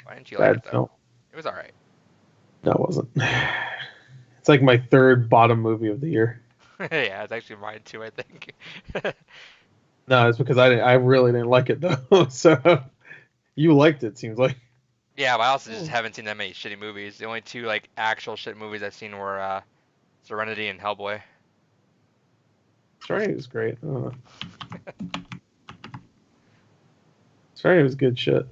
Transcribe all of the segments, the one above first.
Why didn't you like Bad it though? film. It was all right. No, it wasn't. It's like my third bottom movie of the year. Yeah, it's actually mine too, I think. No, it's because I really didn't like it though. So you liked it, seems like. Yeah, but I also just Oh. haven't seen that many shitty movies. The only two like actual shit movies I've seen were Serenity and Hellboy. Stranding was great. I don't know. Stranding was good shit.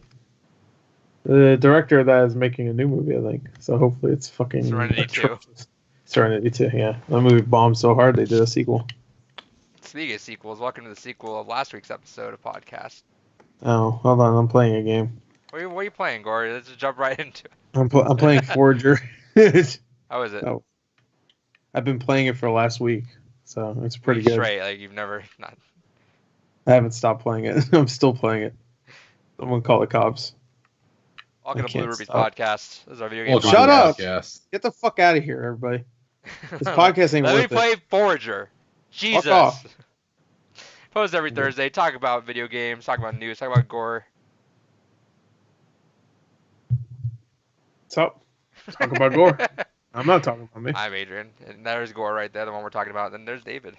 The director of that is making a new movie, I think. So hopefully it's fucking Serenity 2. atrocious. Serenity 2, yeah. That movie bombed so hard they did a sequel. Speaking of sequels, welcome to the sequel of last week's episode of podcast. Oh, hold on, I'm playing a game. What are you playing, Gory? Let's just jump right into it. I'm playing Forager. How is it? Oh, I've been playing it for last week, so it's pretty Week good. straight, like you've never not. I haven't stopped playing it. I'm still playing it. I'm gonna call the cops. Welcome I to Blue can't Ruby's stop. podcast. This is our video game Welcome Shut to the up! podcast. Get the fuck out of here, everybody. This podcast ain't Let me worth it. play Forager. Jesus. off. Post every Yeah. Thursday. Talk about video games. Talk about news. Talk about gore. So, talk about gore. I'm not talking about me. I'm Adrian, and there's Gore right there, the one we're talking about. Then there's David.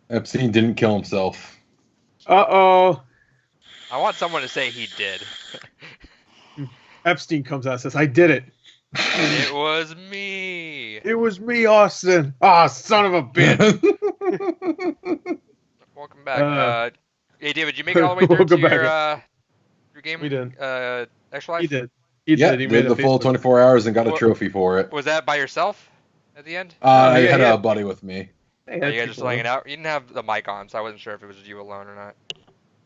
Epstein didn't kill himself. Uh-oh. I want someone to say he did. Epstein comes out and says, I did it. It was me. It was me, Austin. Ah, son of a bitch. Welcome back. Hey, David, did you make it all the way through Welcome to back. your game? We did. Extra Life? He did. He Yeah, did. He did made the a full Facebook. 24 hours and got a What- trophy for it. Was that by yourself at the end? I yeah, had yeah. a buddy with me. Hey, Or you guys that's just people, hanging out? You didn't have the mic on, so I wasn't sure if it was you alone or not.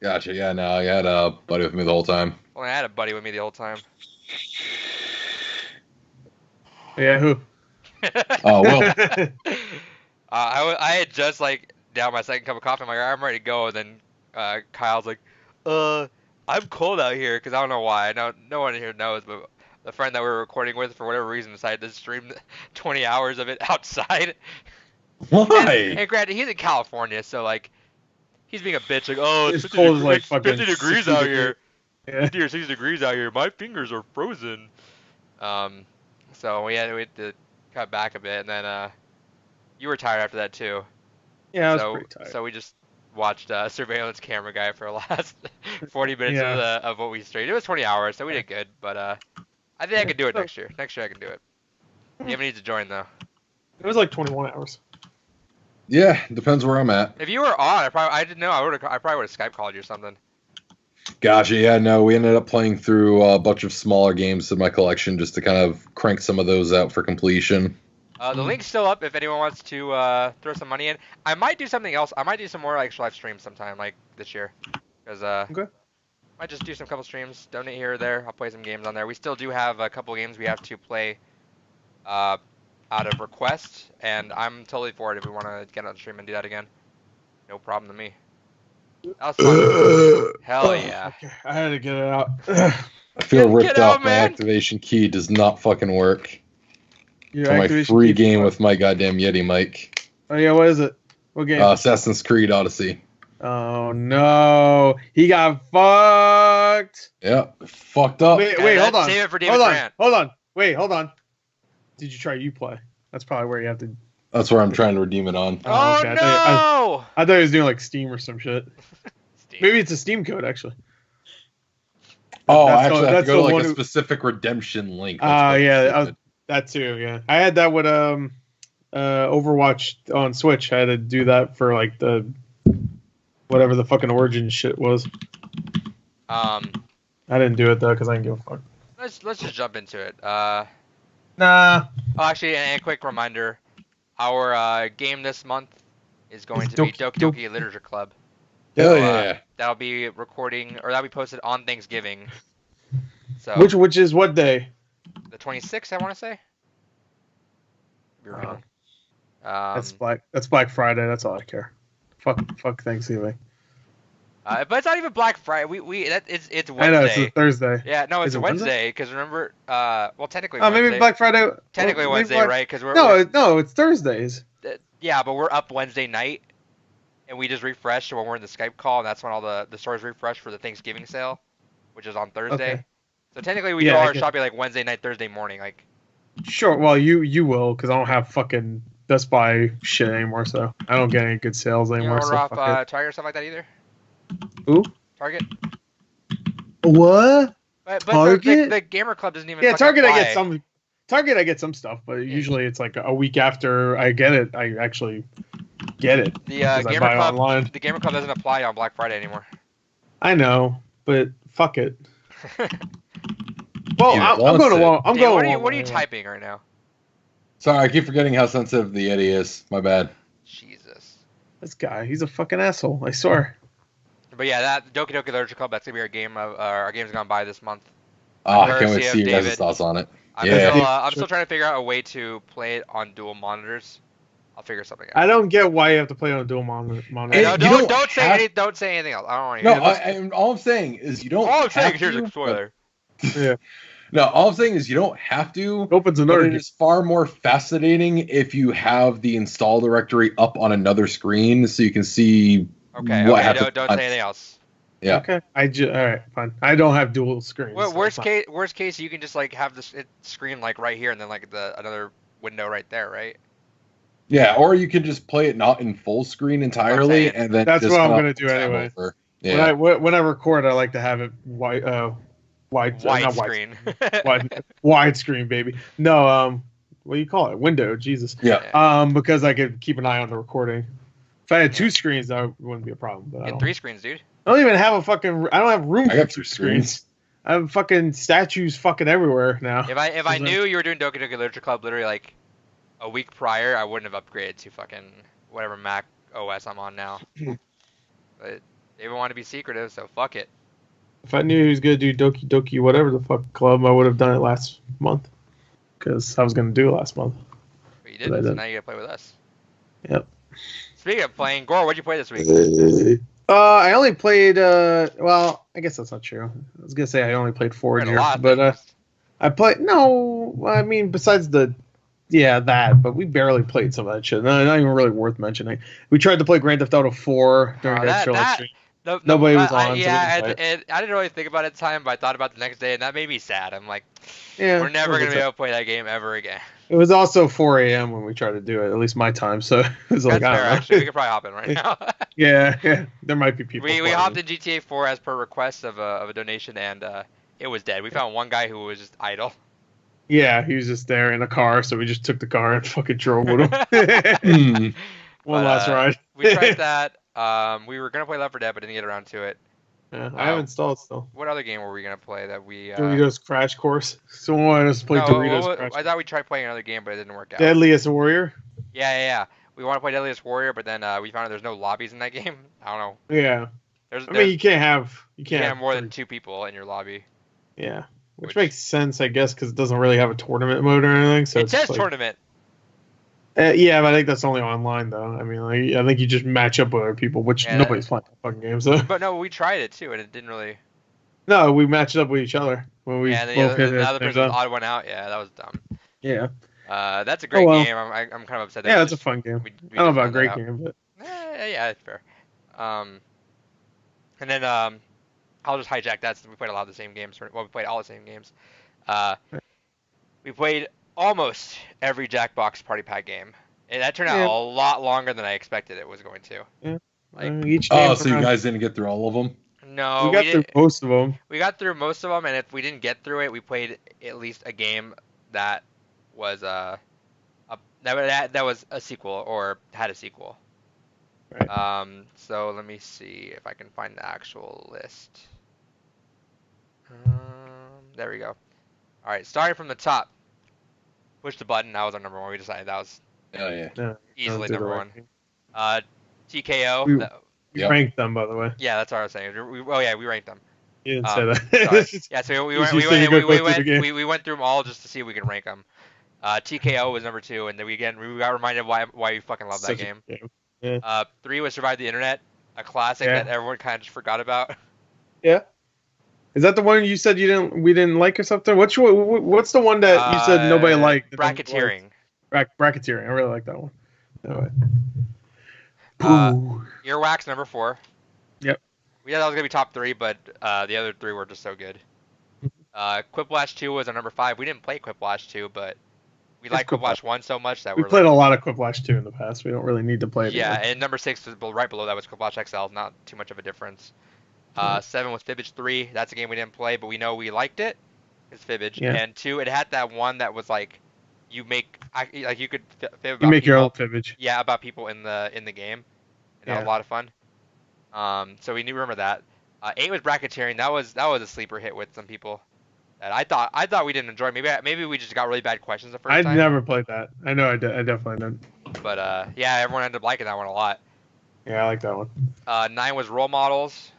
Gotcha. Yeah, no, I had a buddy with me the whole time. Well, I had a buddy with me the whole time. Yeah, who? Oh, well. I had just like down my second cup of coffee. I'm like, I'm ready to go. And then Kyle's like, I'm cold out here because I don't know why. No one here knows, but the friend that we were recording with, for whatever reason, decided to stream 20 hours of it outside. Why? And granted, he's in California, so like, he's being a bitch. Like, oh, It's 50 cold as, like, it's fucking 50 degrees 60 out degrees. here. Yeah. 50 or 60 degrees out here. My fingers are frozen. So we had to cut back a bit, and then you were tired after that too. Yeah, I was so pretty tired. so we just watched Surveillance Camera Guy for the last 40 minutes Yeah. of what we streamed. It was 20 hours, so we did good. But I think I can do it next year. Next year I can do it. You need to join though. It was like 21 hours. Yeah, depends where I'm at. If you were on, I didn't know. I probably would have Skype called you or something. Gotcha. Yeah, no, we ended up playing through a bunch of smaller games in my collection just to kind of crank some of those out for completion. The link's still up if anyone wants to throw some money in. I might do something else. I might do some more Extra Life streams sometime, like this year, because Okay. might just do some couple streams, donate here or there. I'll play some games on there. We still do have a couple games we have to play out of request, and I'm totally for it if we want to get on the stream and do that again. No problem to me. That was fun. Hell yeah. Okay, I had to get it out. I feel Get ripped out, off. My man. activation key does not fucking work Your for my activation free key- game with my goddamn Yeti mic. Oh yeah, what is it? What game? Assassin's Creed Odyssey. Oh no, he got fucked. Yeah, fucked up. Wait, Okay, hold on. save it for David hold on. Grant. Hold on. Wait, hold on. Did you try Uplay? That's probably where you have to. That's where I'm trying to redeem it on. Oh, okay. no! I thought he was doing like Steam or some shit. Steve. Maybe it's a Steam code actually. Oh, That's I actually the- have to that's go the to like one a who- specific redemption link. Yeah, that too. Yeah, I had that with Overwatch on Switch. I had to do that for like the whatever the fucking origin shit was. I didn't do it though because I didn't give a fuck. Let's just jump into it. Nah. Oh, actually, and a quick reminder, our game this month is going It's to be Doki- Doki Doki Literature Club. Hell So, yeah. That'll be recording, or that'll be posted on Thanksgiving. So Which is what day? the 26th, I want to say. Could be wrong. That's Black Friday. That's all I care. Fuck Thanksgiving. But it's not even Black Friday. It's Wednesday. I know it's a Thursday. Yeah, no, it's Is it Wednesday because remember, well, technically Oh, Wednesday. maybe Black Friday. Technically maybe Wednesday, Black- right? Because No, it's Thursdays. yeah, but we're up Wednesday night, and we just refresh when we're in the Skype call, and that's when all the stores refresh for the Thanksgiving sale, which is on Thursday. Okay. So technically, we do Yeah, all I our get- shopping like Wednesday night, Thursday morning. Like, Sure. Well, you will because I don't have fucking Best Buy shit anymore, so I don't get any good sales you don't anymore. order So off fuck it. Target or stuff like that either. Who? Target. What? But Target? the gamer club doesn't even Yeah, fucking Target. apply. I get some. Target, I get some stuff, but usually it's like a week after I get it. I actually get it The because I gamer buy it club. online. The gamer club doesn't apply on Black Friday anymore. I know, but fuck it. Well, He I'm wants going to it. Walmart. I'm Dan, going what to are Walmart. you what are you anyway. typing right now? Sorry, I keep forgetting how sensitive the Yeti is. My bad. Jesus. This guy, he's a fucking asshole. I swear. But yeah, that Doki Doki Literature Club. That's gonna be our game of our games gone by this month. Oh, I can't Courtesy wait to of see your guys' David. thoughts on it. I'm Yeah. still trying to figure out a way to play it on dual monitors. I'll figure something out. I don't get why you have to play on a dual monitor. Hey, No, you don't say anything else. I don't want to No, hear it. all I'm saying is you don't. All I'm saying have is here's a to, spoiler. Yeah, No, all I'm saying is you don't have to. it opens But another it game. is far more fascinating if you have the install directory up on another screen so you can see Okay, what okay, happens. don't say anything else. Yeah. Okay. All right, fine. I don't have dual screens. Well, so worst fine. case, you can just like have this screen like right here and then like another window right there, right? Yeah, or you can just play it not in full screen entirely, saying. and then That's just what I'm kinda gonna do tab anyway. over. Yeah. When I record, I like to have it wide widescreen, baby. No, what do you call it? Window, Jesus. Yeah. Because I could keep an eye on the recording. If I had two Yeah. screens, that wouldn't be a problem. But I Get don't. 3 screens, dude. I don't even have a fucking. I don't have room I for got 2 two screens. I have fucking statues fucking everywhere now. If I knew you were doing Doki Doki Literature Club literally like a week prior, I wouldn't have upgraded to fucking whatever Mac OS I'm on now. But they want to be secretive, so fuck it. If I knew he was gonna do Doki Doki whatever the fuck club, I would have done it last month. Because I was gonna do it last month. But you But I didn't, so didn't. now you gotta play with us. Yep. Speaking of playing, Gore, what'd you play this week? I only played. Well, I guess that's not true. I was gonna say I only played Played Forge, a lot of but things. I played. No, I mean besides that, but we barely played some of that shit. Not even really worth mentioning. We tried to play Grand Theft Auto 4 during Oh, that show. that- Stream. No, Nobody was on, so we yeah, didn't play I didn't really think about it at the time, but I thought about it the next day, and that made me sad. I'm like, Yeah, we're never it gonna was be able to play that game ever again. It was also 4 a.m. when we tried to do it, at least my time. So it was like, That's I fair, don't know. actually. We could probably hop in right now. Yeah, there might be people. we playing. hopped in GTA 4 as per request of a donation, and it was dead. We found one guy who was just idle. Yeah, he was just there in a car, so we just took the car and fucking drove with him. Hmm. One But, last ride. We tried that. We were gonna play Left 4 Dead, but didn't get around to it. Yeah, I have installed still. What other game were we gonna play that we? Doritos Crash Course. Someone wanted us to play no, Doritos Crash. I thought we tried playing another game, but it didn't work out. Deadliest Warrior. Yeah. We want to play Deadliest Warrior, but then we found out there's no lobbies in that game. I don't know. Yeah, There's I mean you can't have have more than 2 people in your lobby. Yeah, which Which- makes sense, I guess, because it doesn't really have a tournament mode or anything. So It it's says like, tournament. Yeah, but I think that's only online though. I mean, like, I think you just match up with other people, which Yeah. nobody's playing that fucking game. So But no, we tried it too, and it didn't really. no, we matched up with each other when we Yeah, and then both hit the it. other person was odd one out. Yeah, that was dumb. Yeah, That's a great well. game. I'm kind of upset. That yeah, we it's a just- fun game. we I don't know just about found a great that out. game, but Yeah, that's fair. And then I'll just hijack that since we played a lot of the same games. Well, we played all the same games. We played almost every Jackbox Party Pack game, and that turned out Yeah. a lot longer than I expected it was going to. Like, each game. Oh, so you guys didn't get through all of them? no, we got through didn't- most of them. we got through most of them, and if we didn't get through it, we played at least a game that was that was a sequel or had a sequel. Right. So let me see if I can find the actual list. There we go. All right, starting from the top. Push the button. That was our number one. We decided that was Oh, yeah. easily Don't do the number right one. thing. TKO. We- that- We Yep. ranked them, by the way. yeah, that's what I was saying. We ranked them. You didn't Sorry. say that. Yeah, so we You went, said we you went, go we, we, through the went game. we went through them all just to see if we could rank them. TKO was number 2, and then we got reminded why we fucking love that Such a game. good game. 3 was Survive the Internet, a classic Yeah. that everyone kind of just forgot about. Yeah. Is that the one you said we didn't like or something? What's the one that you said nobody liked? that Bracketeering. Bracketeering. I really like that one. Anyway. Uh, Ooh. Earwax number 4. Yep. We thought that was gonna be top 3, but the other 3 were just so good. Quiplash 2 was our number 5. We didn't play Quiplash 2, but we like Quiplash. Quiplash 1 so much that We we're played like, a lot of Quiplash 2 in the past. We don't really need to play it yeah. again. And number 6 was right below that was Quiplash XL. Not too much of a difference. 7 was Fibbage 3. That's a game we didn't play, but we know we liked it. It's Fibbage. Yeah. And 2, it had that one that was like, you could fib about You make your own people. Fibbage. Yeah, about people in the game. And that was a lot of fun. So we remember that. 8 was Bracketeering. That was a sleeper hit with some people. That I thought we didn't enjoy. Maybe we just got really bad questions the first time. I never played that. I know I did. I definitely did. But yeah, everyone ended up liking that one a lot. Yeah, I like that one. 9 was Role Models.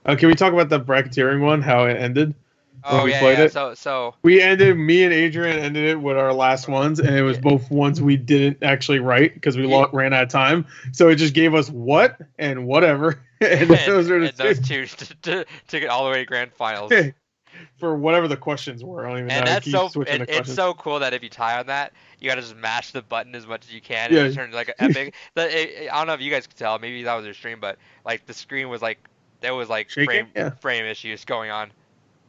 Can we talk about the bracketeering one? How it ended? When we played it? So me and Adrian ended it with our last ones, and it was both ones we didn't actually write because we ran out of time. So it just gave us what and whatever, and those are those two to get all the way to grand finals. For whatever the questions were. I don't even know. And that's it's so cool that if you tie on that, you gotta just mash the button as much as you can. And it turns like an epic. I don't know if you guys could tell. Maybe that was your stream, but like the screen was like there was like frame issues going on.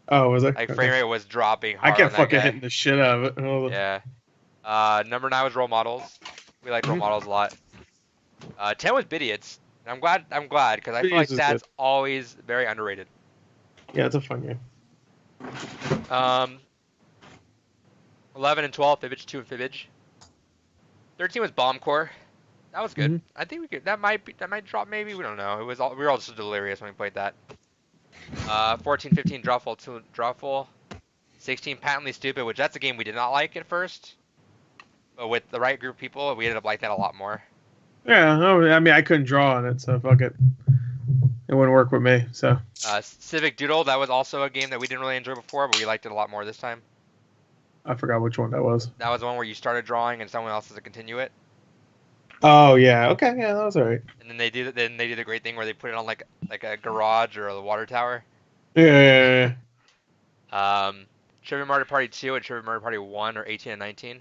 Oh, was it? Like frame rate was dropping hard. I kept fucking hitting the shit out of it. Yeah. Number 9 was Role Models. We like Role Models a lot. 10 was Bidiots. I'm glad because I feel like that's always very underrated. Yeah, it's a fun game. 11 and 12, Fibbage 2 and Fibbage. 13 was Bomb Core. That was good. I think we could. That might drop maybe. We don't know. We were all just delirious when we played that. 14, 15, Drawful. 16, Patently Stupid, which that's a game we did not like at first. But with the right group of people, we ended up liking that a lot more. Yeah, I mean, I couldn't draw on it, so fuck it. It wouldn't work with me, so. Civic Doodle, that was also a game that we didn't really enjoy before, but we liked it a lot more this time. I forgot which one that was. That was the one where you started drawing and someone else has to continue it. Oh yeah, okay, yeah, that was alright. And then they do the great thing where they put it on like a garage or a water tower. Yeah. Trivia Murder Party 2 and Trivia Murder Party 1 are 18 and 19.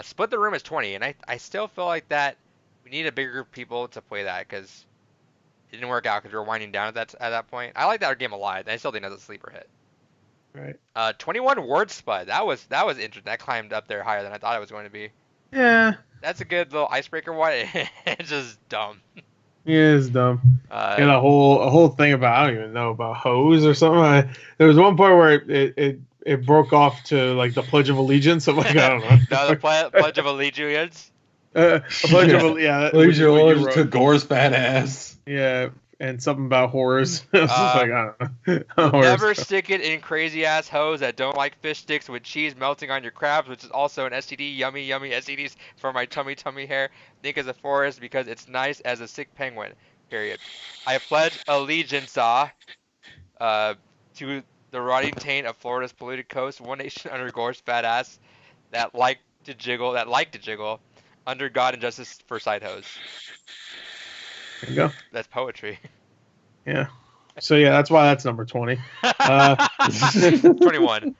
Split the Room is 20, and I still feel like that we need a bigger group of people to play that because it didn't work out because we were winding down at that point. I like that game a lot. And I still think that's a sleeper hit. Right. 21 Word Spud. That was interesting. That climbed up there higher than I thought it was going to be. Yeah. That's a good little icebreaker one. It's just dumb. Yeah, it's dumb. And a whole thing about, I don't even know, about hose or something. There was one part where it broke off to like the Pledge of Allegiance. I'm like, I don't know. No, the Pledge of Allegiance. A Pledge of Allegiance. Pledge of Allegiance to Gore's fat ass. Yeah, and something about whores. I was just like, I don't know. Never stick it in crazy ass hoes that don't like fish sticks with cheese melting on your crabs, which is also an STD. Yummy, yummy STDs for my tummy hair. Think as a forest because it's nice as a sick penguin. Period. I pledge allegiance to the rotting taint of Florida's polluted coast. One nation under Gore's fat ass that like to jiggle under God and justice for side hoes. There you go. That's poetry. Yeah. So yeah, that's why that's number 20. 21.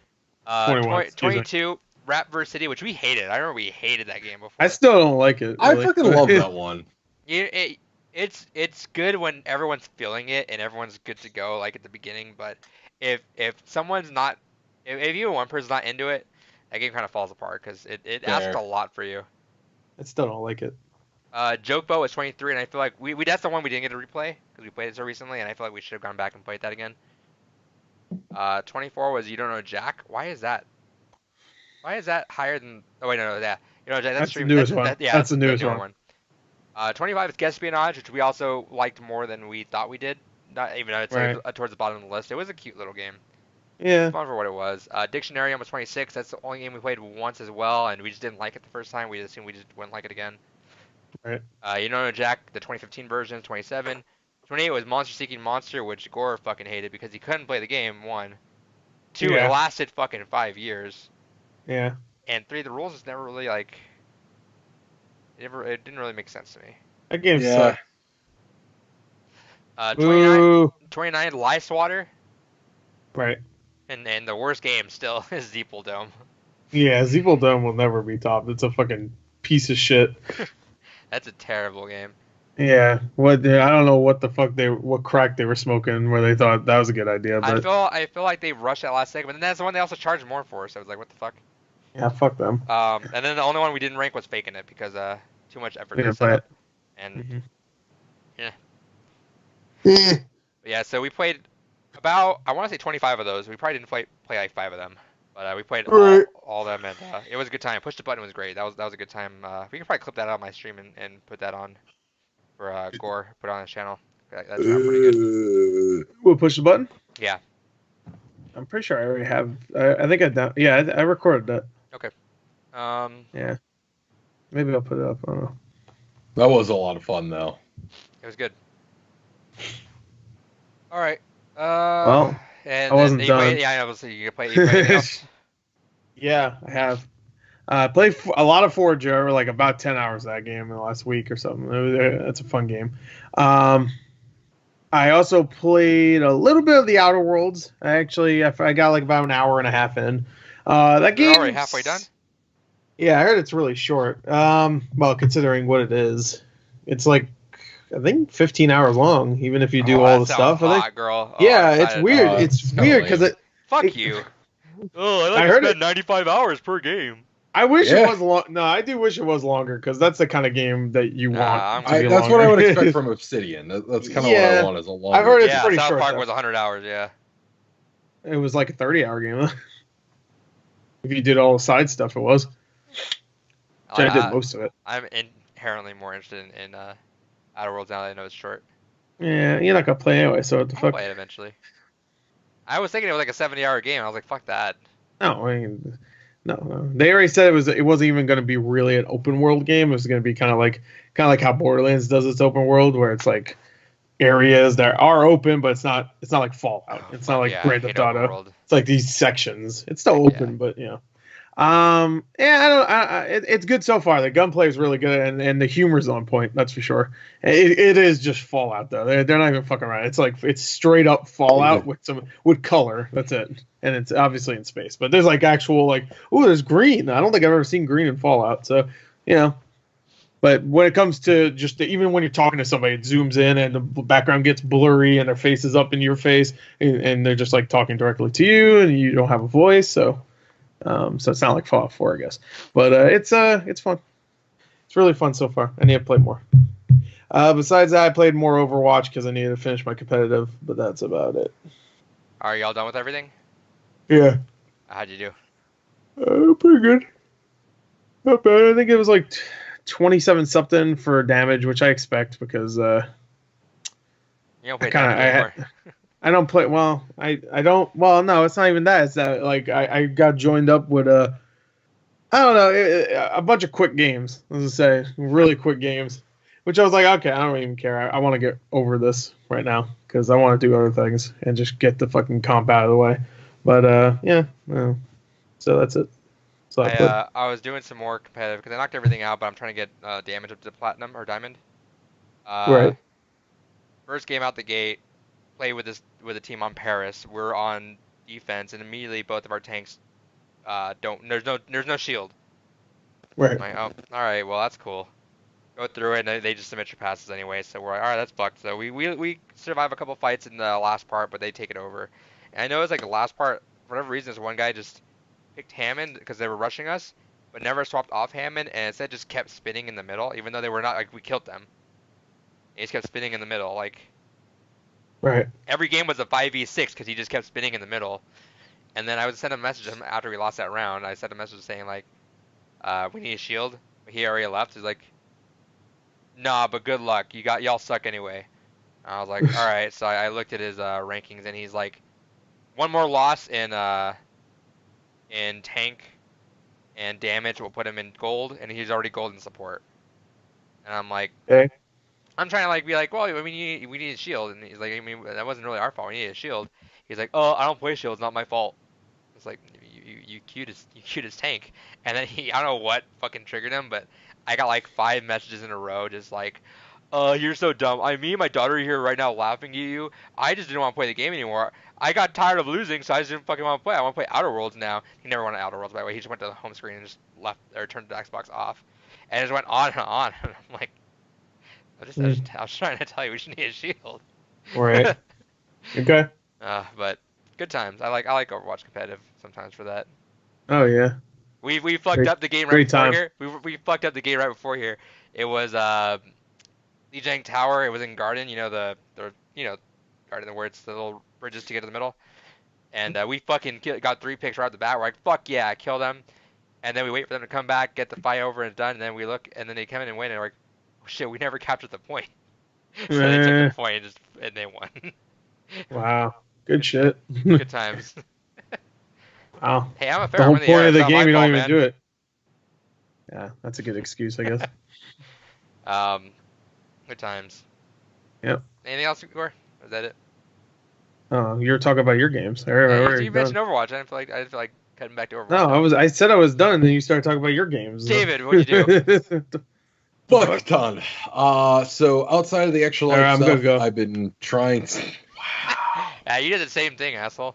21. 22. Rap vs. City, which we hated. I remember we hated that game before. I still don't like it. Really. I fucking love that one. It's good when everyone's feeling it and everyone's good to go, like at the beginning. But if someone's not, if you and one person's not into it, that game kind of falls apart because it asks a lot for you. I still don't like it. Joke Boat was 23, and I feel like we that's the one we didn't get to replay because we played it so recently, and I feel like we should have gone back and played that again. 24 was You Don't Know Jack. Why is that? Why is that higher than? Oh wait, no, yeah. You know, that's the newest one. That's the newest one. 25 is Espionage, which we also liked more than we thought we did. Not even it's like towards the bottom of the list. It was a cute little game. Yeah. Fun for what it was. Dictionary was 26. That's the only game we played once as well, and we just didn't like it the first time. We assumed we just wouldn't like it again. Right. You Don't Know Jack, the 2015 version, 27. 28 was Monster Seeking Monster, which Gore fucking hated because he couldn't play the game. 1. 2, it lasted fucking 5 years. Yeah. And 3, the rules just never really like. It didn't really make sense to me. That game sucked. 29, Lie Swatter. Right. And the worst game still is Zeeple Dome. Yeah, Zeeple Dome will never be topped. It's a fucking piece of shit. That's a terrible game. Yeah, what I don't know what the fuck what crack they were smoking where they thought that was a good idea, but I feel like they rushed that last segment, and that's the one they also charged more for. So I was like, what the fuck? yeah, fuck them. And then the only one we didn't rank was faking it because too much effort We to didn't set play up. it. And Mhm. yeah, Eh. but yeah. So we played about I want to say 25 of those. We probably didn't play like 5 of them, but we played Right. all of them, and it was a good time. Push the button was great. That was a good time. We can probably clip that out of my stream and put that on for Gore. Put it on his channel. That turned out pretty good. We'll push the button. Yeah. I'm pretty sure I already have. I think yeah, I recorded that. Okay. Yeah. Maybe I'll put it up. I don't know. That was a lot of fun, though. It was good. All right. Well, and I wasn't you done. Play, yeah, I know. So you play anything else? Yeah, I have. I played a lot of Forger, over like about 10 hours of that game in the last week or something. That's a fun game. I also played a little bit of the Outer Worlds. I got like about an hour and a half in. That game. You're already halfway done? Yeah, I heard it's really short. Well, considering what it is, it's like I think 15 hours long, even if you do all the stuff. Hot, I think. girl. Yeah, it's weird. It's weird because it. Fuck you. Oh, I like to spend 95 hours per game. I wish it was long. No, I do wish it was longer because that's the kind of game that you want. That's what I would expect from Obsidian. That's kind of what I want as a longer. I've heard it's pretty South short. Park was 100 hours. Yeah. It was like a 30-hour game. If you did all the side stuff, it was. I did most of it. I'm inherently more interested in Outer Worlds now that I know it's short. Yeah, you're not gonna play anyway, so what the fuck? I'll play it eventually. I was thinking it was like a 70-hour game. I was like, fuck that. No, I mean, no. They already said it wasn't even going to be really an open world game. It was going to be kind of like how Borderlands does its open world, where it's like areas that are open, but it's not like Fallout. It's not like Grand Theft Auto. It's like these sections. It's still open, but you know. It's good so far. The gunplay is really good, and the humor's on point. That's for sure. It is just Fallout though. They're not even fucking around. It's straight up Fallout with color. That's it, and it's obviously in space. But there's like actual there's green. I don't think I've ever seen green in Fallout. So you know. But when it comes to even when you're talking to somebody, it zooms in and the background gets blurry and their face is up in your face, and they're just like talking directly to you, and you don't have a voice. So it's not like Fallout 4, I guess. But it's fun. It's really fun so far. I need to play more. Besides that, I played more Overwatch because I needed to finish my competitive, but that's about it. Are y'all done with everything? Yeah. How'd you do? Pretty good. Not bad. I think it was like 27 something for damage, which I expect because you don't play damage anymore. I don't play well. I don't. Well, no, it's not even that. It's that I got joined up with I don't know, a bunch of quick games. Let's say really quick games, which I was like, okay, I don't even care. I want to get over this right now because I want to do other things and just get the fucking comp out of the way. But yeah, so that's it. So I was doing some more competitive because I knocked everything out, but I'm trying to get damage up to platinum or diamond. Right. First game out the gate. Play with a team on Paris. We're on defense, and immediately both of our tanks don't. There's no shield. Right. I'm like, oh, all right. Well, that's cool. Go through it, and they just submit your passes anyway. So we're like, all right, that's fucked. So we survive a couple fights in the last part, but they take it over. And I know it's like the last part. For whatever reason, this one guy just picked Hammond because they were rushing us, but never swapped off Hammond, and instead just kept spinning in the middle, even though they were not like we killed them. He just kept spinning in the middle, like. Right. Every game was a 5v6 because he just kept spinning in the middle. And then I would send a message to him after we lost that round. I sent a message saying, like, we need a shield. He already left. He's like, nah, but good luck. Y'all suck anyway. And I was like, all right. So I looked at his rankings, and he's like, one more loss in tank and damage will put him in gold, and he's already gold in support. And I'm like, okay. I'm trying to like be like, well, we need a shield, and he's like, I mean, that wasn't really our fault. We needed a shield. He's like, oh, I don't play shield. It's not my fault. It's like, you cute as tank. And then I don't know what fucking triggered him, but I got like 5 messages in a row, just like, you're so dumb. Me and my daughter are here right now laughing at you. I just didn't want to play the game anymore. I got tired of losing, so I just didn't fucking want to play. I want to play Outer Worlds now. He never wanted Outer Worlds, by the way. He just went to the home screen and just left or turned the Xbox off, and it just went on and on. And I'm like. I was trying to tell you we should need a shield. Right. Okay. But good times. I like Overwatch competitive sometimes for that. Oh yeah. We fucked Great- up the game right great before time. here. We fucked up the game right before here. It was Lijiang Tower. It was in Garden. You know the Garden where it's the little bridges to get to the middle. And we fucking got 3 picks right off the bat. We're like, fuck yeah, kill them. And then we wait for them to come back, get the fight over and done. And then we look, and then they come in and win. And we're like, oh, shit, we never captured the point. So they took the point and they won. Wow. Good shit. Good times. Wow. Hey, I'm a The fair. whole I'm in point air. of the It's not game, my you don't fault, even man. do it. Yeah, that's a good excuse, I guess. Good times. Yep. Anything else, Igor? Is that it? Oh, you're talking about your games. I Yeah, already you done. mentioned Overwatch. I didn't feel like cutting back to Overwatch. No, I said I was done, and then you started talking about your games. David, what'd you do? Fuck ton. So outside of the extra life Alright, I'm stuff, gonna go. I've been trying to. Yeah, you did the same thing, asshole.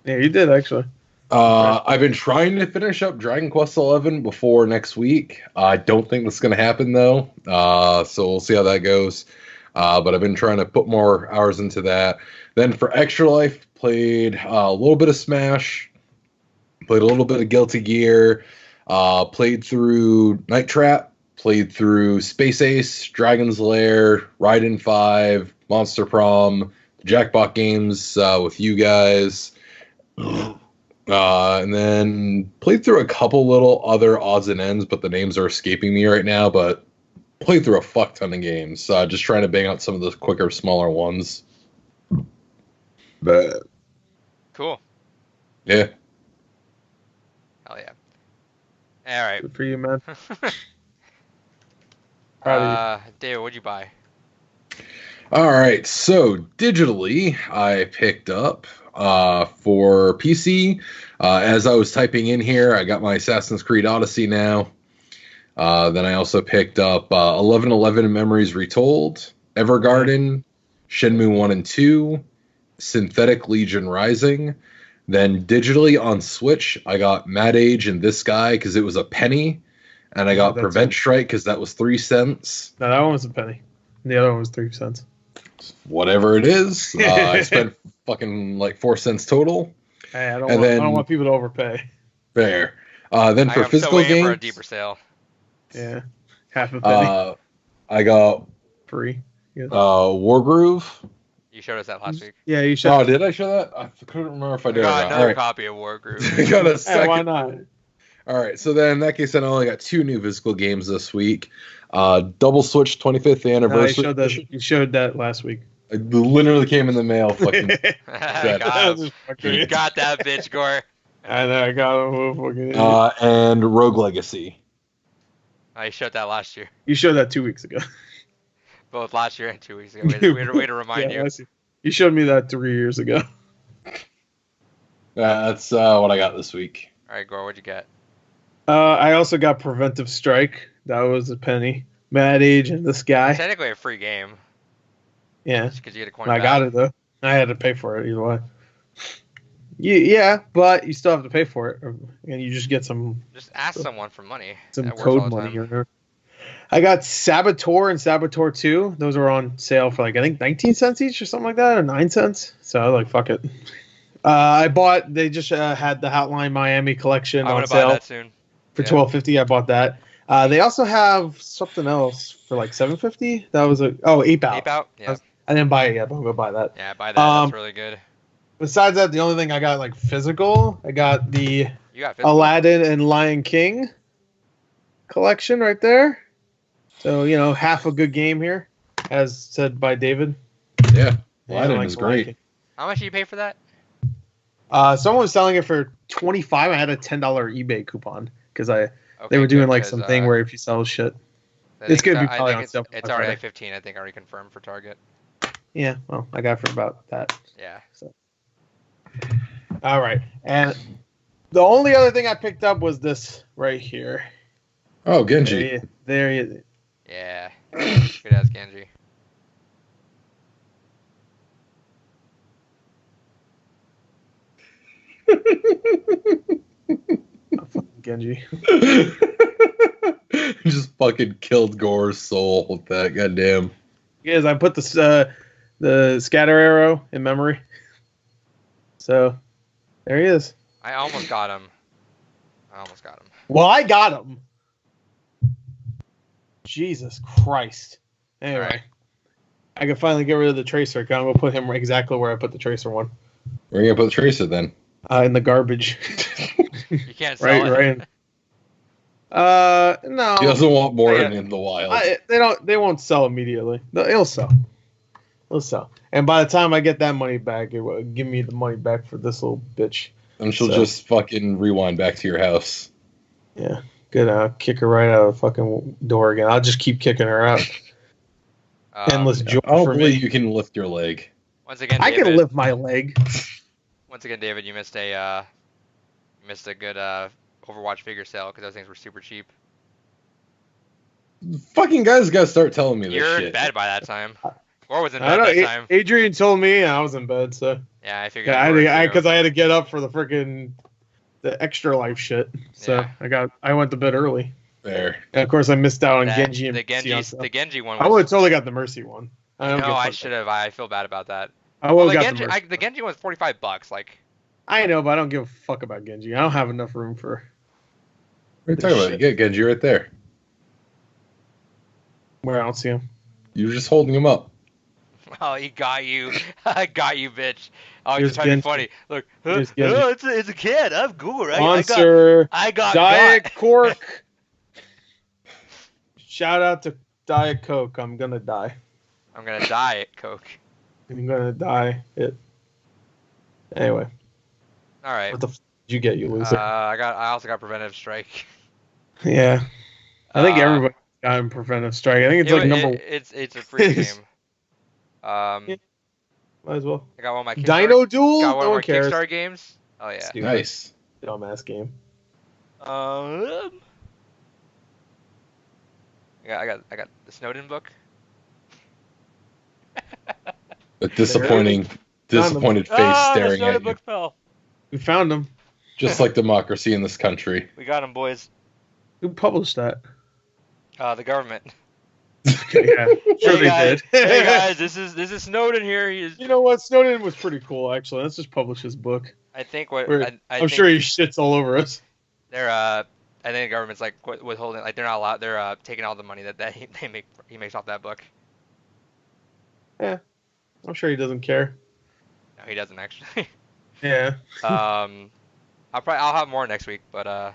Yeah, you did actually. I've been trying to finish up Dragon Quest XI before next week. I don't think that's going to happen though. So we'll see how that goes. But I've been trying to put more hours into that. Then for Extra Life, played a little bit of Smash, played a little bit of Guilty Gear, played through Night Trap, played through Space Ace, Dragon's Lair, Raiden 5, Monster Prom, Jackpot games with you guys. And then played through a couple little other odds and ends, but the names are escaping me right now. But played through a fuck ton of games. Just trying to bang out some of the quicker, smaller ones. But Cool. yeah. Hell yeah. All right. Good for you, man. Proud of David, what'd you buy? All right. So digitally, I picked up for PC. As I was typing in here, I got my Assassin's Creed Odyssey now. Then I also picked up 1111 Memories Retold, Evergarden, Shenmue 1 and 2, Synthetic Legion Rising. Then digitally on Switch, I got Mad Age and This Guy because it was a penny. And I got that's Prevent it. Strike because that was 3 cents. No, that one was a penny. The other one was 3 cents. Whatever it is. I spent fucking like 4 cents total. Hey, I And don't then- want people to overpay. Fair. Then for I'm still physical waiting for a games, deeper sale. Yeah, half a penny I got free. Yeah. Wargroove. You showed us that last week. Yeah, you should. Oh, did I show that? I couldn't remember if I I did or got not. another All right. copy of Wargroove. I got a Hey, second. why not? All right, so then in that case, then I only got 2 new physical games this week. Double Switch 25th No, anniversary. you showed that last week. It literally came in the mail. Fucking got him. You got that bitch, Gore. I know, I got him. Fucking idiot. and Rogue Legacy. I showed that last year. You showed that 2 weeks ago. Both last year and 2 weeks ago. Way to remind you. last year. You showed me that 3 years ago. That's what I got this week. All right, Gore, what'd you get? I also got Preventive Strike. That was a penny. Mad Age and This Guy. Technically a free game. Yeah, Because you get a coin I back. got it though. I had to pay for it either way. Yeah, but you still have to pay for it, and you just get some Just ask someone for money. some That works all code the money. time. Or whatever. I got Saboteur and Saboteur 2. Those were on sale for like I think 19 cents each or something like that, or 9 cents. So I was like, fuck it. I bought. They just had the Hotline Miami collection I'm on gonna buy sale that soon. for yeah. $12.50. I bought that. They also have something else for like $7.50. That was Ape Out. Ape out? Yeah. I didn't buy it yet, but I'm gonna buy that. Yeah, buy that. That's really good. Besides that, the only thing I got like physical, I got the You got physical? Aladdin and Lion King collection right there. So, half a good game here, as said by David. Yeah, Yeah, Aladdin I like is the Lion great. King. How much did you pay for that? Someone was selling it for $25. I had a $10 eBay coupon because they Okay, were doing good, like 'cause, something where if you sell shit. I it's think gonna be I probably think on sale for It's Black already Friday. like 15. I think already confirmed for Target. Yeah, well, I got it for about that. Yeah. All right, and the only other thing I picked up was this right here. Oh, Genji. There you. Yeah. Good ass Genji. Genji. Just fucking killed Gore's soul with that. Goddamn. Yes, I put the scatter arrow in memory. So there he is. I almost got him. Well, I got him. Jesus Christ. Anyway, Right. I can finally get rid of the tracer. I'm gonna put him exactly where I put the tracer one. Where are you gonna put the tracer then? In the garbage. You can't sell it. Right. No. He doesn't want more in the wild. They won't sell immediately. It'll sell. And by the time I get that money back, it will give me the money back for this little bitch. And she'll just fucking rewind back to your house. Yeah. Good. I'll kick her right out of the fucking door again. I'll just keep kicking her out. Endless joy I don't for believe me. you can lift your leg. Once again, I David, can lift my leg. Once again, David, you missed a good Overwatch figure sale because those things were super cheap. Fucking guys gotta start telling me this You're shit. in bed by that time. Or was in I bed know. that time. Adrian told me, and I was in bed, so Yeah, I figured. yeah, because I had to get up for the extra life shit. So Yeah. I went to bed early. There. And of course, I missed out on Genji and the Genji one. I would have totally got the Mercy one. No, I should have. I feel bad about that. I would Well, have got the Mercy. the Genji one's $45. Like, I know, but I don't give a fuck about Genji. I don't have enough room for. What are you talking about? You get Genji right there. Where I don't see him. You were just holding him up. oh, he got you. I got you, bitch. Oh, Here's he's trying to be Genji. funny. Look, Here's Genji. it's a kid. I'm Google. Monster. I got Diet got. Coke. Shout out to Diet Coke. I'm gonna die. I'm gonna die at Coke. I'm gonna die. Anyway. All right. What the f did you get, you loser? I also got preventive strike. Yeah. I think Uh, everybody got him preventive strike. I think it's like number. It's a free game. Yeah. Might as well. I got one of my Dino Duel. got one No of one my cares. Kickstarter games. Oh yeah. Stupid. Nice. Dumbass game. I got the Snowden book. A disappointed face the staring Snowden at you. book fell. We found him. Just like democracy in this country. We got him, boys. Who published that? The government. Okay, yeah. Sure Hey they guys, did. hey guys, this is Snowden here. He's. You know what? Snowden was pretty cool, actually. Let's just publish his book. I think what I'm think sure he shits all over us. they're I think the government's like withholding, like they're not allowed. They're taking all the money that he makes off that book. Yeah, I'm sure he doesn't care. No, he doesn't actually. Yeah. I'll have more next week, but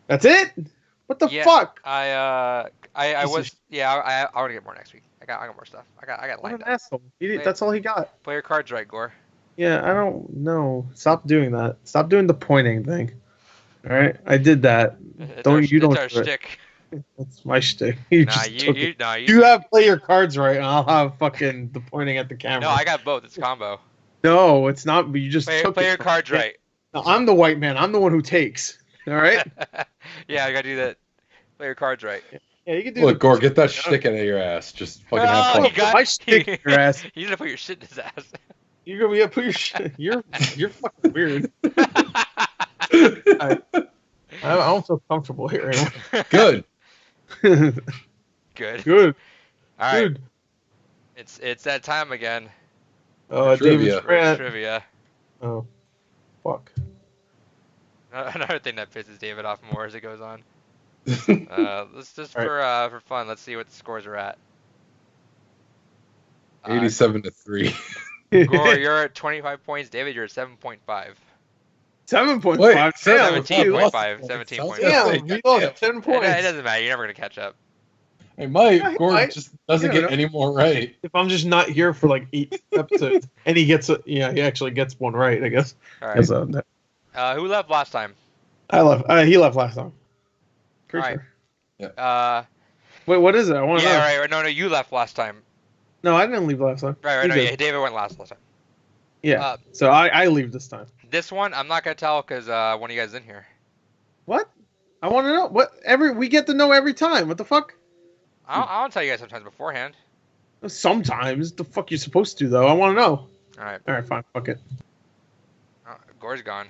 That's it? What the yeah, fuck? I Piece of want to get more next week. I got more stuff. I got What lined an up. asshole. That's all he got. Play your cards right, Gore. Yeah, I don't know. Stop doing that. Stop doing the pointing thing. All right, I did that. It's Don't our, you don't it's our do it. shtick. That's my shtick. You Nah, just took it. you. You have play your cards right, and I'll have fucking the pointing at the camera. No, I got both. It's a combo. No, it's not. But you just took Play it your from cards me. right. No, I'm the white man. I'm the one who takes. All right. Yeah, I gotta do that. Play your cards right. Yeah, you can do. Look, the- Gore, get that shtick out of your ass. Just fucking have Oh, fun. you got My shtick in your ass. You gonna put your shit in his ass. You're gonna be put your shit. You're fucking weird. I don't feel comfortable here anymore. Good. Good. Good. All right. Good. It's that time again. Oh, Trivia. David Grant. Trivia. Oh, fuck. Another thing that pisses David off more as it goes on. Let's just for fun. Let's see what the scores are at. 87-3. Gore, you're at 25 points. David, you're at 7.5. 7.5. Wait, Damn, 17.5. Sounds 17.5. Damn, we lost 10 It points. doesn't matter. You're never gonna catch up. Hey, Mike, Yeah, Gore Mike. just doesn't You get know. any more right. If I'm just not here for like 8 episodes, and he gets he actually gets one right, I guess. All right. Yes, Who left last time? I left. He left last time. Pretty All sure. Wait, what is it? I want to know. Right. No, you left last time. No, I didn't leave last time. Right. He No, did. yeah, David went last time. Yeah. So I leave this time. This one, I'm not gonna tell because one of you guys is in here. What? I want to know what we get to know every time. What the fuck? I'll tell you guys sometimes beforehand. Sometimes the fuck you supposed to though. I want to know. All right. All right, fine. Fuck it. Gore's gone.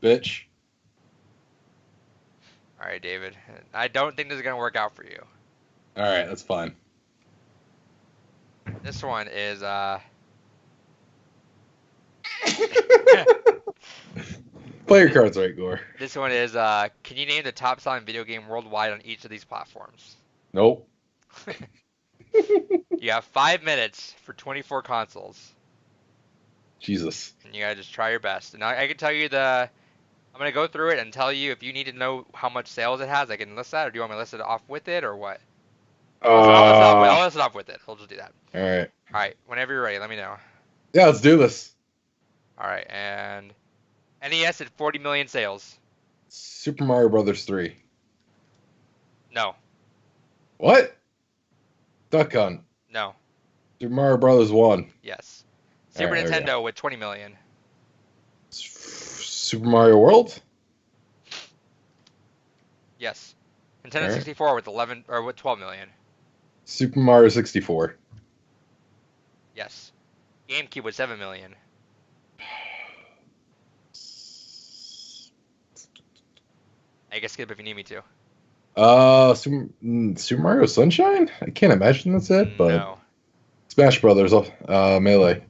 Bitch. All right, David. I don't think this is gonna work out for you. All right, that's fine. This one is Play your cards right, Gore. This one is can you name the top selling video game worldwide on each of these platforms? Nope. You have 5 minutes for 24 consoles. Jesus. And you gotta just try your best. And I can tell you I'm gonna go through it and tell you if you need to know how much sales it has. I can list that, or do you want me to list it off with it, or what? I'll list it off with it. I'll just do that. All right. All right. Whenever you're ready, let me know. Yeah, let's do this. All right. And NES at 40 million sales. Super Mario Brothers 3. No. What? Duck Hunt. No. Super Mario Brothers 1. Yes. Super All right, there we Nintendo with 20 million. Super Mario World. Yes. Nintendo All right. 64 with 12 million. Super Mario 64. Yes. GameCube with 7 million. I can skip if you need me to. Super Mario Sunshine? I can't imagine that's it, but No. Smash Brothers, Melee.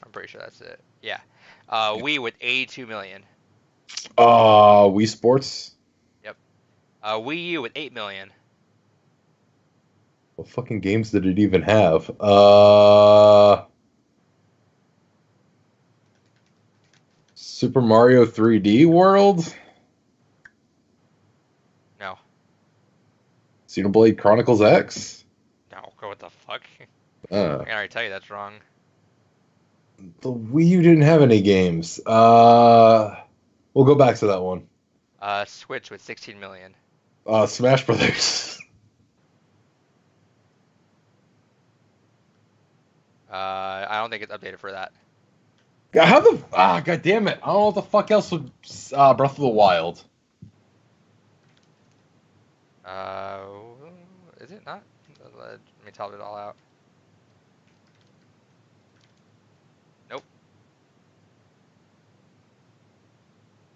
I'm pretty sure that's it. Yeah. Wii with 82 million. Wii Sports. Wii U with 8 million. What fucking games did it even have? Super Mario 3D World? No. Xenoblade Chronicles X? No. What the fuck? I Uh, can already tell you that's wrong. the Wii U didn't have any games. We'll go back to that one. Switch with 16 million. Smash Brothers. I don't think it's updated for that. God damn it. I don't know what the fuck else would, Breath of the Wild. Is it not? Let me tell it all out. Nope.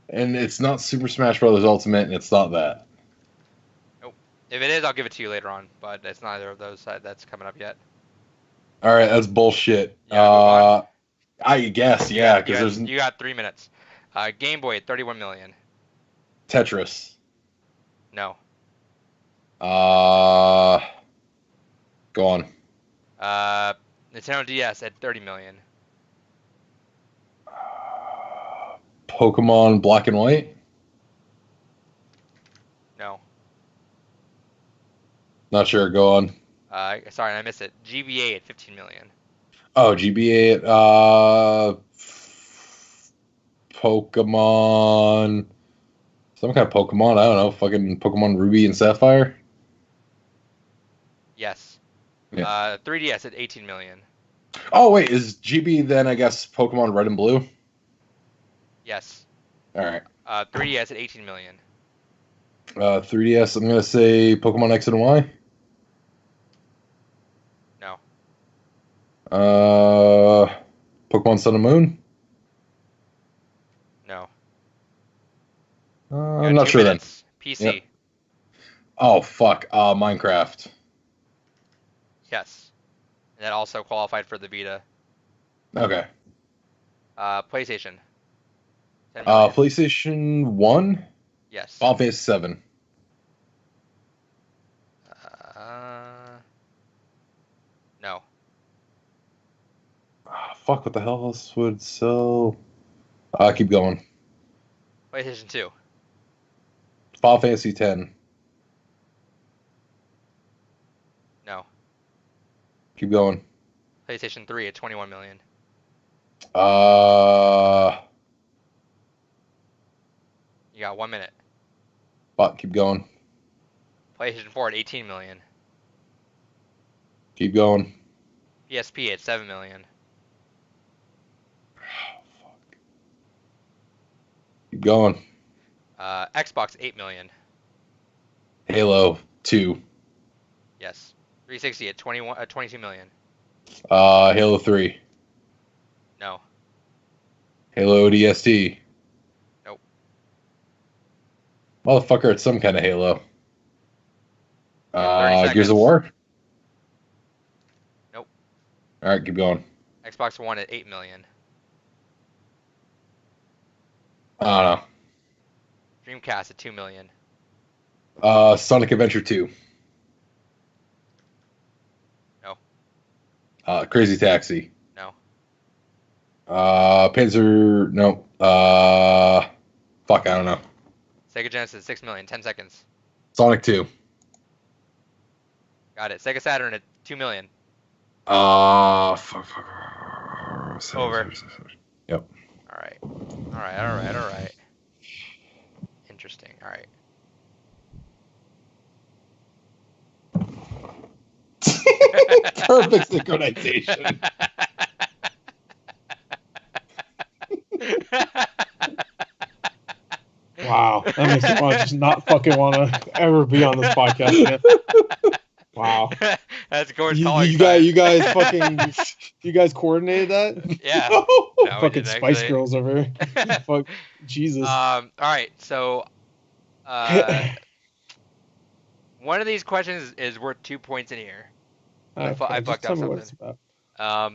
And it's not Super Smash Brothers Ultimate, and it's not that. Nope. If it is, I'll give it to you later on, but it's neither of those that's coming up yet. Alright, that's bullshit. Yeah, move on. I guess, yeah, because You got 3 minutes. Game Boy at 31 million. Tetris. No. Go on. Nintendo DS at 30 million. Pokemon Black and White? No. Not sure, go on. Sorry, I missed it. GBA at 15 million. Oh, GBA, Pokemon... Some kind of Pokemon, I don't know, fucking Pokemon Ruby and Sapphire? Yes. Yeah. 3DS at 18 million. Oh, wait, is GB then, I guess, Pokemon Red and Blue? Yes. Alright. 3DS at 18 million. 3DS, I'm gonna say Pokemon X and Y? No. Pokemon Sun and Moon? No. I'm not sure minutes. Then. PC. Yep. Oh, fuck. Minecraft. Yes. And that also qualified for the Vita. Okay. PlayStation. 10 million. PlayStation 1? Yes. Final Fantasy 7. No. Fuck, what the hell else would sell? Keep going. PlayStation 2. Final Fantasy 10. No. Keep going. PlayStation 3 at 21 million. You got 1 minute. Fuck, keep going. PlayStation 4 at 18 million. Keep going. PSP at 7 million. Fuck. Keep going. Xbox 8 million. Halo 2. Yes. 360 at 22 million. Halo 3. No. Halo ODST. Nope. Motherfucker, it's some kind of Halo. 30 Gears seconds. of War? Nope. Alright, keep going. Xbox One at 8 million. I don't Dreamcast at 2 million. know. Sonic Adventure 2. No. Crazy Taxi. No. Panzer. No. Fuck, I don't know. Sega Genesis 6 million. 10 seconds. Sonic 2. Got it. Sega Saturn at 2 million. Fuck. Over. Yep. All right. Interesting. All right. Perfect synchronization. Wow, that makes me want to just not fucking want to ever be on this podcast again. Wow. That's Gordon's You calling. you guys coordinated that? Yeah. No, we fucking didn't Spice actually. Girls over here. Fuck, Jesus. All right. So, one of these questions is worth 2 points in here. I Just fucked tell up me what something. it's about.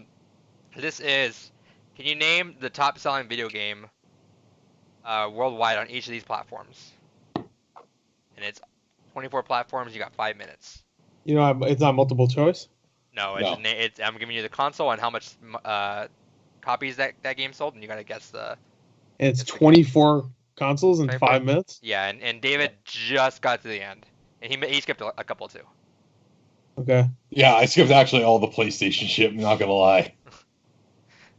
This is, can you name the top-selling video game worldwide on each of these platforms? And it's 24 platforms. You got 5 minutes. You know, it's not multiple choice. No, No. I'm giving you the console and how much copies that game sold, and you gotta guess the. And it's It's the 24 consoles in 24. 5 minutes. Yeah, and David just got to the end, and he skipped a couple too. Okay. Yeah, I skipped actually all the PlayStation shit. I'm not gonna lie.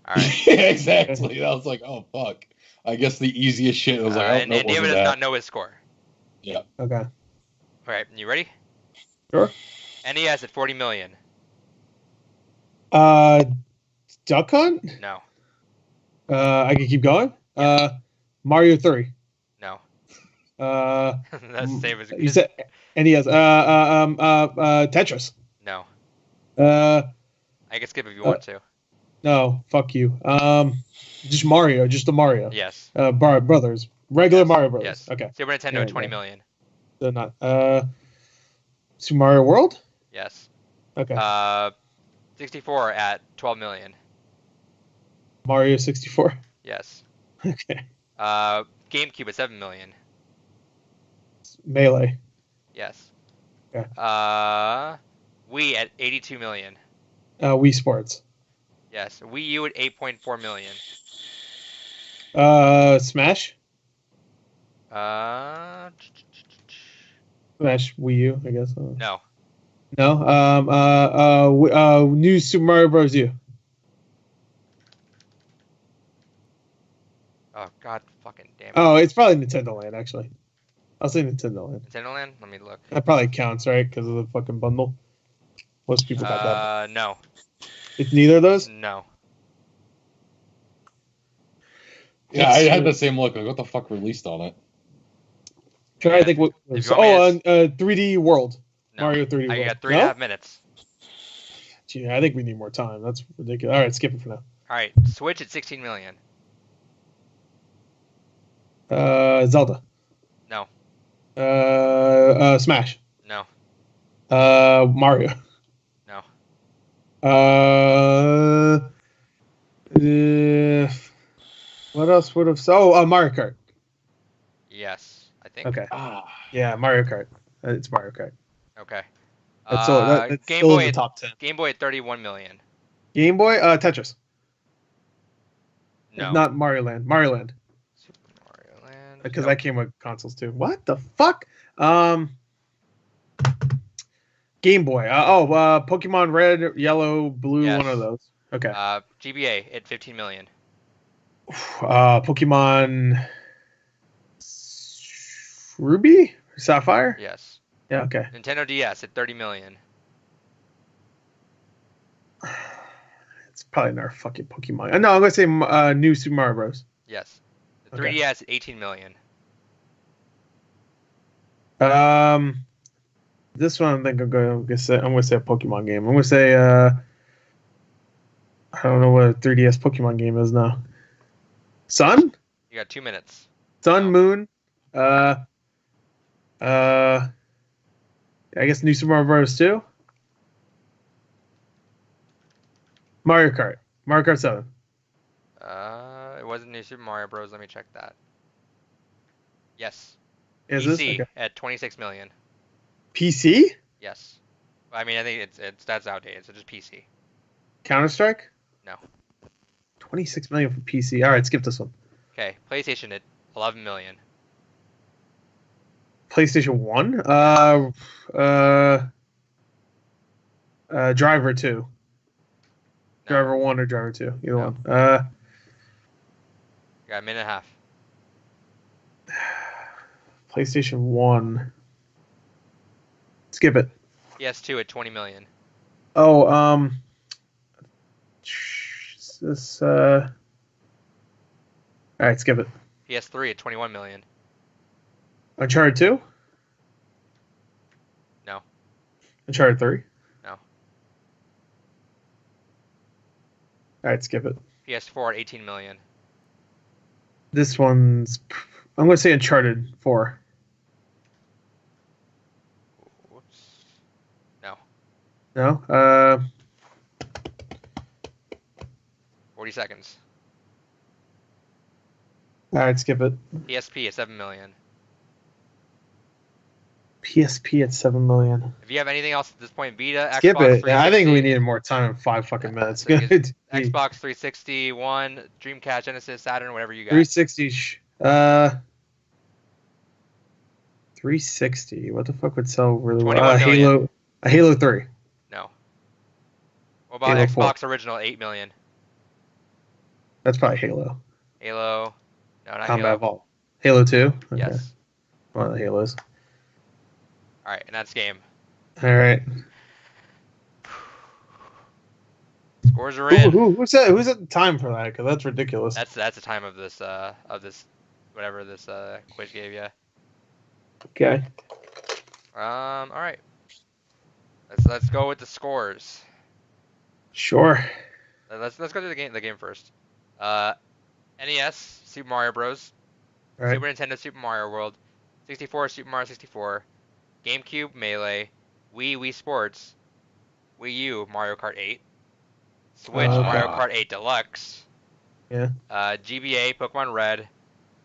All right. Yeah, exactly. I was like, oh fuck. I guess the easiest shit. I was like, oh, And no, David does not know his score. Yeah. Okay. All right, you ready? Sure. NES at 40 million. Duck Hunt. No. I can keep going. Mario 3. No. That's the same as you said. NES. Tetris. No. I can skip if you want to. No, fuck you. Just Mario, just the Mario. Yes. Brothers, regular Yes. Mario Brothers. Yes. Okay. Super Nintendo Yeah, at 20 yeah. million. They're not. Super Mario World. Yes. Okay. 64 at 12 million. Mario 64. Yes. Okay. GameCube at 7 million. Melee. Yes. Okay. Wii at 82 million. Wii Sports. Yes. Wii U at 8.4 million. Smash. Smash Wii U, I guess. No. No. New Super Mario Bros. U. Oh God, fucking damn it. Oh, it's probably Nintendo Land actually. I'll say Nintendo Land. Nintendo Land? Let me look. That probably counts, right? Because of the fucking bundle. Most people got that. No. It's neither of those. No. Yeah, I had the same look. Like, what the fuck released on it? Trying to think what. If you want me 3D World. No. Mario 3D World. I got 3.5 minutes. Gee, I think we need more time. That's ridiculous. All right, skip it for now. All right. Switch at 16 million. Zelda. No. Smash. No. Mario. No. What else would have? Oh, Mario Kart. Yes, I think. Okay. Yeah, Mario Kart. It's Mario Kart. Okay. That's Game still Boy in the at, top 10. Game Boy at 31 million. Game Boy. Tetris. No. Not Mario Land. Mario Land. Super Mario Land. Because Nope. that came with consoles too. What the fuck? Game Boy. Pokemon Red, Yellow, Blue. Yes. One of those. Okay. GBA at 15 million. Pokemon Ruby, Sapphire. Yes. Yeah. Okay. Nintendo DS at 30 million. It's probably another fucking Pokemon. No, I'm gonna say New Super Mario Bros. Yes. The Okay. 3DS at 18 million. This one I think I'm gonna say a Pokemon game. I'm gonna say I don't know what a 3DS Pokemon game is now. Sun, You got 2 minutes. Sun, Moon, I guess New Super Mario Bros. 2. Mario Kart. Mario Kart 7. It wasn't New Super Mario Bros. Let me check that. Yes. Is this? PC Okay. at 26 million. PC? Yes. I mean, I think that's outdated, so just PC. Counter-Strike? No. 26 million for PC. All right, skip this one. Okay, PlayStation at 11 million. PlayStation 1? Driver 2. No. Driver 1 or Driver 2. Either No. one. You got a minute and a half. PlayStation 1. Skip it. PS2 at 20 million. Oh, this, all right, skip it. PS3 at 21 million. Uncharted 2? No. Uncharted 3? No. All right, skip it. PS4 at 18 million. This one's, I'm going to say Uncharted 4. Whoops. No. No? 40 seconds. All right, skip it. PSP at 7 million. PSP at 7 million. If you have anything else at this point, Vita, Skip Xbox it. Yeah, I think 360, we needed more time than 5 fucking minutes. I think Good. Xbox 360, One, Dreamcast, Genesis, Saturn, whatever you got. 360. 360. What the fuck would sell really well? 21 million. Halo 3. No. What about Halo Xbox 4. original 8 million? That's probably Halo. Halo. No, not Combat Halo. Vault. Halo 2? Okay. Yes. One of the Halos. All right, and that's game. All right. Scores are in. Who's that? Who's at the time for that? Because that's ridiculous. That's the time of this whatever this quiz gave you. Okay. All right. Let's go with the scores. Sure. Let's go through the game first. NES Super Mario Bros. All right. Super Nintendo Super Mario World. 64 Super Mario 64. GameCube Melee. Wii Sports. Wii U Mario Kart 8. Switch Mario Kart 8 Deluxe. Yeah. GBA Pokemon Red.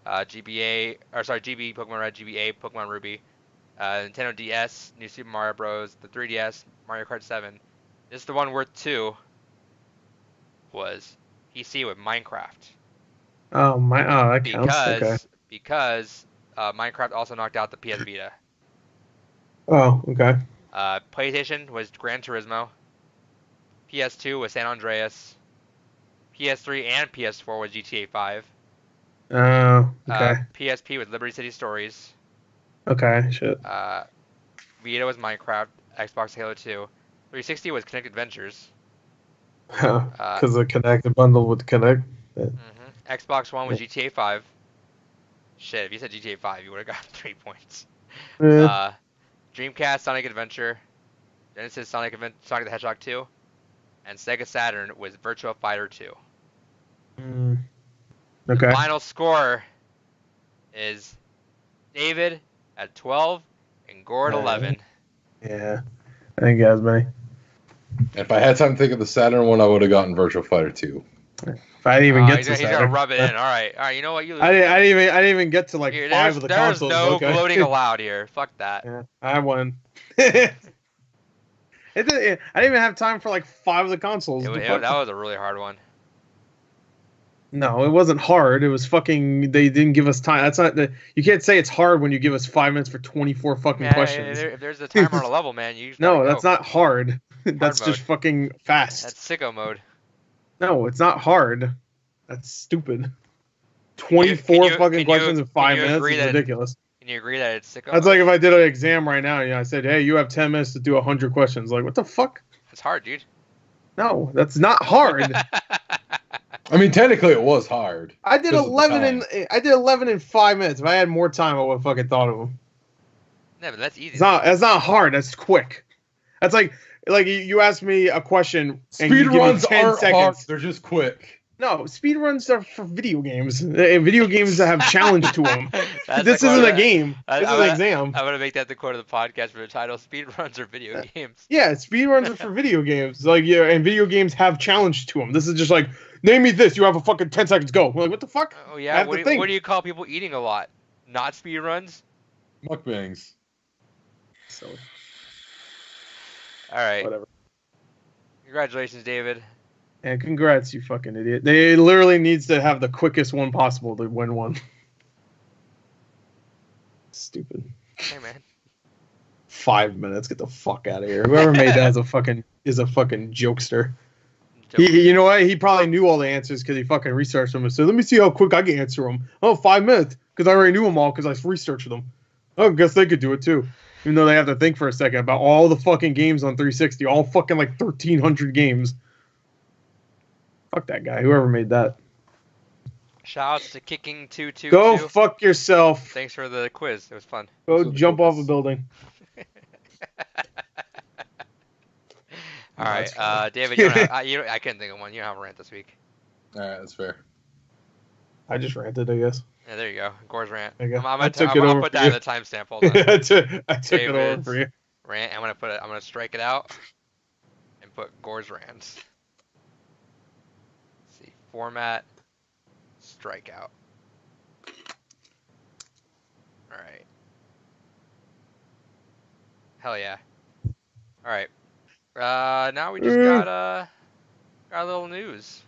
GB Pokemon Red, GBA Pokemon Ruby. Nintendo DS New Super Mario Bros. The 3DS Mario Kart 7. This is the one worth 2. Was PC with Minecraft. Oh that counts. Okay. Because Minecraft also knocked out the PS Vita. Oh, okay. PlayStation was Gran Turismo. PS2 was San Andreas. PS3 and PS4 was GTA 5. Oh, okay. PSP was Liberty City Stories. Okay, shit. Vita was Minecraft. Xbox Halo 2. 360 was Connect Adventures. Because the connected bundle with Connect. Yeah. Xbox One was GTA 5. Shit, if you said GTA 5, you would have got 3 points. Yeah. Dreamcast Sonic Adventure. Genesis Sonic the Hedgehog 2. And Sega Saturn was Virtua Fighter 2. Okay. The final score is David at 12 and Gord 11. Yeah. I think he has many. If I had time to think of the Saturn one, I would have gotten Virtual Fighter 2. If I didn't even get to he's Saturn. gonna rub it in. All right. You know what? You lose. I didn't even get to like Here, 5 of the consoles. There's no okay. gloating allowed here. Fuck that. Yeah, I won. I didn't even have time for like 5 of the consoles. That was a really hard one. No, it wasn't hard. It was fucking. They didn't give us time. That's not. You can't say it's hard when you give us 5 minutes for 24 fucking questions. If there's a timer on a level, man, you just No, gotta that's go. not hard. That's mode. just fucking fast. That's sicko mode. No, it's not hard. That's stupid. 24 fucking questions in 5 minutes is ridiculous. Can you agree that it's sicko That's mode? like if I did an exam right now, I said, hey, you have 10 minutes to do 100 questions. Like, what the fuck? It's hard, dude. No, that's not hard. I mean, technically, it was hard. I did 11 in 5 minutes. If I had more time, I would have fucking thought of them. No, but that's easy. It's not hard. That's quick. That's like you ask me a question and Speed you give runs me 10 aren't seconds. hard. They're just quick. No, speedruns are for video games. Video games that have challenge to them. That's This the quote isn't of a the, game. This is an exam. I'm gonna make that the quote of the podcast for the title: Speedruns or video games. Yeah, speedruns are for video games. Like, yeah, and video games have challenge to them. This is just like, name me this. You have a fucking 10 seconds. Go. We're like, what the fuck? Oh I yeah, have to think. what do you call people eating a lot? Not speedruns. Mukbangs. So, All right. whatever. Congratulations, David. And congrats, you fucking idiot. They literally needs to have the quickest one possible to win one. Stupid. Hey man. 5 minutes. Get the fuck out of here. Whoever made that is a fucking jokester. You know what? He probably knew all the answers because he fucking researched them and said, "Let me see how quick I can answer them." Oh, 5 minutes because I already knew them all because I researched them. Oh, I guess they could do it too. Even though they have to think for a second about all the fucking games on 360, all fucking like 1,300 games. Fuck that guy. Whoever made that. Shoutouts to Kicking 222. Go fuck yourself. Thanks for the quiz. It was fun. Go jump off a building. All right, David. You don't have, I couldn't think of one. You don't have a rant this week. All right, that's fair. I just ranted, I guess. Yeah, there you go. Gore's rant. I guess. I'm I took it I'll over put for that in you. the timestamp. Hold on. I took it over David's for you. Rant. I'm gonna strike it out and put Gore's rants. Let's see, format, strikeout. All right. Hell yeah. All right. Now we just got a little news.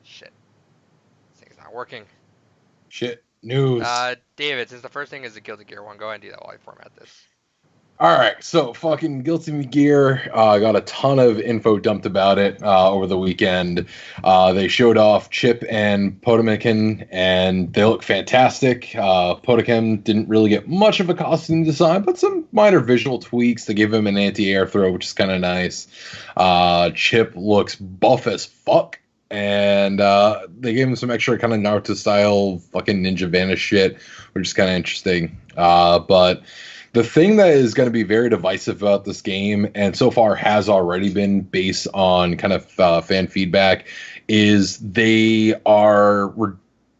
Shit. This thing's not working. Shit. News. David, since the first thing is the Guilty Gear one, go ahead and do that while I format this. All right, so fucking Guilty Gear got a ton of info dumped about it over the weekend. They showed off Chip and Pokedex, and they look fantastic. Pokedex didn't really get much of a costume design, but some minor visual tweaks. They gave him an anti-air throw, which is kind of nice. Chip looks buff as fuck. And they gave him some extra kind of Naruto-style fucking Ninja Vanish shit, which is kind of interesting. But the thing that is going to be very divisive about this game, and so far has already been based on kind of fan feedback, is they are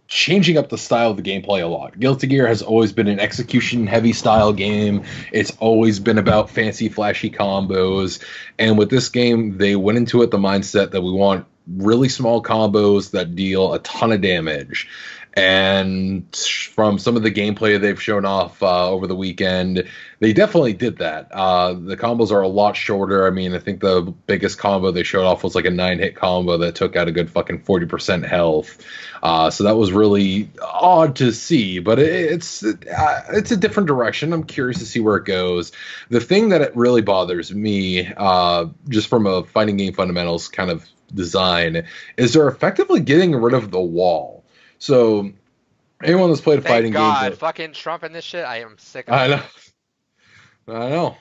changing up the style of the gameplay a lot. Guilty Gear has always been an execution-heavy style game. It's always been about fancy, flashy combos. And with this game, they went into it the mindset that we want really small combos that deal a ton of damage. And from some of the gameplay they've shown off over the weekend, they definitely did that. The combos are a lot shorter. I mean, I think the biggest combo they showed off was like a 9-hit combo that took out a good fucking 40% health. So that was really odd to see, but it's a different direction. I'm curious to see where it goes. The thing that it really bothers me, just from a fighting game fundamentals kind of design, is they're effectively getting rid of the wall. So, anyone that's played a fighting game... Thank God, fucking Trump and this shit, I am sick of it. I know.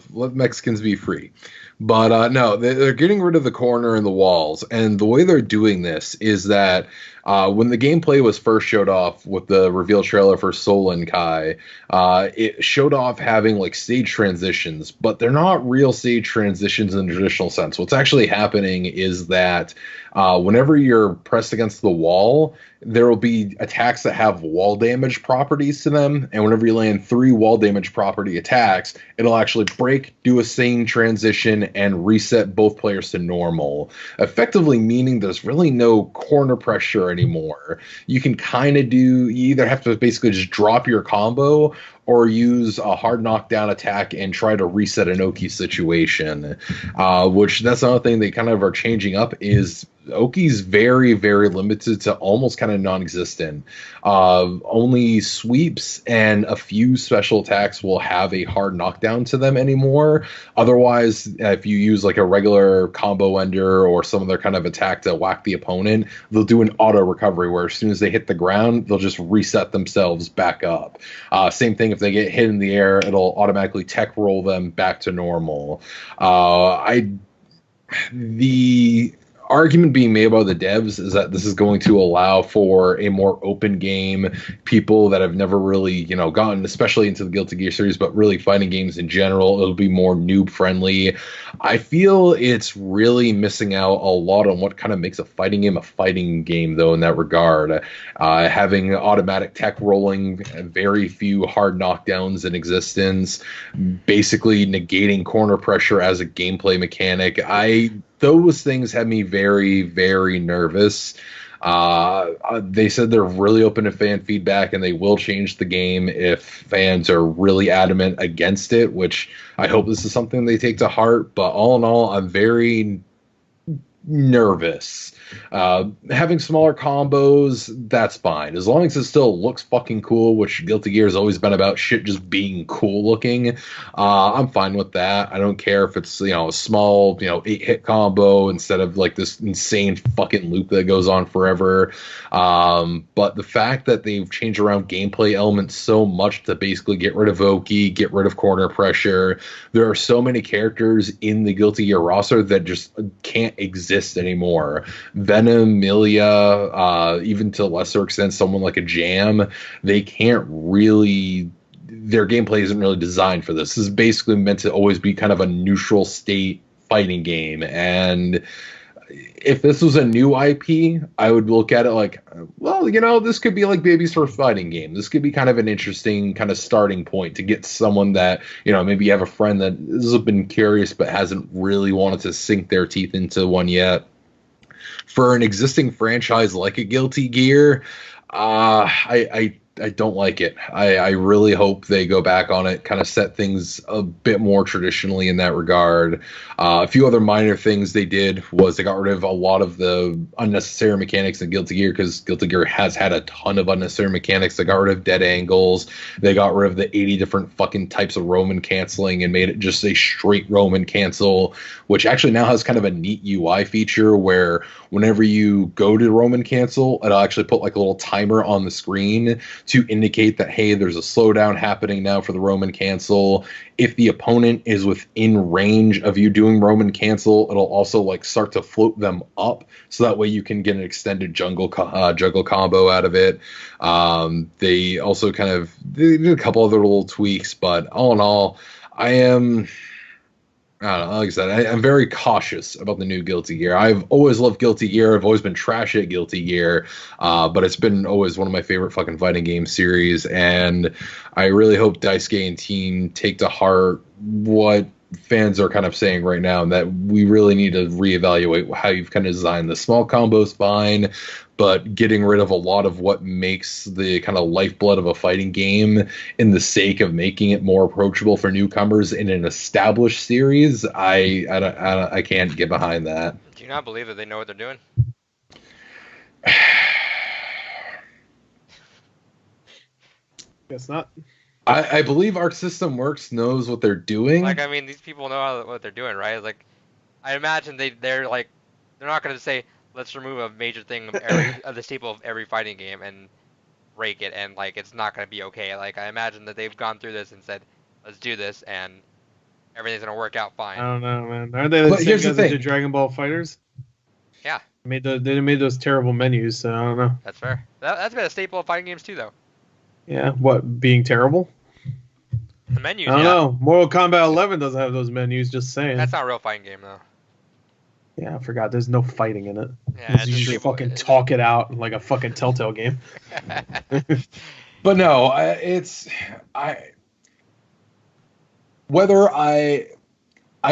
Let Mexicans be free. But no, they're getting rid of the corner and the walls. And the way they're doing this is that when the gameplay was first showed off with the reveal trailer for Soul and Kai, it showed off having like stage transitions, but they're not real stage transitions in the traditional sense. What's actually happening is that whenever you're pressed against the wall, there will be attacks that have wall damage properties to them, and whenever you land 3 wall damage property attacks, it'll actually break, do a scene transition, and reset both players to normal, effectively meaning there's really no corner pressure anymore. You can kind of you either have to basically just drop your combo or use a hard knockdown attack and try to reset an Oki situation, which that's another thing they kind of are changing up is Oki's very, very limited to almost kind of non-existent. Only sweeps and a few special attacks will have a hard knockdown to them anymore. Otherwise, if you use like a regular combo ender or some other kind of attack to whack the opponent, they'll do an auto recovery where as soon as they hit the ground, they'll just reset themselves back up. Same thing if they get hit in the air, it'll automatically tech roll them back to normal. The argument being made by the devs is that this is going to allow for a more open game. People that have never really, gotten especially into the Guilty Gear series, but really fighting games in general, it'll be more noob friendly. I feel it's really missing out a lot on what kind of makes a fighting game though, in that regard. Having automatic tech rolling, very few hard knockdowns in existence, basically negating corner pressure as a gameplay mechanic. Those things had me very, very nervous. They said they're really open to fan feedback and they will change the game if fans are really adamant against it, which I hope this is something they take to heart. But all in all, I'm very nervous. Having smaller combos, that's fine. As long as it still looks fucking cool, which Guilty Gear has always been about shit just being cool looking. I'm fine with that. I don't care if it's, a small, 8-hit combo instead of like this insane fucking loop that goes on forever. But the fact that they've changed around gameplay elements so much to basically get rid of Oki, get rid of corner pressure. There are so many characters in the Guilty Gear roster that just can't exist anymore. Venom, Milia, even to a lesser extent, someone like a Jam, they can't really. Their gameplay isn't really designed for this. This is basically meant to always be kind of a neutral state fighting game. And if this was a new IP, I would look at it like, well, this could be like Baby's first fighting game. This could be kind of an interesting kind of starting point to get someone that, maybe you have a friend that has been curious but hasn't really wanted to sink their teeth into one yet. For an existing franchise like a Guilty Gear, I don't like it. I really hope they go back on it, kind of set things a bit more traditionally in that regard. A few other minor things they did was they got rid of a lot of the unnecessary mechanics in Guilty Gear, because Guilty Gear has had a ton of unnecessary mechanics. They got rid of dead angles. They got rid of the 80 different fucking types of Roman canceling and made it just a straight Roman cancel, which actually now has kind of a neat UI feature where whenever you go to Roman cancel, it'll actually put like a little timer on the screen to indicate that, hey, there's a slowdown happening now for the Roman cancel. If the opponent is within range of you doing Roman cancel, it'll also like start to float them up, so that way you can get an extended juggle combo out of it. They also they did a couple other little tweaks, but all in all, I don't know, like I said, I'm very cautious about the new Guilty Gear. I've always loved Guilty Gear. I've always been trash at Guilty Gear, but it's been always one of my favorite fucking fighting game series, and I really hope Daisuke and team take to heart what fans are kind of saying right now, and that we really need to reevaluate how you've kind of designed the small combos fine, but getting rid of a lot of what makes the kind of lifeblood of a fighting game in the sake of making it more approachable for newcomers in an established series. I can't get behind that. Do you not believe that they know what they're doing? Guess not. I believe Arc System Works knows what they're doing. Like, I mean, these people know what they're doing, right? Like, I imagine they're not going to say, let's remove a major thing of the staple of every fighting game and break it, and like it's not going to be okay. Like, I imagine that they've gone through this and said, let's do this, and everything's going to work out fine. I don't know, man. Aren't they the same guys that did Dragon Ball Fighters? Yeah. They made those terrible menus, so I don't know. That's fair. That's been a staple of fighting games too, though. Yeah, what, being terrible? The menus, I don't know. Mortal Kombat 11 doesn't have those menus, just saying. That's not a real fighting game, though. Yeah, I forgot. There's no fighting in it. Yeah, you just fucking talk it out like a fucking Telltale game. But no, I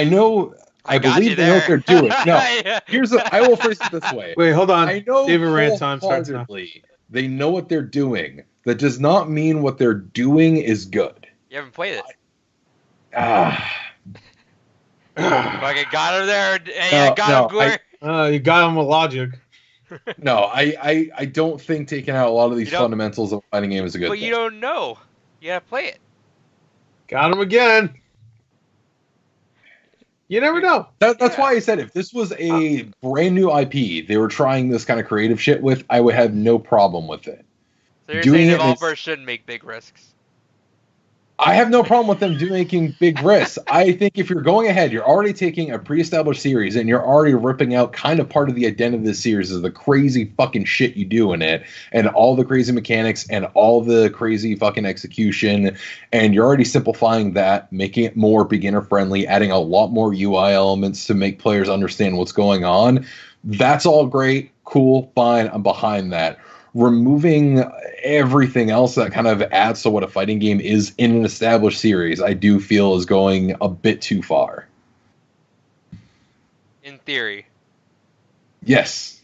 know. I believe they know what they're doing. No, I will phrase it this way. Wait, hold on. I know David Rant time starts now. They know what they're doing. That does not mean what they're doing is good. You haven't played it. Fucking got him there. Hey, I got him, Gwer. You got him with logic. No, I don't think taking out a lot of these fundamentals of a fighting game is a good thing. But you don't know. You gotta play it. Got him again. You never know. That's why I said if this was a brand new IP they were trying this kind of creative shit with, I would have no problem with it. So you're saying developers shouldn't make big risks? I have no problem with them making big risks. I think if you're going ahead, you're already taking a pre-established series and you're already ripping out kind of part of the identity of this series is the crazy fucking shit you do in it and all the crazy mechanics and all the crazy fucking execution. And you're already simplifying that, making it more beginner friendly, adding a lot more UI elements to make players understand what's going on. That's all great, cool, fine. I'm behind that. Removing everything else that kind of adds to what a fighting game is in an established series, I do feel is going a bit too far. In theory. Yes.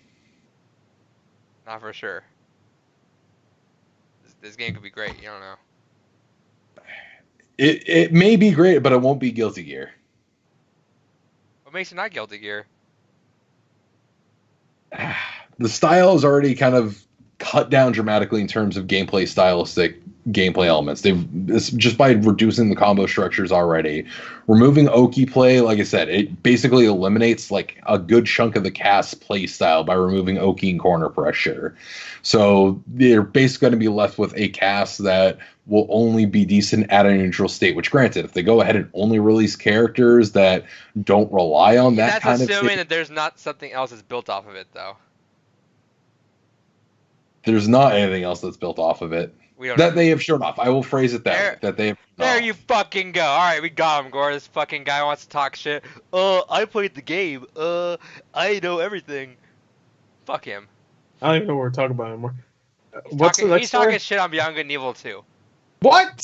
Not for sure. This game could be great. You don't know. It may be great, but it won't be Guilty Gear. What makes it not Guilty Gear? The style is already kind of cut down dramatically in terms of stylistic gameplay elements. It's just by reducing the combo structures already. Removing Oki play, like I said, it basically eliminates like a good chunk of the cast's play style by removing Oki and corner pressure. So they're basically going to be left with a cast that will only be decent at a neutral state, which granted, if they go ahead and only release characters that don't rely on that kind of That's assuming that there's not something else that's built off of it, though. There's not anything else that's built off of it. That they have shown off. I will phrase it that way. That they have there you fucking go. Alright, we got him, Gore. This fucking guy wants to talk shit. I played the game. I know everything. Fuck him. I don't even know what we're talking about anymore. He's talking shit on Beyond Good and Evil 2. What?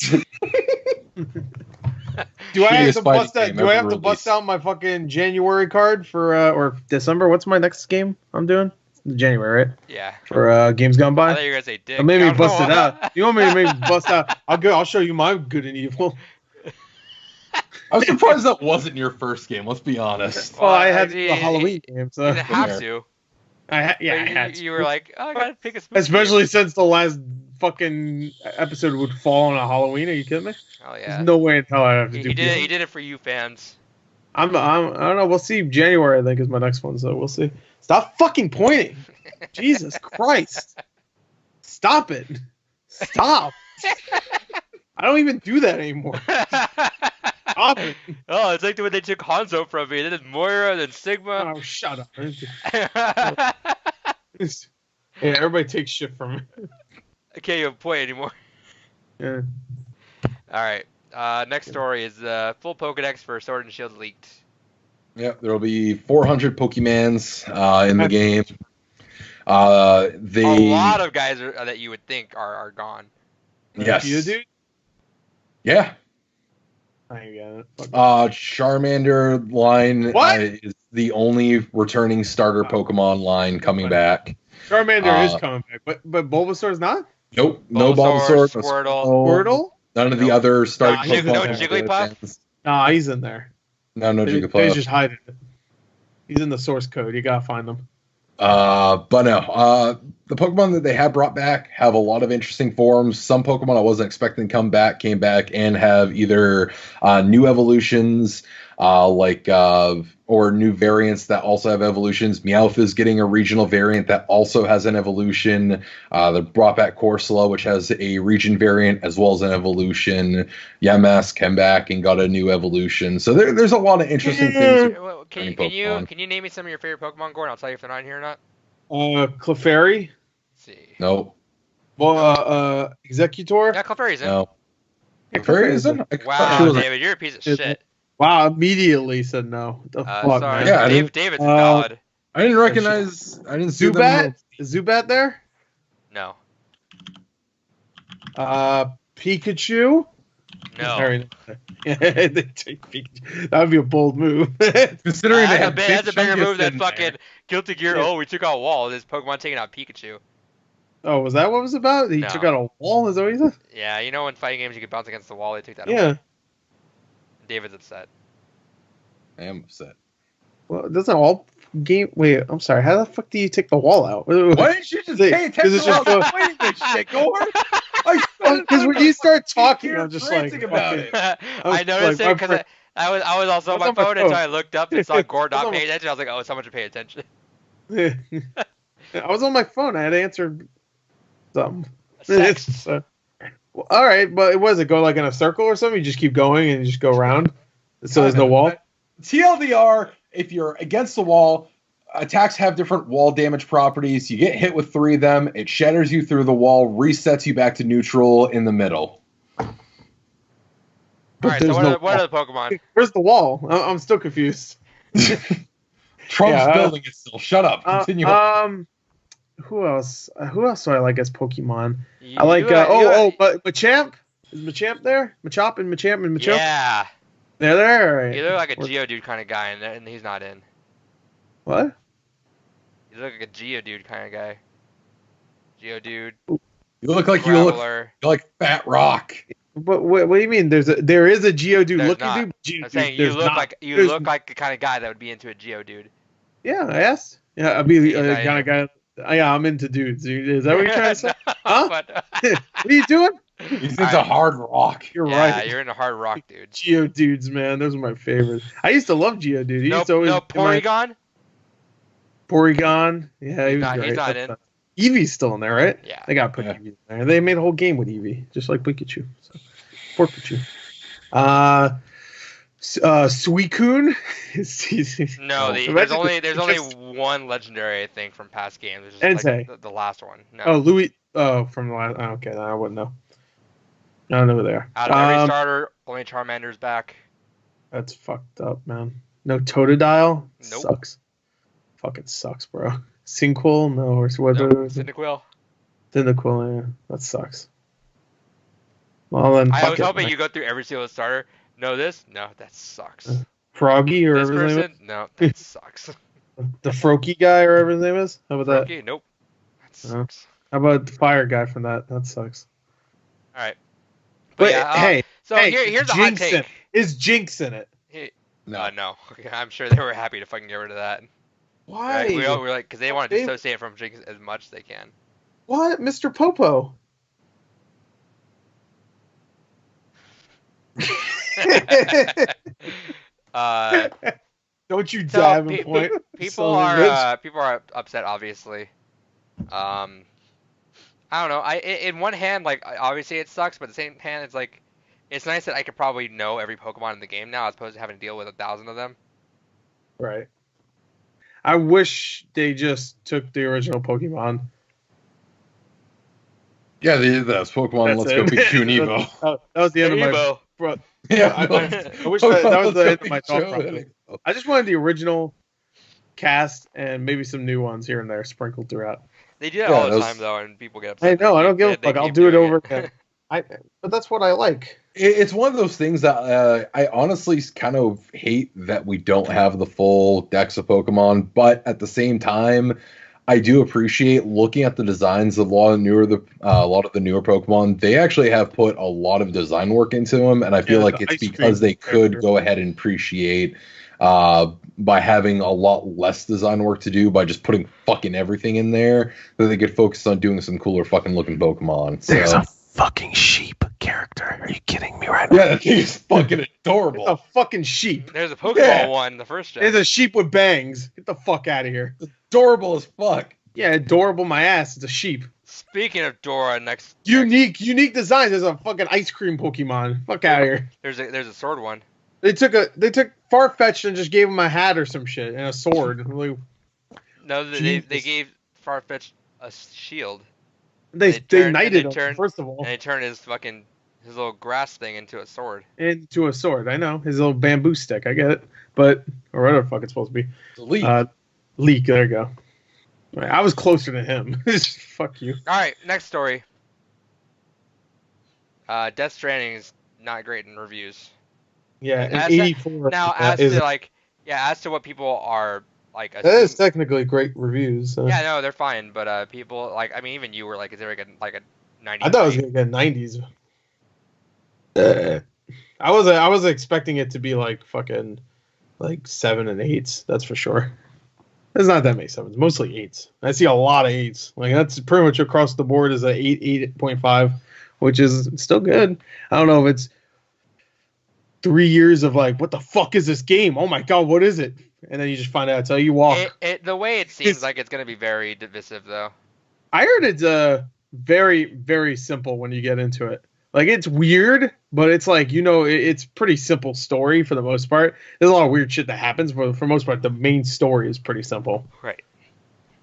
Do I have to bust out? Do I have to bust out my fucking January card for or December? What's my next game I'm doing? January, right? Yeah. For games gone by. I thought you were gonna say dick. Or maybe bust it out. You want me to maybe bust out? I'll show you my good and evil. I'm surprised that wasn't your first game. Let's be honest. Well, I had the Halloween game, so you didn't have to. I had to. You were like, oh, I gotta pick a spooky especially game. Since the last fucking episode would fall on a Halloween. Are you kidding me? Oh yeah. There's no way in hell I have to do. He did it for you fans. I don't know. We'll see. January, I think, is my next one, so we'll see. Stop fucking pointing. Jesus Christ. Stop it. Stop. I don't even do that anymore. Stop it. Oh, it's like the way they took Hanzo from me. They did Moira, then Sigma. Oh, shut up. Yeah, everybody takes shit from me. I can't even point anymore. Yeah. Alright. Next story is full Pokedex for Sword and Shield leaked. Yep, there will be 400 Pokemans in the game. A lot of guys that you would think are gone. Yes. You, dude? Yeah. I ain't got it. Charmander line is the only returning starter Pokemon line coming back. Charmander is coming back, but Bulbasaur's not? Nope, no Bulbasaur, Squirtle. None of the other starting Pokemon. No Jigglypuff? Nah, he's in there. No Jigglypuff. He's just hiding it. He's in the source code. You gotta find him. But no, the Pokemon that they have brought back have a lot of interesting forms. Some Pokemon I wasn't expecting to come back, came back and have either new evolutions, or new variants that also have evolutions. Meowth is getting a regional variant that also has an evolution. They brought back Corsola, which has a region variant as well as an evolution. Yamask came back and got a new evolution. So there's a lot of interesting things. Can you name me some of your favorite Pokemon, Gordon? I'll tell you if they're not in here or not. Clefairy. Let's see. No. Well, Executor. Yeah, Clefairy's in. No. Clefairy isn't? Wow, David, you're a piece of shit. Wow, immediately said no. The fuck, sorry. man. Yeah, David's valid. I didn't recognize. I didn't see Zubat. Is Zubat there? No. Pikachu. No. They take Pikachu. That would be a bold move. Considering they have that's a bigger move than in fucking there. Guilty Gear. Yeah. Oh, we took out Wall. This Pokemon taking out Pikachu. Oh, was that what it was about? He No. took out a wall? Is that what he said? Yeah, you know in fighting games you can bounce against the wall. They took that out. Yeah. David's upset. I am upset. Well, doesn't all game. Wait, I'm sorry. How the fuck do you take the wall out? Why didn't you just pay attention it's while just I was playing this shit, Gore? Because when you start talking, I'm just like, ranting about it. I noticed like, it because I was also on my phone until I looked up and saw Gord not I was on paying attention. I was like, oh, someone should pay attention. I was on my phone. I had to answer something. Sex. So, All right, but was it go like in a circle or something? You just keep going and you just go around, so there's no wall. TLDR: if you're against the wall, attacks have different wall damage properties. You get hit with 3 of them. It shatters you through the wall, resets you back to neutral in the middle. All right, so what are the Pokemon? Where's the wall? I'm still confused. Trump's building it still. Shut up. Continue. Who else? Who else do I like as Pokemon? I like. Machamp. Is Machamp there? Machop and Machamp. Yeah. They're there. Right. You look like a Geodude kind of guy, and he's not in. What? You look like a Geodude kind of guy. Geodude. You look like you're like Fat Rock. But what do you mean? There is a Geodude looking dude. I'm saying you look like the kind of guy that would be into a Geodude. Yeah, I asked. Yeah, I'd be the kind of guy. Yeah, I'm into dudes. Is that what you're trying to say? Huh? But, what are you doing? He's into hard rock. You're right. right. Yeah, you're into hard rock, dude. Geodudes, man. Those are my favorites. I used to love Geodude. No Porygon? Porygon? Yeah, he was great. He's not in. Eevee's still in there, right? Yeah. They got to put Eevee in there. They made a whole game with Eevee, just like Pikachu. So, poor Pikachu. Suicune? No, there's only one legendary, I think, from past games. Which is like the last one. No. Oh, Louis. Oh, from the last. Okay, I wouldn't know. I don't know who they are. Out of every starter, only Charmander's back. That's fucked up, man. No Totodile? Nope. Sucks. Fucking sucks, bro. Sinquil? No. Or what? Nope. Cyndaquil. Cyndaquil, yeah. That sucks. Well, then. I was hoping you go through every single starter. Know this? No, that sucks. Froggy or this whatever his name is? No, that sucks. The Froakie guy or whatever his name is? How about Froakie? that? Nope. That sucks. How about the fire guy from that? That sucks. All right. But yeah, here's a hot take. Is Jinx in it? No. Okay, I'm sure they were happy to fucking get rid of that. Why? Right? We were like, because they want to dissociate from Jinx as much as they can. What? Mr. Popo. Don't you dab and point. People are upset, obviously. I don't know. In one hand, like, obviously it sucks, but at the same hand, it's like, it's nice that I could probably know every Pokemon in the game now, as opposed to having to deal with 1,000 of them. Right. I wish they just took the original Pokemon. Yeah, they did that. Pokemon Let's Go Pikachu and Evo. That was the end of my... Bro, yeah, I wish that was the end of my thought process. I just wanted the original cast and maybe some new ones here and there sprinkled throughout. They do that all the time, though, and people get upset. I know, I don't give a fuck. I'll do it over again. But that's what I like. It's one of those things that I honestly kind of hate that we don't have the full decks of Pokemon, but at the same time, I do appreciate looking at the designs of a lot of the newer Pokemon. They actually have put a lot of design work into them, and I feel like it's because they could go ahead and appreciate by having a lot less design work to do by just putting fucking everything in there, that they could focus on doing some cooler fucking looking Pokemon. So. There's a fucking sheep character. Are you kidding me right now? Yeah, that thing is fucking adorable. It's a fucking sheep. There's a Pokemon one, the first gen. There's a sheep with bangs. Get the fuck out of here. It's adorable as fuck. Yeah, adorable my ass. It's a sheep. Speaking of Dora, unique designs. There's a fucking ice cream Pokemon. Fuck out of here. There's a sword one. They took Farfetch'd and just gave him a hat or some shit and a sword. No, they gave Farfetch'd a shield. They knighted him, first of all. And they turned his little grass thing into a sword. Into a sword, I know. His little bamboo stick, I get it. But, or whatever the fuck it's supposed to be. Leek, there you go. Right, I was closer to him. Fuck you. Alright, next story. Death Stranding is not great in reviews. Yeah, and 84. Now, as to what people are like, that is technically great reviews. So. Yeah, no, they're fine, but people even you were like, is there like a 90? I thought it was gonna get 90s. I was expecting it to be like fucking like 7 and 8s. That's for sure. There's not that many 7s, mostly 8s. I see a lot of 8s. Like that's pretty much across the board is a 8.5, which is still good. I don't know if it's 3 years of like, what the fuck is this game? Oh my god, what is it? And then you just find out it's how you walk. The way it seems like it's going to be very divisive, though. I heard it's very, very simple when you get into it. Like, it's weird, but it's like, it's pretty simple story for the most part. There's a lot of weird shit that happens, but for the most part, the main story is pretty simple. Right.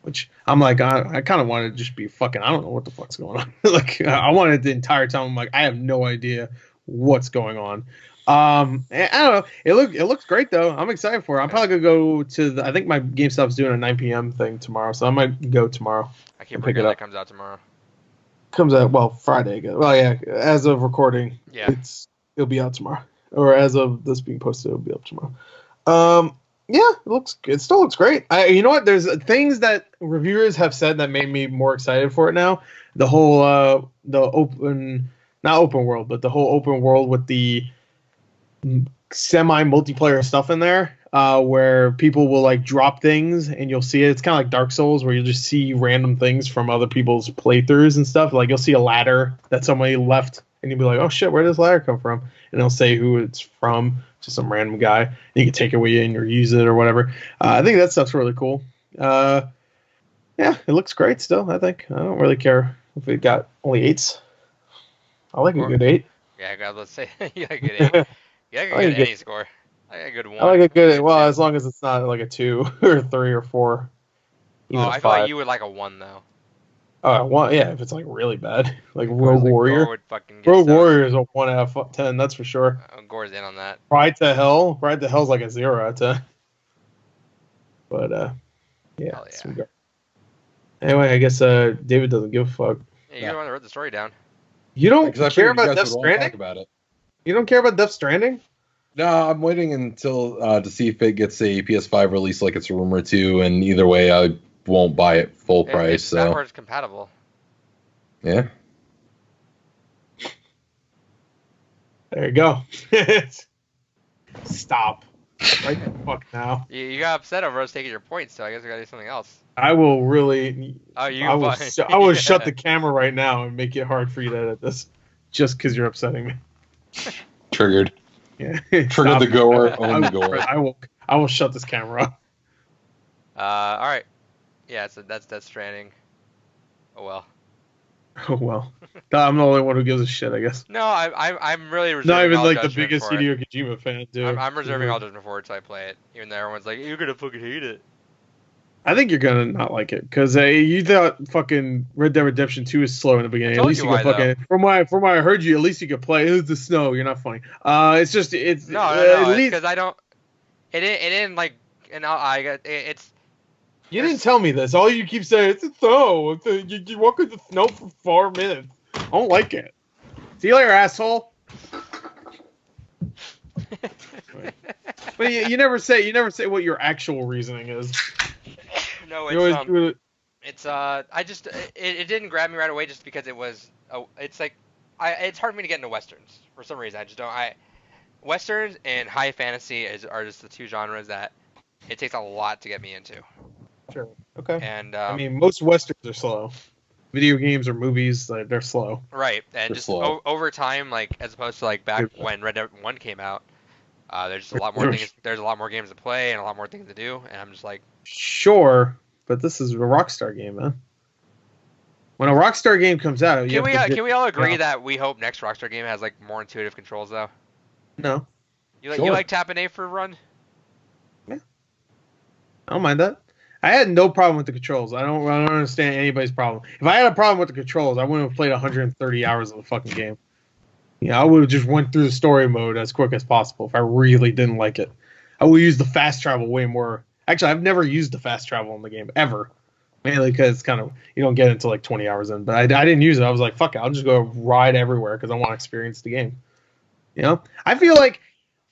Which I'm like, I kind of want to just be fucking, I don't know what the fuck's going on. Like, I wanted the entire time. I'm like, I have no idea what's going on. And I don't know. It looks great though. I'm excited for it. I'm probably gonna go to I think my GameStop's doing a 9 p.m. thing tomorrow, so I might go tomorrow. I can't believe that comes out tomorrow. Comes out Friday. Well, yeah. As of recording, yeah, it'll be out tomorrow, or as of this being posted, it'll be up tomorrow. Yeah, it still looks great. You know what? There's things that reviewers have said that made me more excited for it now. The whole not open world, but the whole open world with the semi-multiplayer stuff in there, where people will like drop things and you'll see it. It's kind of like Dark Souls, where you'll just see random things from other people's playthroughs and stuff. Like, you'll see a ladder that somebody left, and you'll be like, "Oh shit, where did this ladder come from?" And they'll say who it's from, just some random guy. And you can take it with you and or use it or whatever. I think that stuff's really cool. Yeah, it looks great still. I think I don't really care if it got only 8s. I like a good 8. Yeah, God, let's say you got a good 8. Yeah, I can get any score. I got a good 1. I like a good, well, as long as it's not like a 2 or 3 or 4. I feel like you would like a 1 though. Oh, 1, yeah, if it's like really bad, like Rogue Warrior. Rogue Warrior is a 1 out of 10, that's for sure. Gore's in on that. Ride to Hell's like a 0 out of 10. But yeah. Anyway, I guess David doesn't give a fuck. Yeah, you're the one that wrote the story down. You don't care about Death Stranding? Talk about it. You don't care about Death Stranding? No, I'm waiting until to see if it gets a PS5 release like it's rumored to, and either way, I won't buy it full price. It's backwards compatible. Yeah. There you go. Stop. Right the fuck now. You got upset over us taking your points, so I guess we gotta do something else. I will really. Oh, I will shut the camera right now and make it hard for you to edit this, just because you're upsetting me. Triggered. Yeah. Triggered the goer. Own the goer. I will shut this camera off. All right. Yeah, so that's Death Stranding. Oh well. Oh well. I'm the only one who gives a shit, I guess. No, I'm really reserving. Not even all like the judgment biggest for it. Hideo Kojima fan, dude. I'm reserving all judgment for it till I play it, even though everyone's like, "You're gonna fucking hate it." I think you're gonna not like it because you thought fucking Red Dead Redemption 2 is slow in the beginning. At least you could fucking from what I heard you, at least you could play. It was the snow. You're not funny. It's no, because I don't. It didn't like, and I got it's. You didn't tell me this. All you keep saying, it's a snow. You walk in the snow for 4 minutes. I don't like it. See you later, asshole. But you never say what your actual reasoning is. No, it's it didn't grab me right away just because it was it's like it's hard for me to get into westerns for some reason. I just don't. Westerns and high fantasy are just the two genres that it takes a lot to get me into. Sure. Okay. And I mean, most westerns are slow. Video games or movies, they're slow. Right, and they're just slow. Over time, like as opposed to like back when Red Dead 1 came out, there's just a lot more things. There's a lot more games to play and a lot more things to do, and I'm just like. Sure, but this is a Rockstar game, man. When a Rockstar game comes out, can we all agree that we hope next Rockstar game has like more intuitive controls though? No. You like tapping A for a run? Yeah. I don't mind that. I had no problem with the controls. I don't understand anybody's problem. If I had a problem with the controls, I wouldn't have played 130 hours of the fucking game. Yeah, I would have just went through the story mode as quick as possible if I really didn't like it. I would use the fast travel way more. Actually, I've never used the fast travel in the game, ever. Mainly because kind of you don't get into like 20 hours in. But I didn't use it. I was like, fuck it, I'll just go ride everywhere because I want to experience the game. You know? I feel like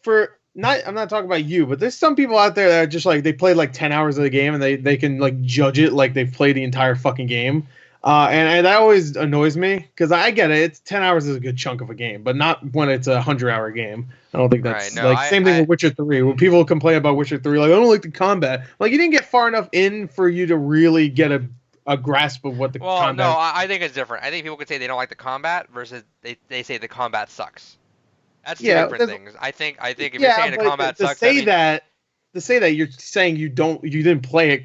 I'm not talking about you, but there's some people out there that are just like, they played like 10 hours of the game and they can like judge it like they've played the entire fucking game. And that always annoys me because I get it. It's 10 hours is a good chunk of a game, but not when it's a 100-hour game. I don't think that's same thing with Witcher 3. When people complain about Witcher 3, like, I don't like the combat. Like, you didn't get far enough in for you to really get a grasp of what the combat. Well, no, I think it's different. I think people could say they don't like the combat versus they say the combat sucks. That's two different things. I think if you're saying the combat sucks, to say that you're saying you didn't play it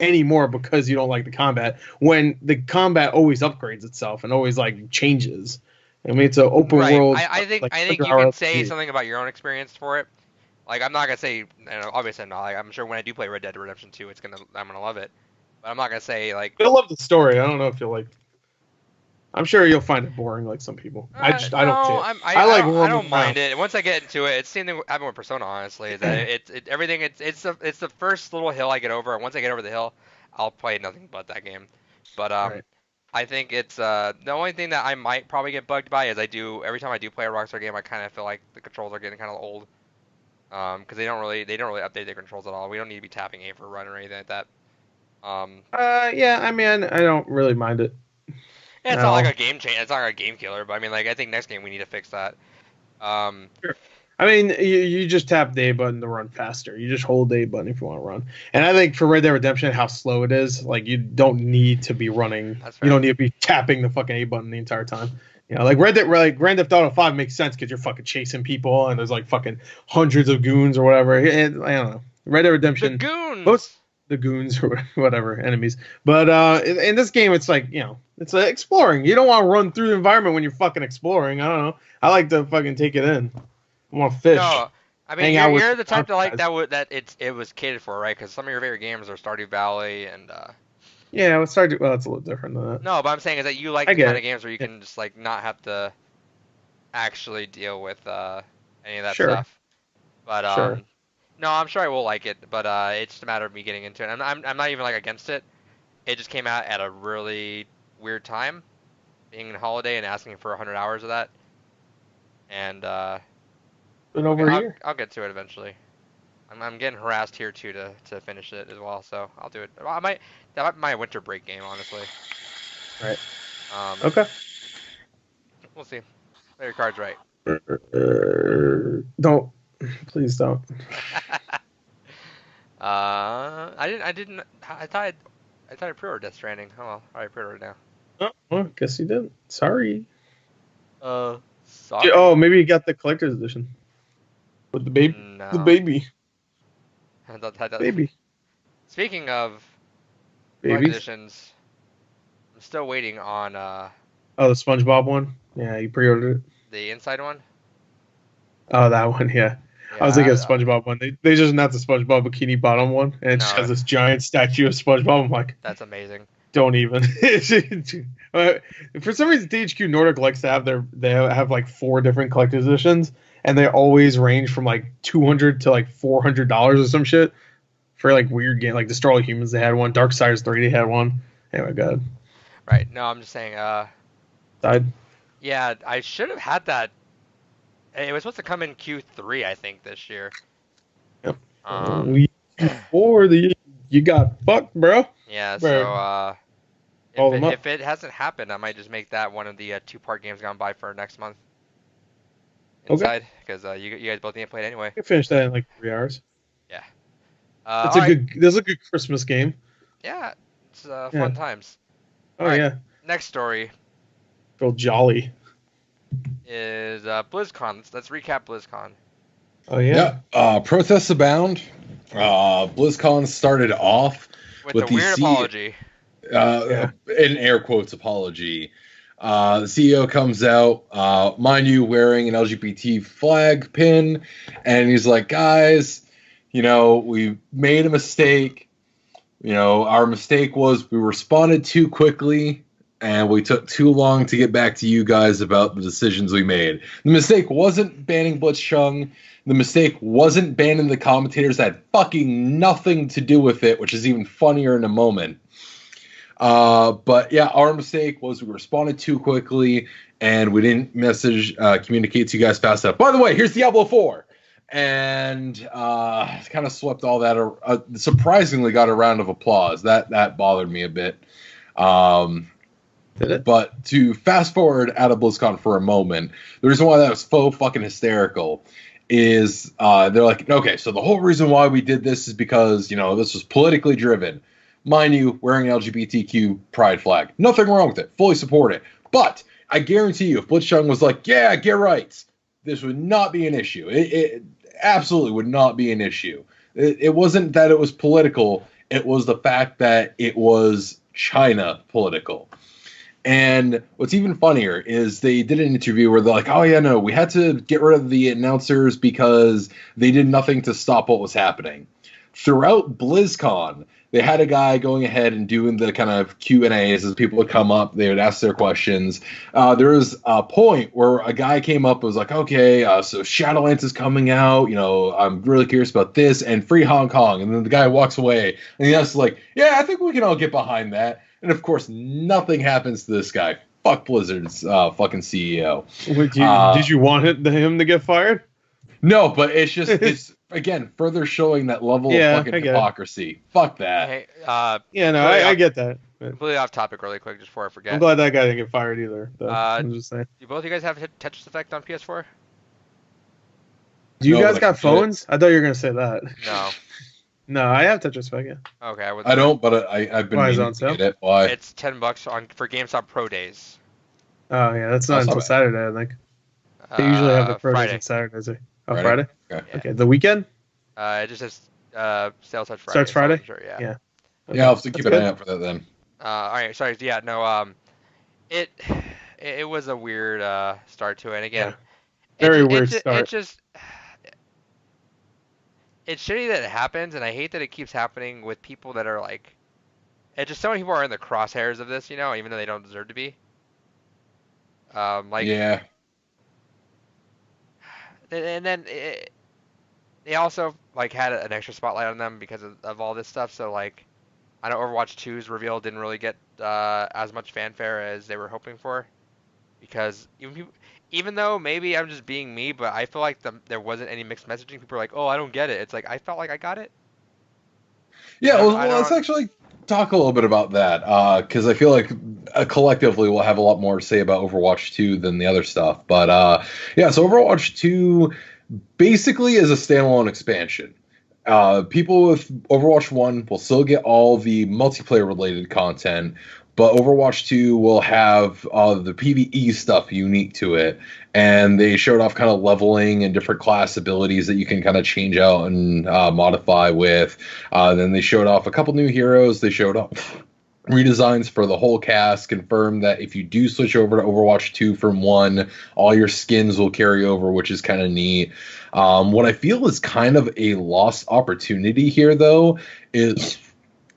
anymore because you don't like the combat when the combat always upgrades itself and always like changes. I mean, it's an open Right. world. I think like, I think you 100-hour can say RPG. something about your own experience for it. Like I'm not gonna say, obviously I'm not. Like, I'm sure when I do play Red Dead Redemption 2, I'm gonna love it. But I'm not gonna say like. You'll love the story. I don't know if you'll like. I'm sure you'll find it boring, like some people. I don't No, care. I like I roaming don't mind around. it. Once I get into it, it's the same thing happened with Persona. Honestly, is that everything. It's the first little hill I get over, and once I get over the hill, I'll play nothing but that game. But Right. I think it's the only thing that I might probably get bugged by is every time I do play a Rockstar game, I kind of feel like the controls are getting kind of old. Because they don't really update their controls at all. We don't need to be tapping A for a run or anything like that. Yeah. I mean, I don't really mind it Yeah, it's at not like all. a game change. It's not like a game killer, but I mean, like I think next game we need to fix that. Um, Sure. I mean, you just tap the A button to run faster. You just hold the A button if you want to run. And I think for Red Dead Redemption, how slow it is, like you don't need to be running. That's You fair. don't need to be tapping the fucking A button the entire time. You know, like Red Dead, like Grand Theft Auto 5 makes sense because you're fucking chasing people and there's like fucking hundreds of goons or whatever. And, I don't know. Red Dead the Redemption, most goons. the goons or whatever enemies. But in this game, it's like it's exploring. You don't want to run through the environment when you're fucking exploring. I don't know. I like to fucking take it in. I want to fish. No, I mean Hang out with you're the type to like guys. that it was catered for, right? Because some of your favorite games are Stardew Valley and Yeah, let's start. Well, it's a little different than that. no, but I'm saying is that you like I the get kind it. of games where you Yeah. can just like not have to actually deal with any of that Sure. stuff. But Sure. no, I'm sure I will like it. But it's just a matter of me getting into it. I'm not even like against it. It just came out at a really weird time, being a holiday and asking for 100 hours of that. And Been over here. I'll get to it eventually. I'm getting harassed here too to finish it as well, so I'll do it. I might that might be my winter break game, honestly. Right. Um, Okay. We'll see. Play your cards right. Don't. Please don't. I thought I pre-ordered Death Stranding. Oh well, I pre-ordered now. Oh, well, guess you didn't. Sorry. Sorry. Oh, maybe you got the collector's edition with the baby. No. The baby. I thought- Baby. Speaking of collector's Babies. editions, I'm still waiting on Oh, the SpongeBob one. Yeah, you pre-ordered it. the inside one. Oh, that one. Yeah. I was thinking of SpongeBob one. They just announced the SpongeBob Bikini Bottom one, and it just No. has this giant statue of SpongeBob. I'm like, That's amazing. don't even. For some reason, THQ Nordic likes to have they have like 4 different collector's editions, and they always range from like $200 to like $400 or some shit for like weird game. Like Destroy All Humans, they had one. Darksiders 3, they had one. Anyway, go ahead. Right. No, I'm just saying. Side. Yeah, I should have had that. It was supposed to come in Q3, I think, this year. Yep. Um, Before you got fucked, bro. yeah. Bro. So Call them up. if it hasn't happened, I might just make that one of the 2-part games gone by for next month. Okay. Inside, because you guys both need to play it anyway. I can finish that in like 3 hours. Yeah. That's Alright. That's a good Christmas game. Yeah. It's Yeah. fun times. Oh Alright. yeah, Next story feel jolly. is BlizzCon. Let's recap BlizzCon. Oh yeah. Yeah. Protests abound. BlizzCon started off With with a the weird apology. in air quotes apology. The CEO comes out, mind you, wearing an LGBT flag pin, and he's like, guys, we made a mistake. Our mistake was we responded too quickly, and we took too long to get back to you guys about the decisions we made. The mistake wasn't banning Blitzchung. The mistake wasn't banning the commentators that had fucking nothing to do with it, which is even funnier in a moment. But yeah, our mistake was we responded too quickly, and we didn't communicate to you guys fast enough. By the way, here's Diablo 4. And kind of swept all that. Surprisingly, got a round of applause. That bothered me a bit. Did it? But to fast forward out of BlizzCon for a moment, the reason why that was faux fucking hysterical is they're like, okay, so the whole reason why we did this is because this was politically driven. Mind you, wearing an LGBTQ pride flag, nothing wrong with it. Fully support it. But I guarantee you, if Blitzchung was like, yeah, get right, this would not be an issue. It absolutely would not be an issue. It wasn't that it was political. It was the fact that it was China political. And what's even funnier is they did an interview where they're like, oh, yeah, no, we had to get rid of the announcers because they did nothing to stop what was happening. Throughout BlizzCon, they had a guy going ahead and doing the kind of Q&As as people would come up. They would ask their questions. There was a point where a guy came up and was like, okay, so Shadowlands is coming out. You know, I'm really curious about this and Free Hong Kong. And then the guy walks away and he asks like, yeah, I think we can all get behind that. And of course, nothing happens to this guy. Fuck Blizzard's fucking CEO. Did you want him to get fired? No, but it's just, it's, again, further showing that level of fucking hypocrisy. Fuck that. Hey, I get that. Completely off topic really quick, just before I forget. I'm glad that guy didn't get fired either. I'm just saying. Do both of you guys have Tetris Effect on PS4? Do you guys got phones? I thought you were going to say that. No. No, I have Tetris Effect, yeah. Okay. I don't, but I've been meaning to get it. Why? It's $10 for GameStop Pro Days. Oh, yeah, that's not until Saturday, I think. They usually have the Pro Days on Saturdays. Oh, Friday? Okay. The weekend? It just says sales starts Friday. Starts Friday? Sure, yeah. Okay. Yeah, I'll have to keep an eye out for that then. All right, sorry. Yeah, no. It was a weird start to it. And again, very weird start. It's shitty that it happens, and I hate that it keeps happening with people that are like, it's just so many people are in the crosshairs of this, you know, even though they don't deserve to be. Yeah. And then they also like had an extra spotlight on them because of all this stuff. So like, I know Overwatch 2's reveal didn't really get as much fanfare as they were hoping for, because even though maybe I'm just being me, but I feel like there wasn't any mixed messaging. People are like, "Oh, I don't get it." It's like I felt like I got it. Yeah, well, let's actually talk a little bit about that, because I feel like collectively we'll have a lot more to say about Overwatch 2 than the other stuff. But yeah, so Overwatch 2 basically is a standalone expansion. People with Overwatch 1 will still get all the multiplayer-related content, but Overwatch 2 will have the PvE stuff unique to it. And they showed off kind of leveling and different class abilities that you can kind of change out and modify with. Then they showed off a couple new heroes. They showed off redesigns for the whole cast, confirmed that if you do switch over to Overwatch 2 from 1, all your skins will carry over, which is kind of neat. What I feel is kind of a lost opportunity here, though, is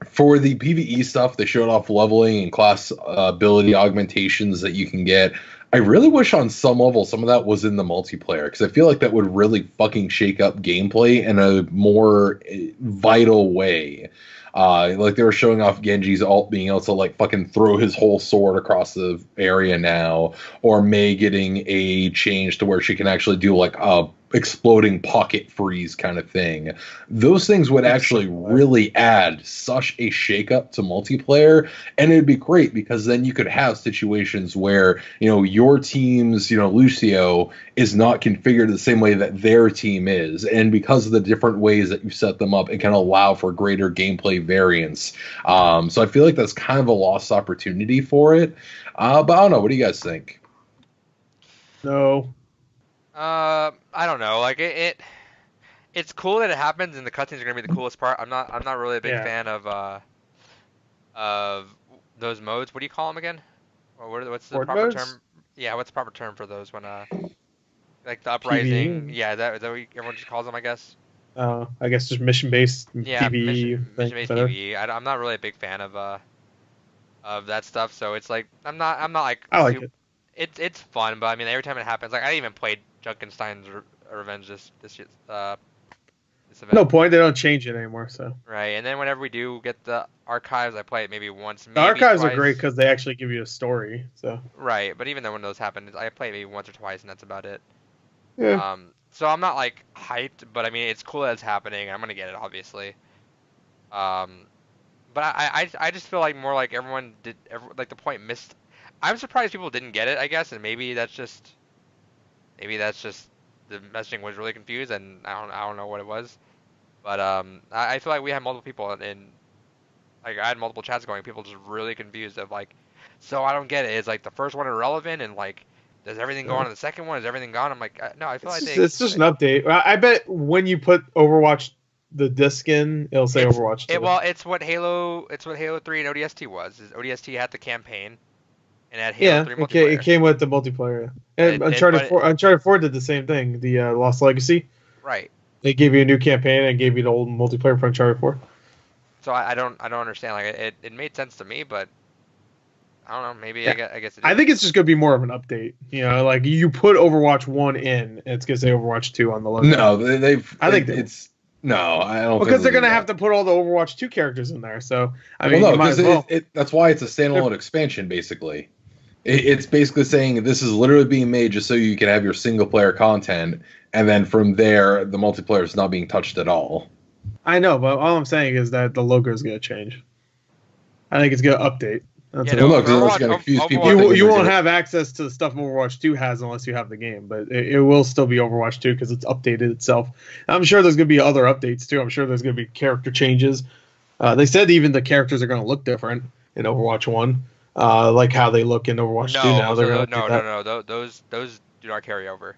for the PvE stuff. They showed off leveling and class ability augmentations that you can get. I really wish on some level some of that was in the multiplayer, because I feel like that would really fucking shake up gameplay in a more vital way. Like they were showing off Genji's ult being able to like fucking throw his whole sword across the area now, or Mei getting a change to where she can actually do like a exploding pocket freeze kind of thing. Those things would actually really add such a shakeup to multiplayer, and it'd be great because then you could have situations where, you know, your team's, you know, Lucio is not configured the same way that their team is, and because of the different ways that you set them up, it can allow for greater gameplay variance. So I feel like that's kind of a lost opportunity for it. But I don't know. What do you guys think? No. I don't know. Like it's cool that it happens, and the cutscenes are gonna be the coolest part. I'm not really a big fan of those modes. What do you call them again? Or what's the proper term? Yeah, what's the proper term for those when like the uprising? PvE? Yeah, is that what everyone just calls them, I guess. I guess just mission-based PvE. Mission-based PvE. I'm not really a big fan of that stuff. So it's like I'm not like. I like it. It's fun, but I mean every time it happens, like I even played Junkenstein's Revenge this event. No point. They don't change it anymore. So right, and then whenever we do get the archives, I play it maybe once. The archives are great because they actually give you a story. So right, but even then when those happen, I play it maybe once or twice, and that's about it. Yeah. So I'm not like hyped, but I mean it's cool that it's happening. I'm gonna get it obviously. But I just feel like more like everyone did. Like the point missed. I'm surprised people didn't get it, I guess, and maybe that's just the messaging was really confused, and I don't know what it was, but I feel like we had multiple people and like I had multiple chats going, people just really confused of like, so I don't get it. Is like the first one irrelevant, and like does everything go on in the second one? Is everything gone? I'm like, no, I feel it's just an update. I bet when you put Overwatch the disc in, it'll say Overwatch 2. Well, it's what Halo 3 and ODST was. ODST had the campaign. and it had Halo 3 multiplayer. it came with the multiplayer. And Uncharted 4 did the same thing. The Lost Legacy. Right. They gave you a new campaign and gave you the old multiplayer for Uncharted 4. So I don't understand. Like it made sense to me, but I don't know. Maybe Yeah. I guess. I think it's just gonna be more of an update. You know, like you put Overwatch 1 in, and it's gonna say Overwatch 2 on the logo. No, I think it's no. I don't because think they're gonna have to put all the Overwatch 2 characters in there. So I mean, no, you might as because well. that's why it's a standalone expansion. Basically, it's basically saying this is literally being made just so you can have your single player content, and then from there, the multiplayer is not being touched at all. I know, but all I'm saying is that the logo is gonna change. I think it's gonna update. That's Yeah, all. no, because it's Overwatch- going to confuse people. Overwatch- thinking You they're won't gonna- have access to the stuff Overwatch 2 has unless you have the game, but it will still be Overwatch 2 because it's updated itself. I'm sure there's going to be other updates too. I'm sure there's going to be character changes. They said even the characters are going to look different in Overwatch 1, like how they look in Overwatch 2 now. They're gonna do that. No. Those do not carry over.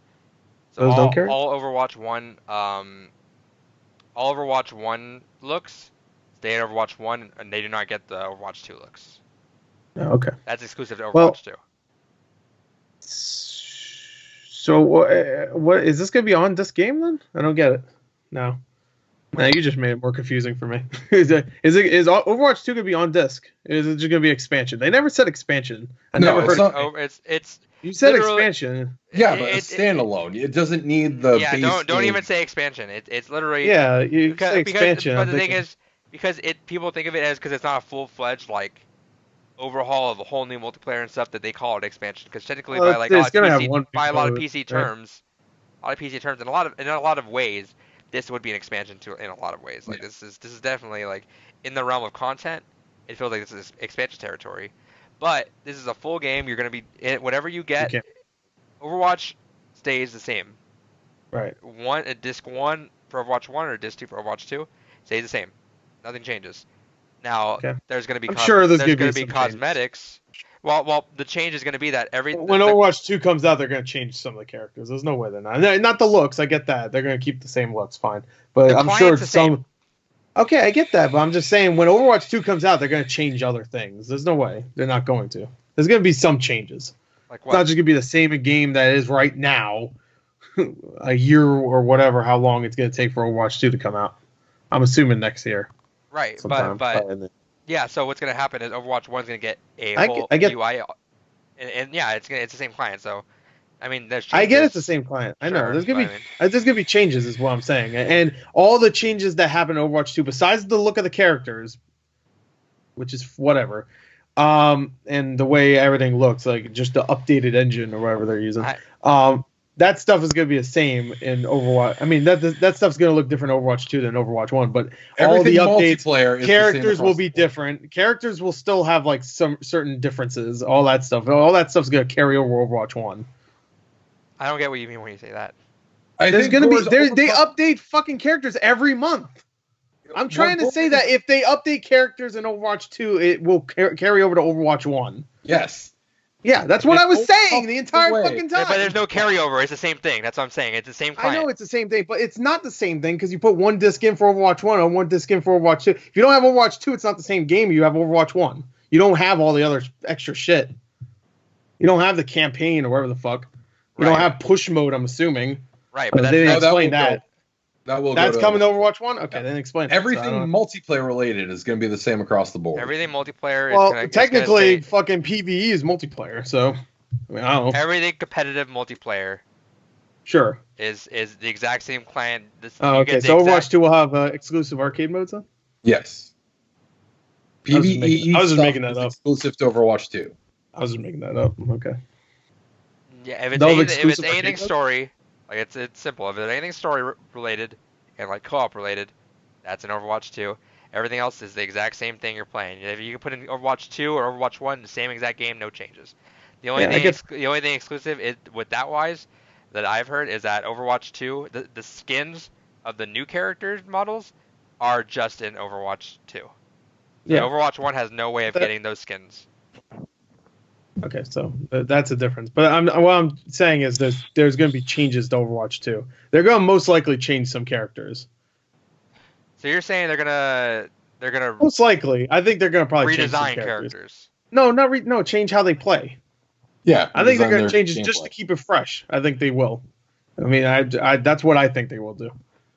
So Those don't carry? all Overwatch 1, all Overwatch 1 looks stay in Overwatch 1, and they do not get the Overwatch 2 looks. Oh, okay. That's exclusive to Overwatch Well, 2. So what is this going to be on this game then? I don't get it. No. Nah, you just made it more confusing for me. is Overwatch 2 going to be on disc? Is it just going to be expansion? They never said expansion. I No, never it's heard. not- It's You said literally- expansion. Yeah, but it's standalone. It doesn't need the yeah. base Don't game. even say expansion. It's literally Yeah, you say expansion. But I'm the thing thinking- is, because people think of it as because it's not a full-fledged like overhaul of a whole new multiplayer and stuff that they call it expansion. Because technically, Well, by like it's gonna have one by a lot of code, PC right? terms, in a lot of ways, this would be an expansion to in a lot of ways. Like this is definitely like in the realm of content. It feels like this is expansion territory, but this is a full game. You're gonna be whatever you get. can't- Overwatch stays the same. Right. Disc 1 for Overwatch 1 or Disc 2 for Overwatch 2 stays the same. Nothing changes. Now Okay. there's going to be I'm sure there's gonna be be some cosmetics. Well, the change is going to be that When Overwatch 2 comes out, they're going to change some of the characters. There's no way they're not. Not the looks. I get that. They're going to keep the same looks. Fine. But The I'm sure client's the some. same. Okay, I get that. But I'm just saying when Overwatch 2 comes out, they're going to change other things. There's no way. They're not going to. There's going to be some changes. like It's not just going to be the same game that is right now, a year or whatever, how long it's going to take for Overwatch 2 to come out. I'm assuming next year. right, Sometime. but yeah. So what's going to happen is Overwatch 1 is going to get a I whole get- UI, and yeah, it's the same client. So I mean, there's I get changes. it's the same client. I know. Sure, There's gonna but be I mean- there's gonna be changes, is what I'm saying, and all the changes that happen in Overwatch 2, besides the look of the characters, which is whatever, and the way everything looks, like just the updated engine or whatever they're using, that stuff is gonna be the same in Overwatch. I mean, that stuff's gonna look different in Overwatch 2 than Overwatch 1, but all the updates. multiplayer is Characters the same will across be the board. different. Characters will still have like some certain differences. All that stuff. All that stuff's gonna carry over Overwatch 1. I don't get what you mean when you say that. I There's think gonna be Gore's they overcome- update fucking characters every month. I'm trying to say that if they update characters in Overwatch 2, it will carry over to Overwatch 1. Yes. Yeah, that's what It's I was saying overcome the entire the way. fucking time. But there's no carryover. It's the same thing. That's what I'm saying. It's the same I client. know it's the same thing, but it's not the same thing because you put one disc in for Overwatch 1 and one disc in for Overwatch 2. If you don't have Overwatch 2, it's not the same game. You have Overwatch 1. You don't have all the other extra shit. You don't have the campaign or whatever the fuck. You don't Right. have push mode, I'm assuming. Right, but They that's didn't No, that explain will that. That will That's go coming to Overwatch 1? Okay, Yeah. then explain it. Everything So I don't know. multiplayer related is going to be the same across the board. everything multiplayer. Well, is gonna, technically, it's fucking PvE is multiplayer, so I mean, I don't know. gonna, everything competitive multiplayer Sure. is the exact same client. Oh, you okay. get the So Overwatch exact- 2 will have exclusive arcade modes then? Yes. I was just PvE making- I was just stuff making that is up. exclusive to Overwatch 2. I was just making that up. Okay. Yeah, if it's They'll have anything, if it's exclusive arcade anything modes? story, like it's simple. If it's anything story related and like co-op related, that's in Overwatch 2. Everything else is the exact same thing you're playing. If you can put in Overwatch 2 or Overwatch 1, the same exact game, no changes. The only Yeah, I thing guess- the only thing exclusive is with that wise that I've heard is that Overwatch 2, the skins of the new characters models are just in Overwatch 2. So Yeah. Overwatch 1 has no way of That- getting those skins. Okay, so that's a difference. But what I'm saying is there's going to be changes to Overwatch 2. They're going to most likely change some characters. So you're saying they're gonna Most likely. I think they're going to probably change some redesign characters. characters. No, not no, change how they play. Yeah, I think they're design going to their change it just to gameplay. keep it fresh. I think they will. I mean, I that's what I think they will do.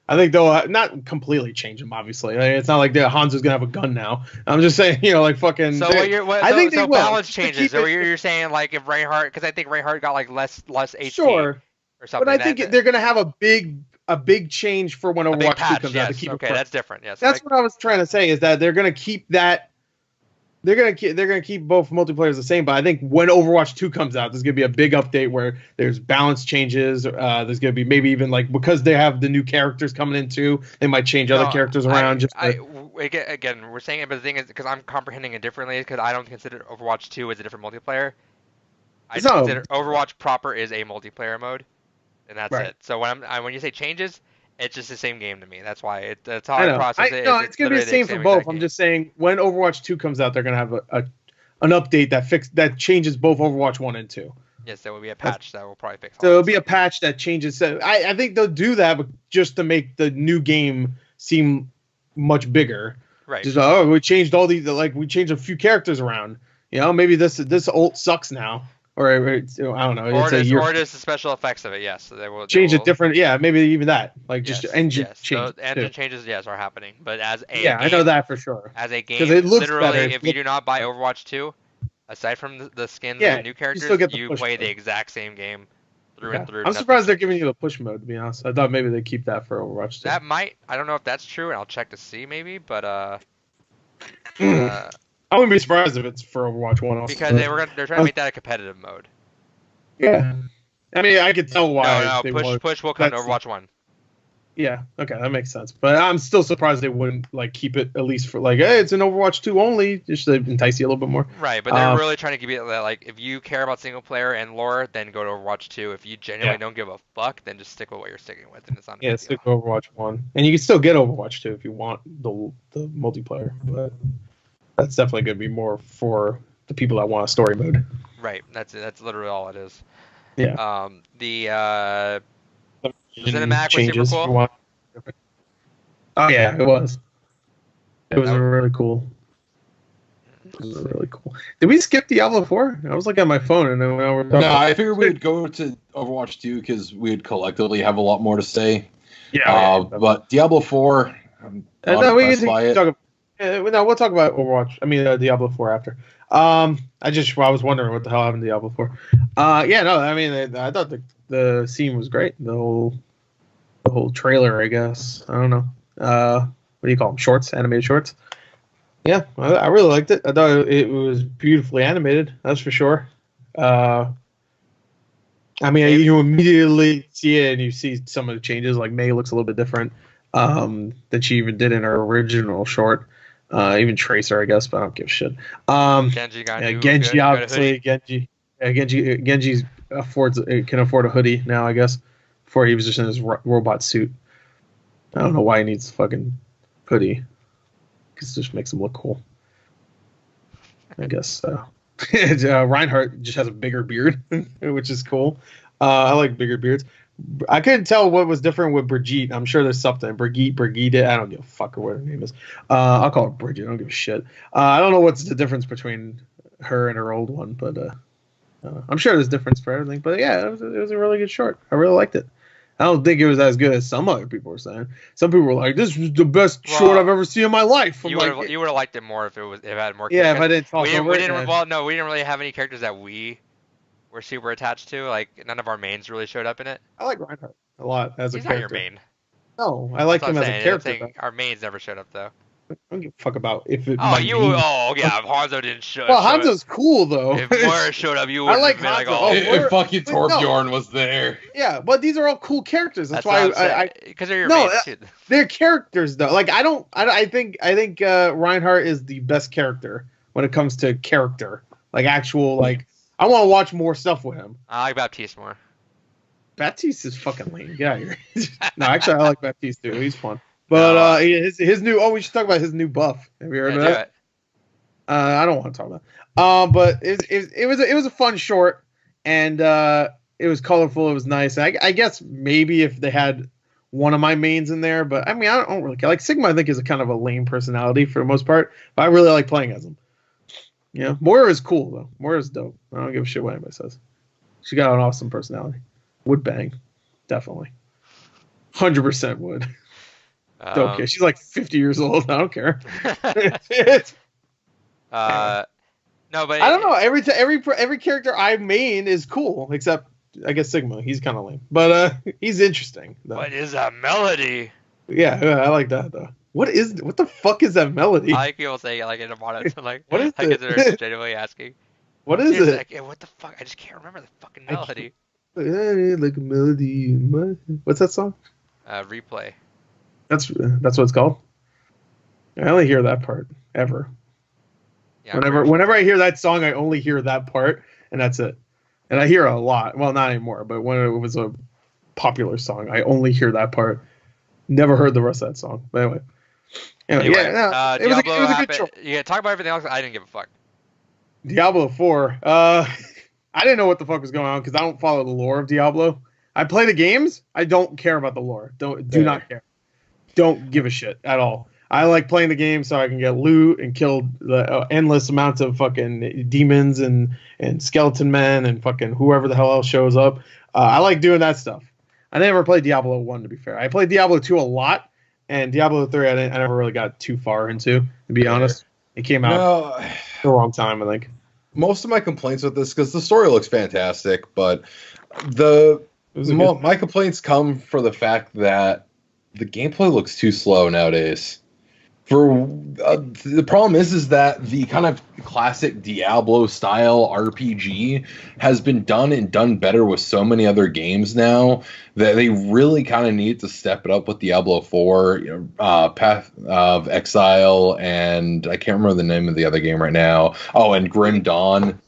I think they'll not completely change them. Obviously, I mean, it's not like Hanzo's gonna have a gun now. I'm just saying, like fucking. So what you're what, I so, think they so will. balance Just to changes. keep So it- you're saying like if Reinhardt, because I think Reinhardt got like less HP Sure, or something. but I think they're gonna have a big change for when a big Overwatch 2 patch. comes out to Yes. keep Okay, it fresh. that's different. Yes. That's what I was trying to say, is that they're gonna keep that. They're gonna keep both multiplayers the same, but I think when Overwatch 2 comes out, there's gonna be a big update where there's balance changes. There's gonna be maybe even like, because they have the new characters coming in too, they might change other characters around. Again, we're saying it, but the thing is, because I'm comprehending it differently, because I don't consider Overwatch 2 as a different multiplayer. I just consider Overwatch proper is a multiplayer mode, and that's Right. it. So when you say changes, it's just the same game to me. That's why that's how I I know. process it. No, it's gonna be the same for both. I'm just saying when Overwatch 2 comes out, they're gonna have an update that changes both Overwatch 1 and 2. Yes, there will be a patch that will probably fix all So it'll that be a stuff. patch that changes. So I think they'll do that, but just to make the new game seem much bigger. Right. Just we changed all these, like we changed a few characters around. Maybe this ult sucks now, or I don't know. Or It's just the special effects of it. Yes, so they will change it different. Yeah, maybe even that, like just yes, engine yes. change. So engine changes, yes, are happening. But as a Yeah, game, I know that for sure. As a game, it looks literally, better. if you do not buy Overwatch 2, aside from the skins Yeah, and the new characters, still get the you push play mode. the exact same game through and through. I'm surprised they're giving you the push mode, to be honest. I thought maybe they'd keep that for Overwatch 2. That might, I don't know if that's true, and I'll check to see maybe, but I wouldn't be surprised if it's for Overwatch 1 also. because they're trying to make that a competitive mode. Yeah. I mean, I could tell why. No, push will come to Overwatch 1. Yeah, okay, that makes sense. But I'm still surprised they wouldn't like keep it at least for like, hey, it's an Overwatch 2 only, just to entice you a little bit more. Right, but they're really trying to give you that, like, if you care about single player and lore, then go to Overwatch 2. If you genuinely don't give a fuck, then just stick with what you're sticking with, and it's not. Stick with Overwatch 1, and you can still get Overwatch 2 if you want the multiplayer, but that's definitely going to be more for the people that want a story mode. Right, that's literally all it is. Yeah. The cinematic was super cool. Oh yeah, it was. It was really cool. It was really cool. Did we skip Diablo 4? I was looking at my phone and then we're talking. No, I figured we'd go to Overwatch 2 because we'd collectively have a lot more to say. Yeah. But Diablo 4, I'm not impressed by it. No, we'll talk about Overwatch. I mean, Diablo 4 after. I was wondering what the hell happened to Diablo 4. Yeah, no, I mean, I thought the scene was great. The whole trailer, I guess. I don't know. What do you call them? Shorts, animated shorts. Yeah, I really liked it. I thought it was beautifully animated. That's for sure. I mean, you immediately see it and you see some of the changes. Like Mei looks a little bit different than she even did in her original short. Even Tracer, I guess, but I don't give a shit. Genji obviously. Genji can afford a hoodie now, I guess. Before he was just in his robot suit. I don't know why he needs a fucking hoodie. Because it just makes him look cool. I guess. Reinhardt just has a bigger beard, which is cool. I like bigger beards. I couldn't tell what was different with Brigitte. I'm sure there's something. Brigitte. I don't give a fuck or what her name is. I'll call her Bridget. I don't give a shit. I don't know what's the difference between her and her old one, but I'm sure there's difference for everything. But yeah, it was a really good short. I really liked it. I don't think it was as good as some other people were saying. Some people were like, "This was the best short I've ever seen in my life." You would have liked it more if it had more. Yeah, if I didn't talk over it. No, we didn't really have any characters that we were super attached to. Like none of our mains really showed up in it. I like Reinhardt a lot as a character. He's not your main. No, I like him as a character. Our mains never showed up though. I don't give a fuck about if it. Oh, yeah. If Hanzo didn't show up. Well, Hanzo's cool though. If Moira showed up, you would have been like, "Oh, if fucking Torbjorn was there." Yeah, but these are all cool characters. That's why because they're your mains too. They're characters though. Like I think Reinhardt is the best character when it comes to character. Like actual like I want to watch more stuff with him. I like Baptiste more. Baptiste is fucking lame. Yeah. No, actually I like Baptiste too. He's fun. But his new we should talk about his new buff. Have you heard of that? I don't want to talk about it. But it was a fun short and it was colorful, it was nice. I guess maybe if they had one of my mains in there, but I mean I don't really care. Like Sigma I think is a kind of a lame personality for the most part, but I really like playing as him. Yeah, Moira is cool though. Moira's dope. I don't give a shit what anybody says. She got an awesome personality. Would bang, definitely. 100% would. Don't care. She's like 50 years old. I don't care. No, but I don't know. Every character I main is cool, except I guess Sigma. He's kind of lame, but he's interesting. Though. What is that melody? Yeah, I like that though. What the fuck is that melody? I like people saying it like in a monotone, like what is like it? they're genuinely asking. What is it? Like, what the fuck? I just can't remember the fucking melody. Like a melody. What's that song? Replay. That's what it's called. I only hear that part ever. Yeah, whenever I hear that song, I only hear that part, and that's it. And I hear it a lot. Well, not anymore, but when it was a popular song, I only hear that part. Never heard the rest of that song. But anyway. Yeah, it was a good choice. Yeah, talk about everything else. I didn't give a fuck. Diablo 4. I didn't know what the fuck was going on because I don't follow the lore of Diablo. I play the games. I don't care about the lore. Do not care. Don't give a shit at all. I like playing the game so I can get loot and kill the endless amounts of fucking demons and skeleton men and fucking whoever the hell else shows up. I like doing that stuff. I never played Diablo 1, to be fair. I played Diablo 2 a lot, and Diablo 3 I never really got too far into, to be honest. It came out at the wrong time, I think. Most of my complaints with this, because the story looks fantastic, but my complaints come for the fact that the gameplay looks too slow nowadays. The problem is that the kind of classic Diablo style RPG has been done better with so many other games now that they really kind of need to step it up with Diablo 4, Path of Exile, and I can't remember the name of the other game right now. Oh, and Grim Dawn.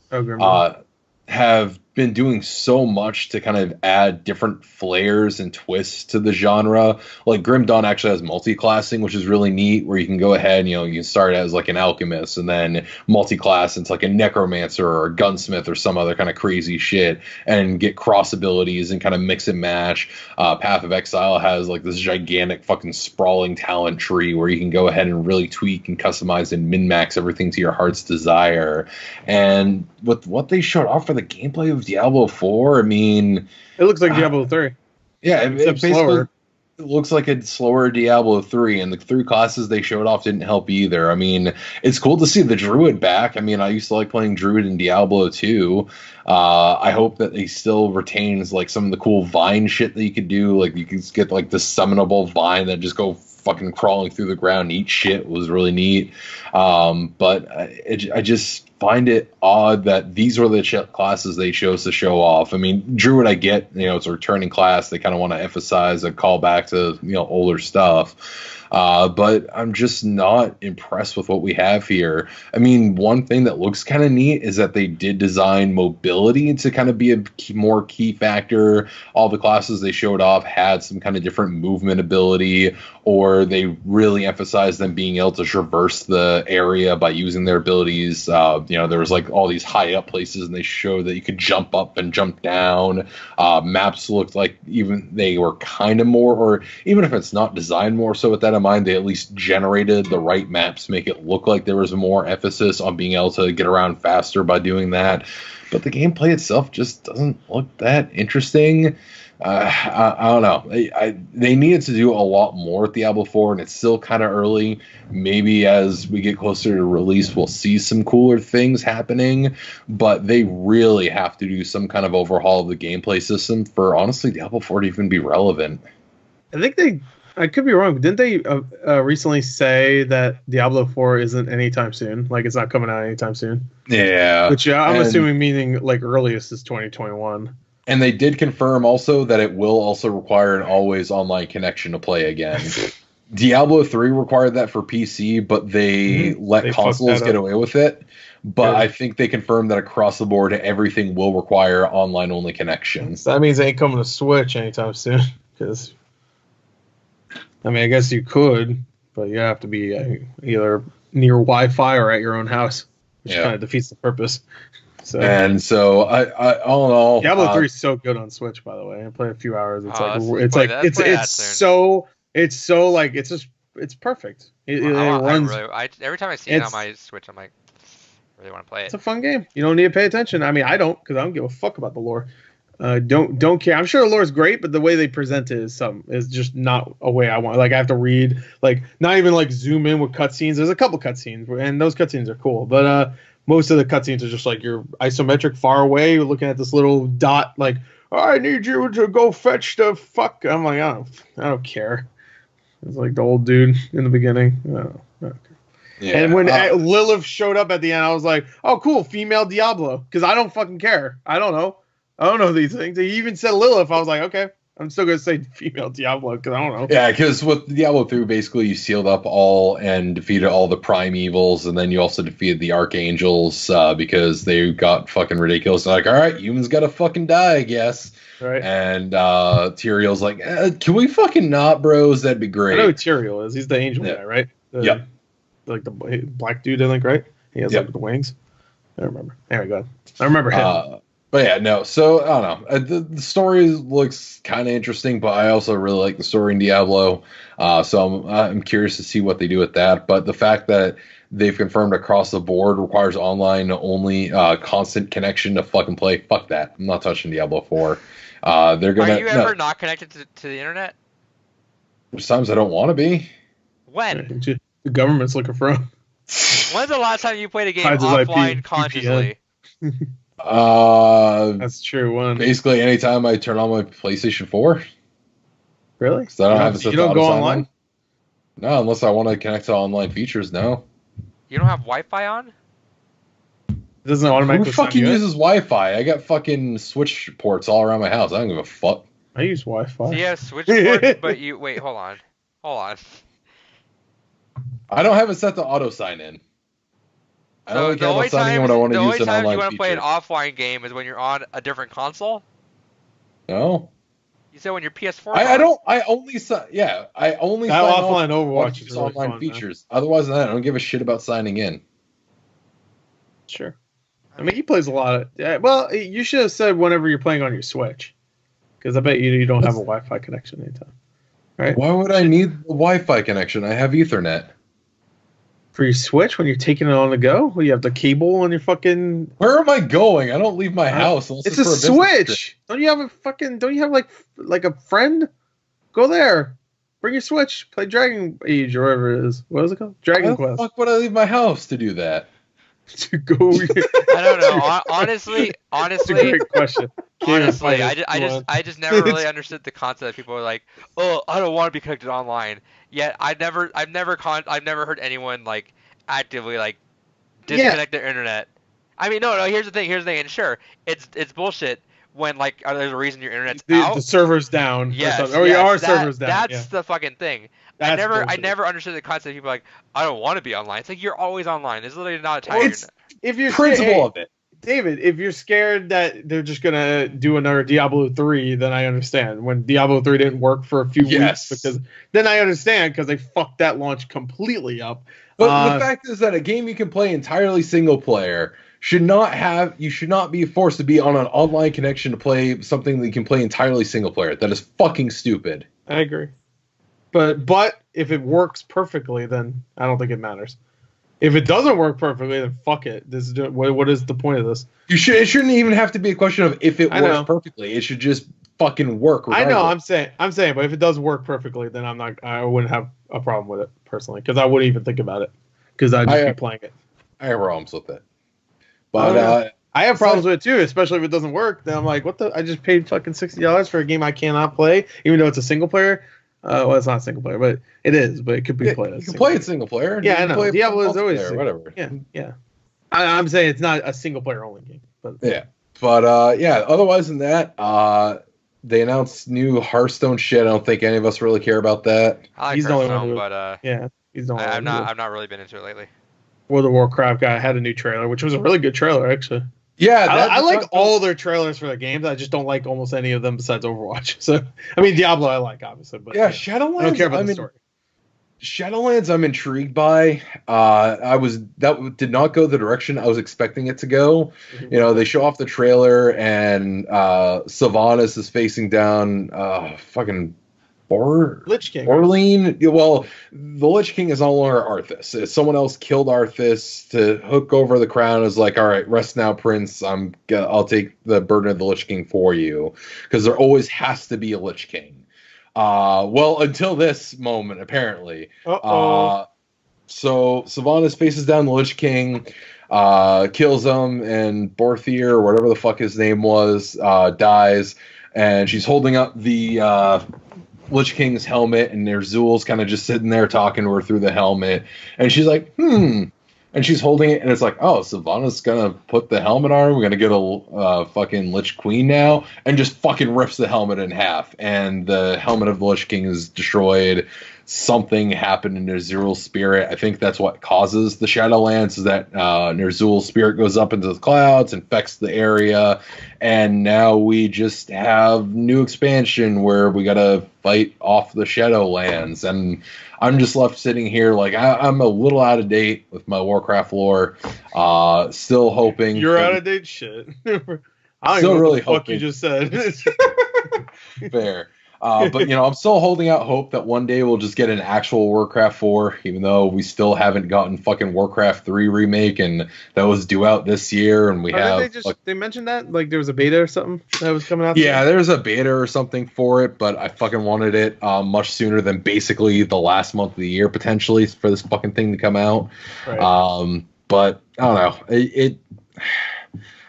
Have been doing so much to kind of add different flares and twists to the genre. Like Grim Dawn actually has multi-classing, which is really neat, where you can go ahead and, you can start as like an alchemist and then multi-class into like a necromancer or a gunsmith or some other kind of crazy shit and get cross abilities and kind of mix and match. Path of Exile has like this gigantic fucking sprawling talent tree where you can go ahead and really tweak and customize and min-max everything to your heart's desire. And with what they showed off for the gameplay of Diablo 4, I mean, it looks like Diablo 3. Yeah, it basically looks like a slower Diablo 3, and the 3 classes they showed off didn't help either. I mean, it's cool to see the Druid back. I mean, I used to like playing Druid in Diablo 2. I hope that he still retains like some of the cool vine shit that you could do. Like you could get like the summonable vine that just go fucking crawling through the ground and eat shit. Was really neat. But I just find it odd that these were the classes they chose to show off. I mean, Druid, I get, it's a returning class. They kind of want to emphasize a callback to, older stuff. But I'm just not impressed with what we have here. I mean, one thing that looks kind of neat is that they did design mobility to kind of be a more key factor. All the classes they showed off had some kind of different movement ability, or they really emphasized them being able to traverse the area by using their abilities. There was like all these high up places, and they showed that you could jump up and jump down. Maps looked like even they were kind of more, or even if it's not designed more so with that in mind, they at least generated the right maps to make it look like there was more emphasis on being able to get around faster by doing that. But the gameplay itself just doesn't look that interesting. I don't know. They needed to do a lot more with Diablo 4, and it's still kind of early. Maybe as we get closer to release, we'll see some cooler things happening. But they really have to do some kind of overhaul of the gameplay system for, honestly, Diablo 4 to even be relevant. I could be wrong, but didn't they recently say that Diablo 4 isn't anytime soon? Like, it's not coming out anytime soon? Yeah. Which I'm assuming meaning, like, earliest is 2021. And they did confirm also that it will also require an always online connection to play again. Diablo 3 required that for PC, but they let consoles get away with it. But I think they confirmed that across the board, everything will require online-only connections. That means it ain't coming to Switch anytime soon. Because, I mean, I guess you could, but you have to be either near Wi-Fi or at your own house, which kind of defeats the purpose. So I all in all, Diablo 3 is so good on Switch. By the way, I played a few hours. It's perfect. It runs. every time I see it on my Switch, I'm like, really want to play It's it. a fun game. You don't need to pay attention. I mean, I don't, because I don't give a fuck about the lore. Don't care. I'm sure the lore is great, but the way they present it is just not a way I want. Like I have to read, like not even like zoom in with cutscenes. There's a couple cutscenes, and those cutscenes are cool, but most of the cutscenes are just like you're isometric, far away. You're looking at this little dot, like I need you to go fetch the fuck. I'm like I don't care. It's like the old dude in the beginning. I don't care. Yeah, and when Lilith showed up at the end, I was like, oh cool, female Diablo, because I don't fucking care. I don't know these things. He even said Lilith. I was like, okay, I'm still gonna say female Diablo because I don't know. Yeah, because with Diablo 3, basically you sealed up all and defeated all the primeval, and then you also defeated the archangels because they got fucking ridiculous. They're like, all right, humans gotta fucking die, I guess. Right. And Tyrael's like, can we fucking not, bros? That'd be great. I know who Tyrael is. He's the angel guy, right? Yep. Like the black dude, I think, right? He has like the wings. I don't remember. There we go. I remember him. But yeah, no. So I don't know. The story looks kind of interesting, but I also really like the story in Diablo. So I'm curious to see what they do with that. But the fact that they've confirmed across the board requires online only, constant connection to fucking play. Fuck that. I'm not touching Diablo 4. They're gonna. Are you ever not connected to the internet? There's times I don't want to be. When? The government's looking for him. When's the last time you played a game offline consciously? That's true. One. Basically, anytime I turn on my PlayStation 4. Really? I don't have you don't go online? No, unless I want to connect to online features. No. You don't have Wi-Fi on? It doesn't automatically. Who fucking uses Wi-Fi? I got fucking Switch ports all around my house. I don't give a fuck. I use Wi-Fi. So you have Switch ports, but you wait. Hold on. I don't have it set to auto sign in. I only care about signing in when I want to use an online feature. The only time you want to play an offline game is when you're on a different console? No. You said when your PS4. I only sign offline Overwatch is online fun, features. Man. Otherwise than that, I don't give a shit about signing in. Sure. I mean, he plays a lot of. Well, you should have said whenever you're playing on your Switch, because I bet you don't have a Wi-Fi connection anytime. Right? Why would I need the Wi-Fi connection? I have Ethernet. For your Switch when you're taking it on the go? Well, you have the cable on your fucking. Where am I going? I don't leave my house. It's a Switch. Don't you have like a friend? Go there. Bring your Switch. Play Dragon Age or whatever it is. What is it called? Dragon Quest. Why the fuck would I leave my house to do that? To go. I don't know. Honestly, that's a great question. Honestly, I just never really understood the concept that people are like, oh, I don't want to be connected online. Yet I've never heard anyone like actively like disconnect their internet. I mean, no. Here's the thing. And sure, it's bullshit when like there's a reason your internet's out. The server's down. Yes. Or our server's down. That's the fucking thing. I never understood the concept of people like, I don't want to be online. It's like you're always online. There's literally not a time. It's if you're principle of it. David, if you're scared that they're just gonna do another Diablo 3, then I understand. When Diablo 3 didn't work for a few weeks, because then I understand because they fucked that launch completely up. But the fact is that a game you can play entirely single player should not be forced to be on an online connection to play something that you can play entirely single player. That is fucking stupid. I agree. But if it works perfectly, then I don't think it matters. If it doesn't work perfectly, then fuck it. What is the point of this? It shouldn't even have to be a question of if it works perfectly. It should just fucking work. Regardless. I know. I'm saying, but if it does work perfectly, then I wouldn't have a problem with it personally, because I wouldn't even think about it, because I'd just be playing it. I have problems with it, but I have problems with it too, especially if it doesn't work. Then I'm like, what the? I just paid fucking $60 for a game I cannot play, even though it's a single player. Well, it's not single player, but it is. But it could be played. You can play it single player. Yeah, I know. Diablo is always whatever. Yeah. I'm saying it's not a single player only game. But yeah, but Otherwise than that, they announced new Hearthstone shit. I don't think any of us really care about that. I like he's the only one but he's the only one. I've not really been into it lately. World of Warcraft guy had a new trailer, which was a really good trailer actually. Yeah, I like all their trailers for the games. I just don't like almost any of them besides Overwatch. So, I mean, Diablo I like, obviously. But yeah, Shadowlands. I don't care about the story. Shadowlands I'm intrigued by. That did not go the direction I was expecting it to go. You know, they show off the trailer and Sylvanas is facing down fucking Lich King. Orlean. Well, the Lich King is no longer Arthas. Someone else killed Arthas to hook over the crown. Is like, all right, rest now, Prince. I'll take the burden of the Lich King for you, because there always has to be a Lich King. Well, until this moment, apparently. So Sylvanas faces down the Lich King, kills him, and Borthier, or whatever the fuck his name was, dies. And she's holding up the Lich King's helmet, and Ner'zhul's kind of just sitting there talking to her through the helmet. And she's like, And she's holding it, and it's like, oh, Sylvanas gonna put the helmet on her. We're gonna get a fucking Lich Queen now, and just fucking rips the helmet in half, and the helmet of the Lich King is destroyed. Something happened in Ner'zhul's spirit. I think that's what causes the Shadowlands, is that Ner'zhul's spirit goes up into the clouds, infects the area, and now we just have new expansion where we gotta fight off the Shadowlands. And I'm just left sitting here like I'm a little out of date with my Warcraft lore. Still hoping you're out of date. Shit. I don't still even know really what the fuck hoping. you just said. Fair. But, I'm still holding out hope that one day we'll just get an actual Warcraft 4, even though we still haven't gotten fucking Warcraft 3 remake, and that was due out this year, and we have... They mentioned that? Like there was a beta or something that was coming out? Yeah, there's a beta or something for it, but I fucking wanted it much sooner than basically the last month of the year, potentially, for this fucking thing to come out. Right. But, I don't know.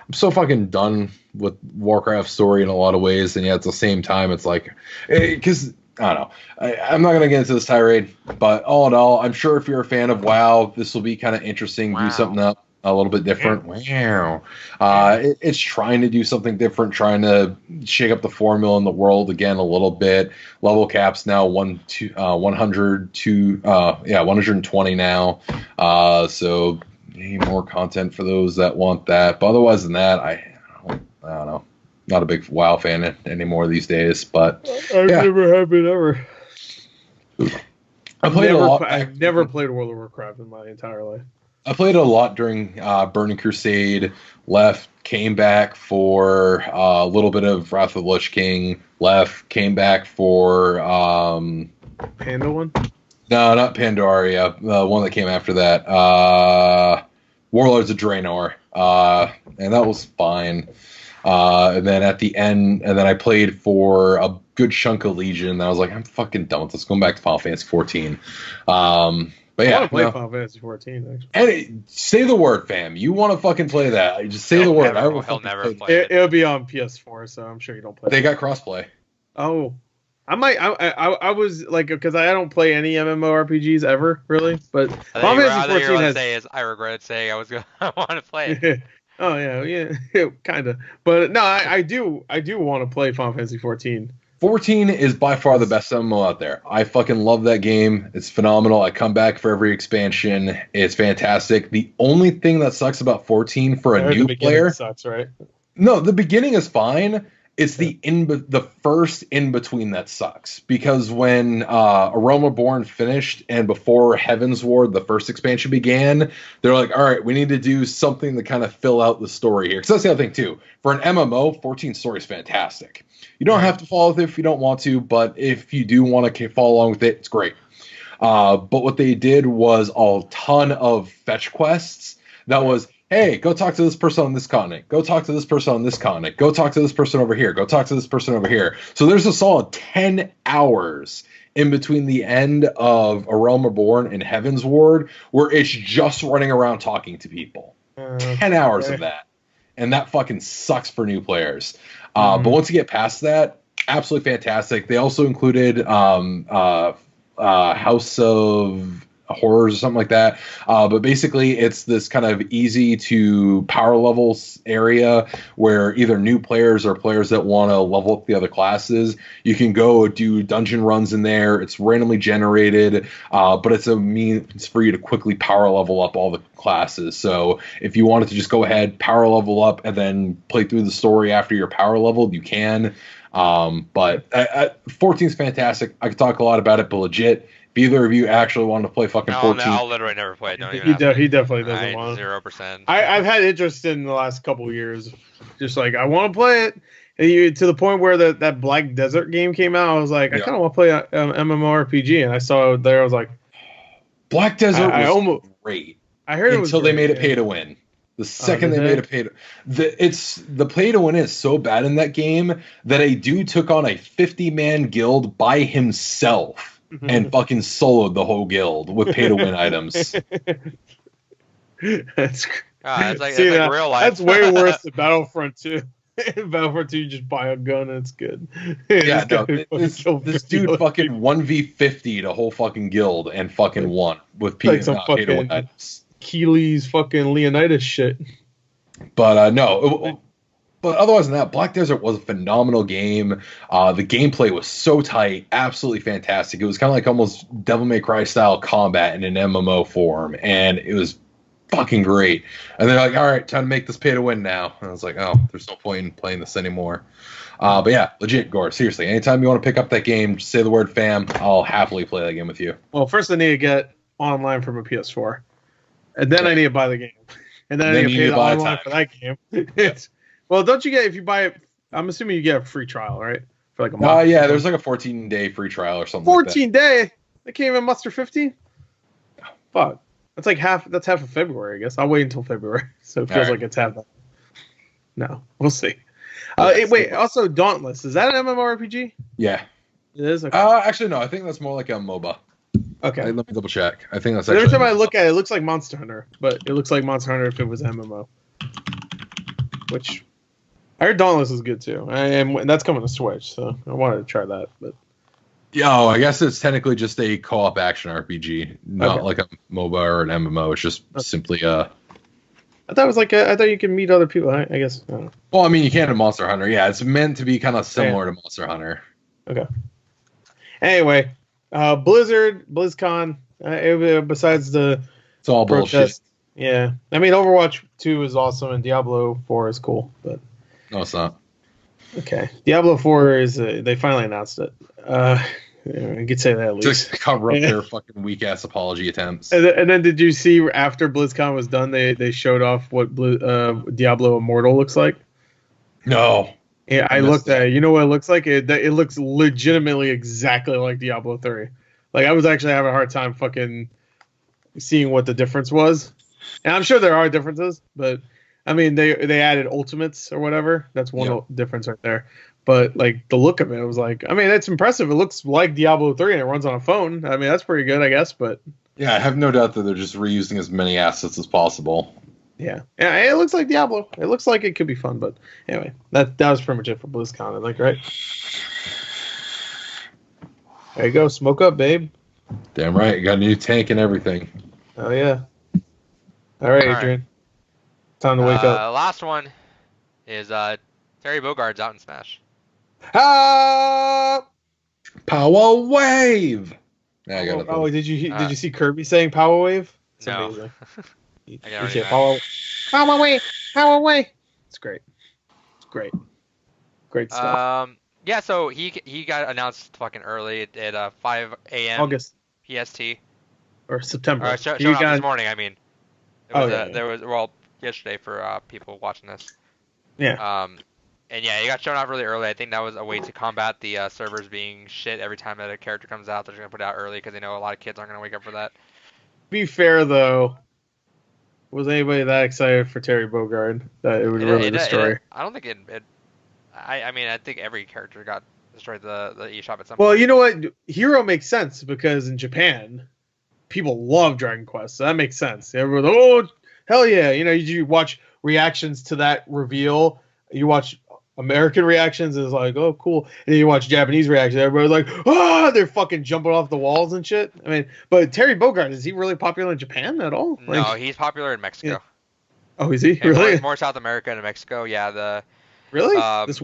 I'm so fucking done with Warcraft story in a lot of ways, and yet at the same time, it's like, because I don't know. I'm not gonna get into this tirade, but all in all, I'm sure if you're a fan of WoW, this will be kind of interesting. Do something up a little bit different. Wow. It's trying to do something different, trying to shake up the formula in the world again a little bit. Level caps now 120 now. So more content for those that want that. But otherwise than that, I don't know. Not a big WoW fan anymore these days, but I've never have been ever. I played a lot. I've never played World of Warcraft in my entire life. I played a lot during Burning Crusade. Left, came back for a little bit of Wrath of the Lich King. Left, came back for Panda one. No, not Pandaria. The one that came after that. Warlords of Draenor. And that was fine. And then at the end, and then I played for a good chunk of Legion. And I was like, I'm fucking done with this. Going back to Final Fantasy 14. But yeah, I want to play Final Fantasy 14. Actually. And say the word, fam. You want to fucking play that? Just say the word. He'll never play it. It'll be on PS4, so I'm sure you don't play. They got crossplay. Oh, I might. I was like, because I don't play any MMORPGs ever, really. But Final Fantasy 14 has. I regret saying I want to play it. Oh yeah, kind of. But no, I do want to play Final Fantasy 14. 14 is by far the best MMO out there. I fucking love that game. It's phenomenal. I come back for every expansion. It's fantastic. The only thing that sucks about 14 for a new player sucks, right? No, the beginning is fine. It's the first in between that sucks, because when Aroma Born finished and before Heaven's Ward, the first expansion, began, they're like, all right, we need to do something to kind of fill out the story here. Because that's the other thing too. For an MMO, 14 story is fantastic. You don't have to follow with it if you don't want to, but if you do want to follow along with it, it's great. But what they did was a ton of fetch quests that was, hey, go talk to this person on this continent. Go talk to this person on this continent. Go talk to this person over here. Go talk to this person over here. So there's a solid 10 hours in between the end of A Realm Reborn and Heaven's Ward where it's just running around talking to people. 10 hours of that. And that fucking sucks for new players. But once you get past that, absolutely fantastic. They also included House of Horrors or something like that. But basically, it's this kind of easy to power levels area where either new players or players that want to level up the other classes, you can go do dungeon runs in there. It's randomly generated, but it's a means for you to quickly power level up all the classes. So if you wanted to just go ahead, power level up, and then play through the story after you're power leveled, you can. But 14 is fantastic. I could talk a lot about it, but legit, if either of you actually want to play fucking 14. No, I'll literally never play it. Don't even he definitely doesn't want 0%. I've had interest in the last couple of years. Just like, I want to play it. To the point where that Black Desert game came out, I was like, I Yeah. kind of want to play an MMORPG, and I saw it there. I was like, Black Desert I was almost, great I heard it was until they great, made it yeah. pay to win. The second did they made they? it pay to the play to win is so bad in that game that a dude took on a 50-man guild by himself and fucking soloed the whole guild with pay to win items. That's It's like, see, it's like real life. that's way worse than Battlefront 2. In Battlefront 2, you just buy a gun and it's good. Yeah, This no, guy fucking killed this 50 dude other fucking people. 1v50'd a whole fucking guild and fucking won with Like some pay to win fucking items. Keely's fucking Leonidas shit. But no, but otherwise than that, Black Desert was a phenomenal game. The gameplay was so tight, absolutely fantastic. It was kind of like almost Devil May Cry style combat in an MMO form, and it was fucking great. And they're like, all right, time to make this pay to win now. And I was like, oh, there's no point in playing this anymore. But yeah, legit, Gore, seriously, anytime you want to pick up that game, just say the word fam, I'll happily play that game with you. Well, first I need to get online from a PS4, and then I need to buy the game, and then I need to pay the online for that game. Well, don't you get, if you buy it? I'm assuming you get a free trial, right? For like a month. Yeah, there's like a 14-day free trial or something. 14-day. They can't even muster 15. Fuck. That's like half. That's half of February, I guess. I'll wait until February, so it feels like it's half that. No, we'll see. Wait. Also, Dauntless, is that an MMORPG? Yeah. It is. Okay. Actually, no. I think that's more like a MOBA. Okay. Let me double check. I think that's Every actually. time I look at it, it looks like Monster Hunter, but it looks like Monster Hunter if it was MMO. Which I heard Dauntless is good too, and that's coming to Switch, so I wanted to try that. But Yeah, I guess it's technically just a co-op action RPG, not like a MOBA or an MMO. It's just simply a. I thought it was like I thought you could meet other people. I guess. I don't know. Well, I mean, you can in Monster Hunter. Yeah, it's meant to be kind of similar to Monster Hunter. Okay. Anyway, BlizzCon. Besides the It's all protest, bullshit. yeah. I mean, Overwatch 2 is awesome, and Diablo 4 is cool, but No, it's not. okay. Diablo 4 is they finally announced it. You could say that at least. Just cover up their fucking weak ass apology attempts. And then did you see after BlizzCon was done, they showed off what Diablo Immortal looks like? No. Yeah, I looked at it. You know what it looks like? It looks legitimately exactly like Diablo 3. Like, I was actually having a hard time fucking seeing what the difference was. And I'm sure there are differences, but I mean, they added ultimates or whatever. That's one difference right there. But like the look of it, was like, I mean, it's impressive. It looks like Diablo 3 and it runs on a phone. I mean, that's pretty good, I guess. But yeah, I have no doubt that they're just reusing as many assets as possible. Yeah, it looks like Diablo. It looks like it could be fun. But anyway, that was pretty much it for BlizzCon, I think, right? There you go, smoke up, babe. Damn right, you got a new tank and everything. Oh yeah. All right, Adrian. Time to wake up. Last one is Terry Bogard's out in Smash. Ah! Power Wave. Yeah, I got it. Oh, did you see Kirby saying Power Wave? It's No. amazing. I got it. Power Wave. Power Wave. It's great. It's great. Great stuff. Yeah, so he got announced fucking early at 5 a.m. August PST. or September. Showing up this morning, I mean. There was yesterday for people watching this. Yeah. And yeah, he got shown off really early. I think that was a way to combat the servers being shit every time that a character comes out. They're just gonna put it out early because they know a lot of kids aren't gonna wake up for that. Be fair though, was anybody that excited for Terry Bogard that it would ruin the story? I don't think it. I mean, I think every character got destroyed the eShop at some point. Well, you know what? Hero makes sense because in Japan, people love Dragon Quest, so that makes sense. Everyone, oh hell yeah! You know, you watch reactions to that reveal. You watch American reactions, is like, oh cool, and then you watch Japanese reactions. Everybody's like, oh, they're fucking jumping off the walls and shit. I mean, but Terry Bogard, is he really popular in Japan at all? No, he's popular in Mexico. Yeah. Oh, is he? And Really? More South America and Mexico. Yeah, Really? This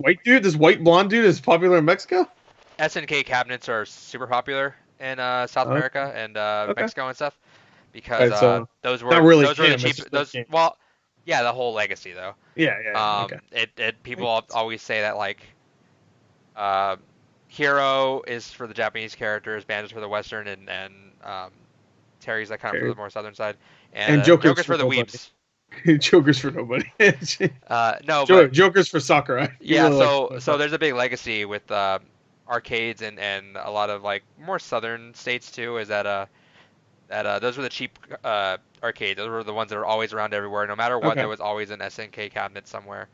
white blonde dude is popular in Mexico? SNK cabinets are super popular in South America and Mexico and stuff because those were the cheap. Well, yeah, the whole legacy though. Yeah. People always say that like, Hero is for the Japanese characters, Banjo's for the Western, and Terry's like kind of for the more Southern side, and Joker's for the weebs. Joker's for nobody. No, but Joker's for Sakurai. He yeah. really likes So to play so there's a big legacy with arcades and a lot of like more southern states too. Is that those were the cheap arcades. Those were the ones that were always around everywhere. No matter what, Okay. there was always an SNK cabinet somewhere.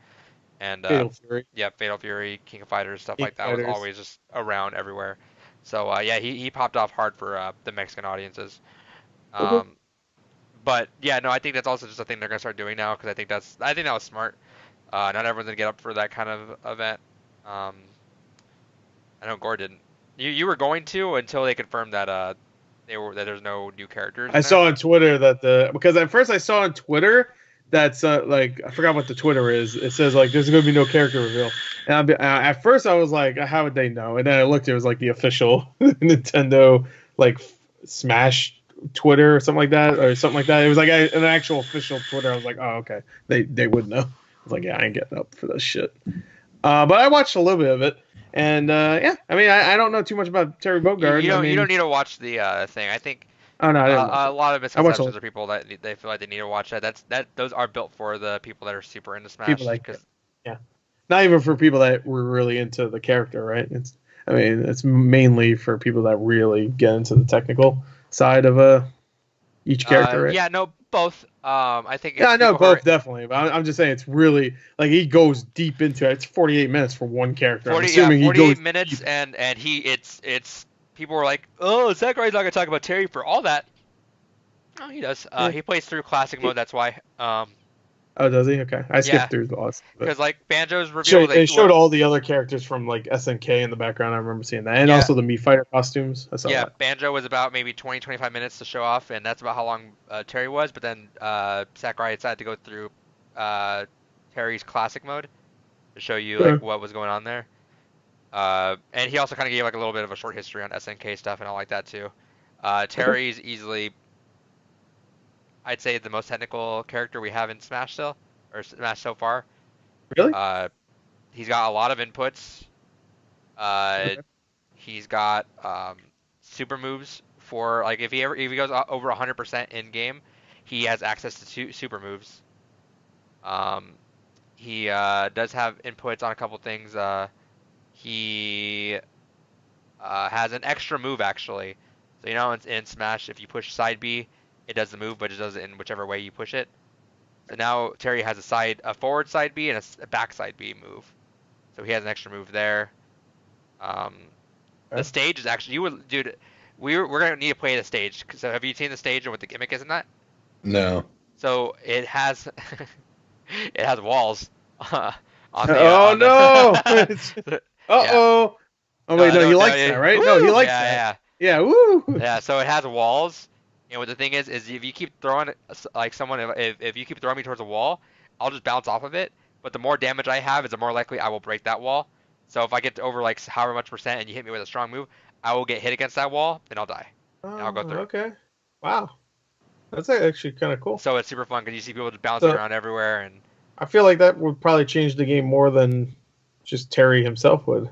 And Fatal Fury, yeah, Fatal Fury, King of Fighters, stuff King like that was Fighters. always just around everywhere. So yeah, he popped off hard for the Mexican audiences. Okay. Um, but yeah, no, I think that's also just a thing they're gonna start doing now because I think that was smart. Not everyone's gonna get up for that kind of event. Um, I know Gore didn't. You were going to until they confirmed that that there's no new characters I in there. saw on Twitter that because at first I saw on Twitter that's like I forgot what the Twitter is. It says like there's gonna be no character reveal, and at first I was like, how would they know? And then I looked, it was like the official Nintendo like Smash Twitter or something like that, It was like an actual official Twitter. I was like, oh okay, they would know. I was like, yeah, I ain't getting up for this shit. But I watched a little bit of it, and yeah, I mean, I don't know too much about Terry Bogard. I You don't mean, need to watch the thing. I think oh no, I didn't watch a it. lot of I watched misconceptions are people that they feel like they need to watch that. Those are built for the people that are super into people Smash. like Because yeah, not even for people that were really into the character, right? I mean, it's mainly for people that really get into the technical side of each character, right? yeah, no, both. I think Yeah, it's I know people who are both definitely, but I'm just saying it's really like he goes deep into it. It's 48 minutes for one character. I'm 40 yeah assuming he 48 goes minutes deep. and he it's people were like, oh, Sakurai's not gonna talk about Terry for all that. Oh, he does. Yeah. He plays through classic mode. That's why. Oh, does he? Okay, I Yeah, skipped through the last, but because like Banjo's reveal, it showed all the other characters from like SNK in the background. I remember seeing that, and yeah, also the Mii Fighter costumes. I saw yeah, that. Banjo was about maybe 20-25 minutes to show off, and that's about how long Terry was. But then Sakurai decided to go through Terry's classic mode to show you like Sure. what was going on there. And he also kind of gave like a little bit of a short history on SNK stuff and all like that too. Okay. Terry's easily, I'd say, the most technical character we have in Smash still, or Smash so far. Really? Uh, he's got a lot of inputs. Uh, Okay. he's got super moves for like if he goes over 100% in game, he has access to super moves. Um, he does have inputs on a couple things. He has an extra move actually. So in Smash, if you push side B, it does the move, but it does it in whichever way you push it. So now Terry has a forward side B and a back side B move. So he has an extra move there. Um, the Okay. stage is actually dude. We're gonna need to play the stage. So have you seen the stage and what the gimmick is in that? No. So it has it has walls Oh on no! the yeah. Uh-oh. Oh wait, no, he likes that, right? No, he Woo! likes that. Yeah, Yeah, woo. yeah, yeah. So it has walls, and what the thing is if you keep throwing like someone, if you keep throwing me towards a wall, I'll just bounce off of it. But the more damage I have, is the more likely I will break that wall. So if I get to over like however much percent, and you hit me with a strong move, I will get hit against that wall, and I'll die, and I'll Oh, go through. okay. Wow. That's actually kind of cool. So it's super fun because you see people just bouncing So around everywhere, and I feel like that would probably change the game more than just Terry himself would.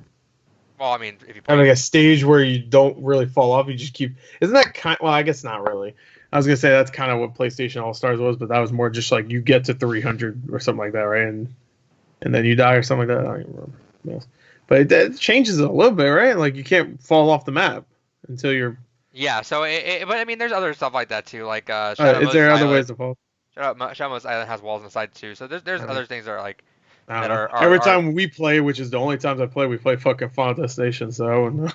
well, I mean, if you play, Having a stage where you don't really fall off, you just keep. Isn't that kind? Well, I guess not really. I was gonna say that's kind of what PlayStation All Stars was, but that was more just like you get to 300 or something like that, right? And then you die or something like that. I don't even remember. Yes. But it changes it a little bit, right? Like you can't fall off the map until you're. yeah. So but I mean, there's other stuff like that too, like Shadow Is there Moses other ways Island. to fall? Shadow Moses Island has walls on the side too. So there's I don't know. other things that are like I that don't know. are Every are time we play, which is the only times I play, we play fucking Final Destination. So I wouldn't know.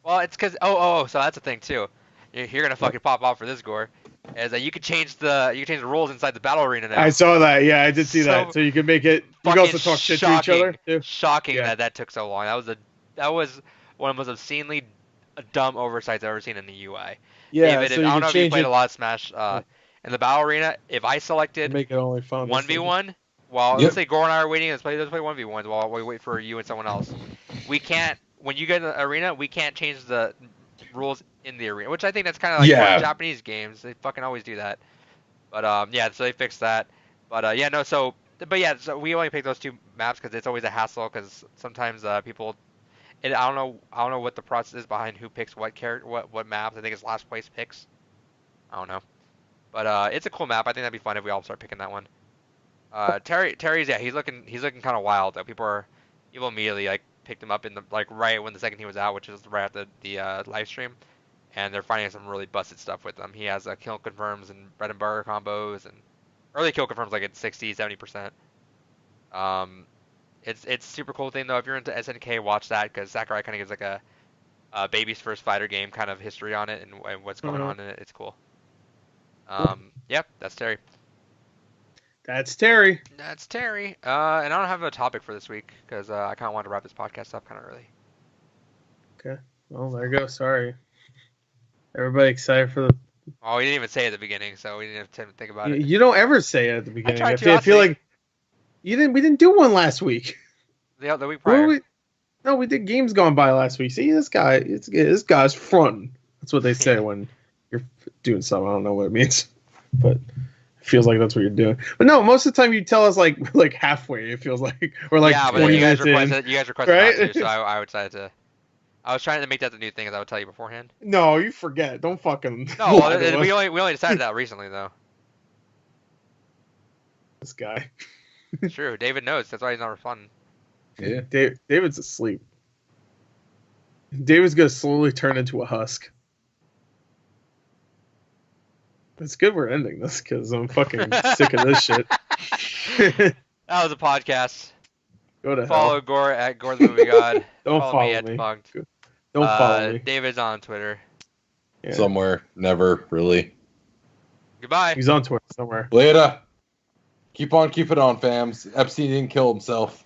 well, it's because so that's the thing too. You're gonna fucking pop off for this Gore, is that you can change the rules inside the battle arena now. I saw that. Yeah, I did see So that. So you can make it. You can fucking also talk shit to each other too. shocking Yeah. that took so long. That was one of the most obscenely dumb oversights I've ever seen in the UI. Yeah. David, So I you don't can know if you change played it a lot of Smash. In the battle arena, if I to selected make it only Final Destination. 1v1, while Yep. let's say Gore and I are waiting, let's play 1v1s while we wait for you and someone else. We can't when you get in the arena, we can't change the rules in the arena, which I think that's kind of like Yeah. what Japanese games. They fucking always do that. But yeah, so they fixed that. But yeah, no, so but yeah, so we only pick those two maps because it's always a hassle because sometimes people. I don't know what the process is behind who picks what character, what maps. I think it's last place picks. I don't know. But it's a cool map. I think that'd be fun if we all start picking that one. Terry's he's looking kind of wild though. People immediately like picked him up in the like right when the second team was out, which is right after the live stream, and they're finding some really busted stuff with him. He has kill confirms and bread and butter combos and early kill confirms like at 60, 70%. It's super cool thing though. If you're into SNK, watch that because Sakurai kind of gives like a baby's first fighter game kind of history on it and what's going on in it. It's cool. Yep, that's Terry. That's Terry. That's Terry. And I don't have a topic for this week because I kind of wanted to wrap this podcast up kind of early. Okay. Well, there you go. Sorry. Everybody excited for the. Oh, we didn't even say it at the beginning, so we didn't have time to think about it. You don't ever say it at the beginning. I feel like you didn't. We didn't do one last week. The week prior. No, we did games gone by last week. See, this guy's fronting. That's what they say when you're doing something. I don't know what it means, but it feels like that's what you're doing. But no, most of the time you tell us like halfway. It feels like we're like 20 minutes in. You guys requested right? not to, so I decided to. I was trying to make that the new thing, as I would tell you beforehand. No, you forget. Don't fucking. No, well, we only decided that recently though. This guy. It's true. David knows. That's why he's not responding. Yeah. David's asleep. David's gonna slowly turn into a husk. It's good we're ending this because I'm fucking sick of this shit. That was a podcast. Go to Follow hell. Gore at Gore the Movie God. Don't follow me at me. Debunked. Don't follow me. David's on Twitter. Yeah. Somewhere. Never really. Goodbye. He's on Twitter somewhere. Later. Keep on keeping on, fams. Epstein didn't kill himself.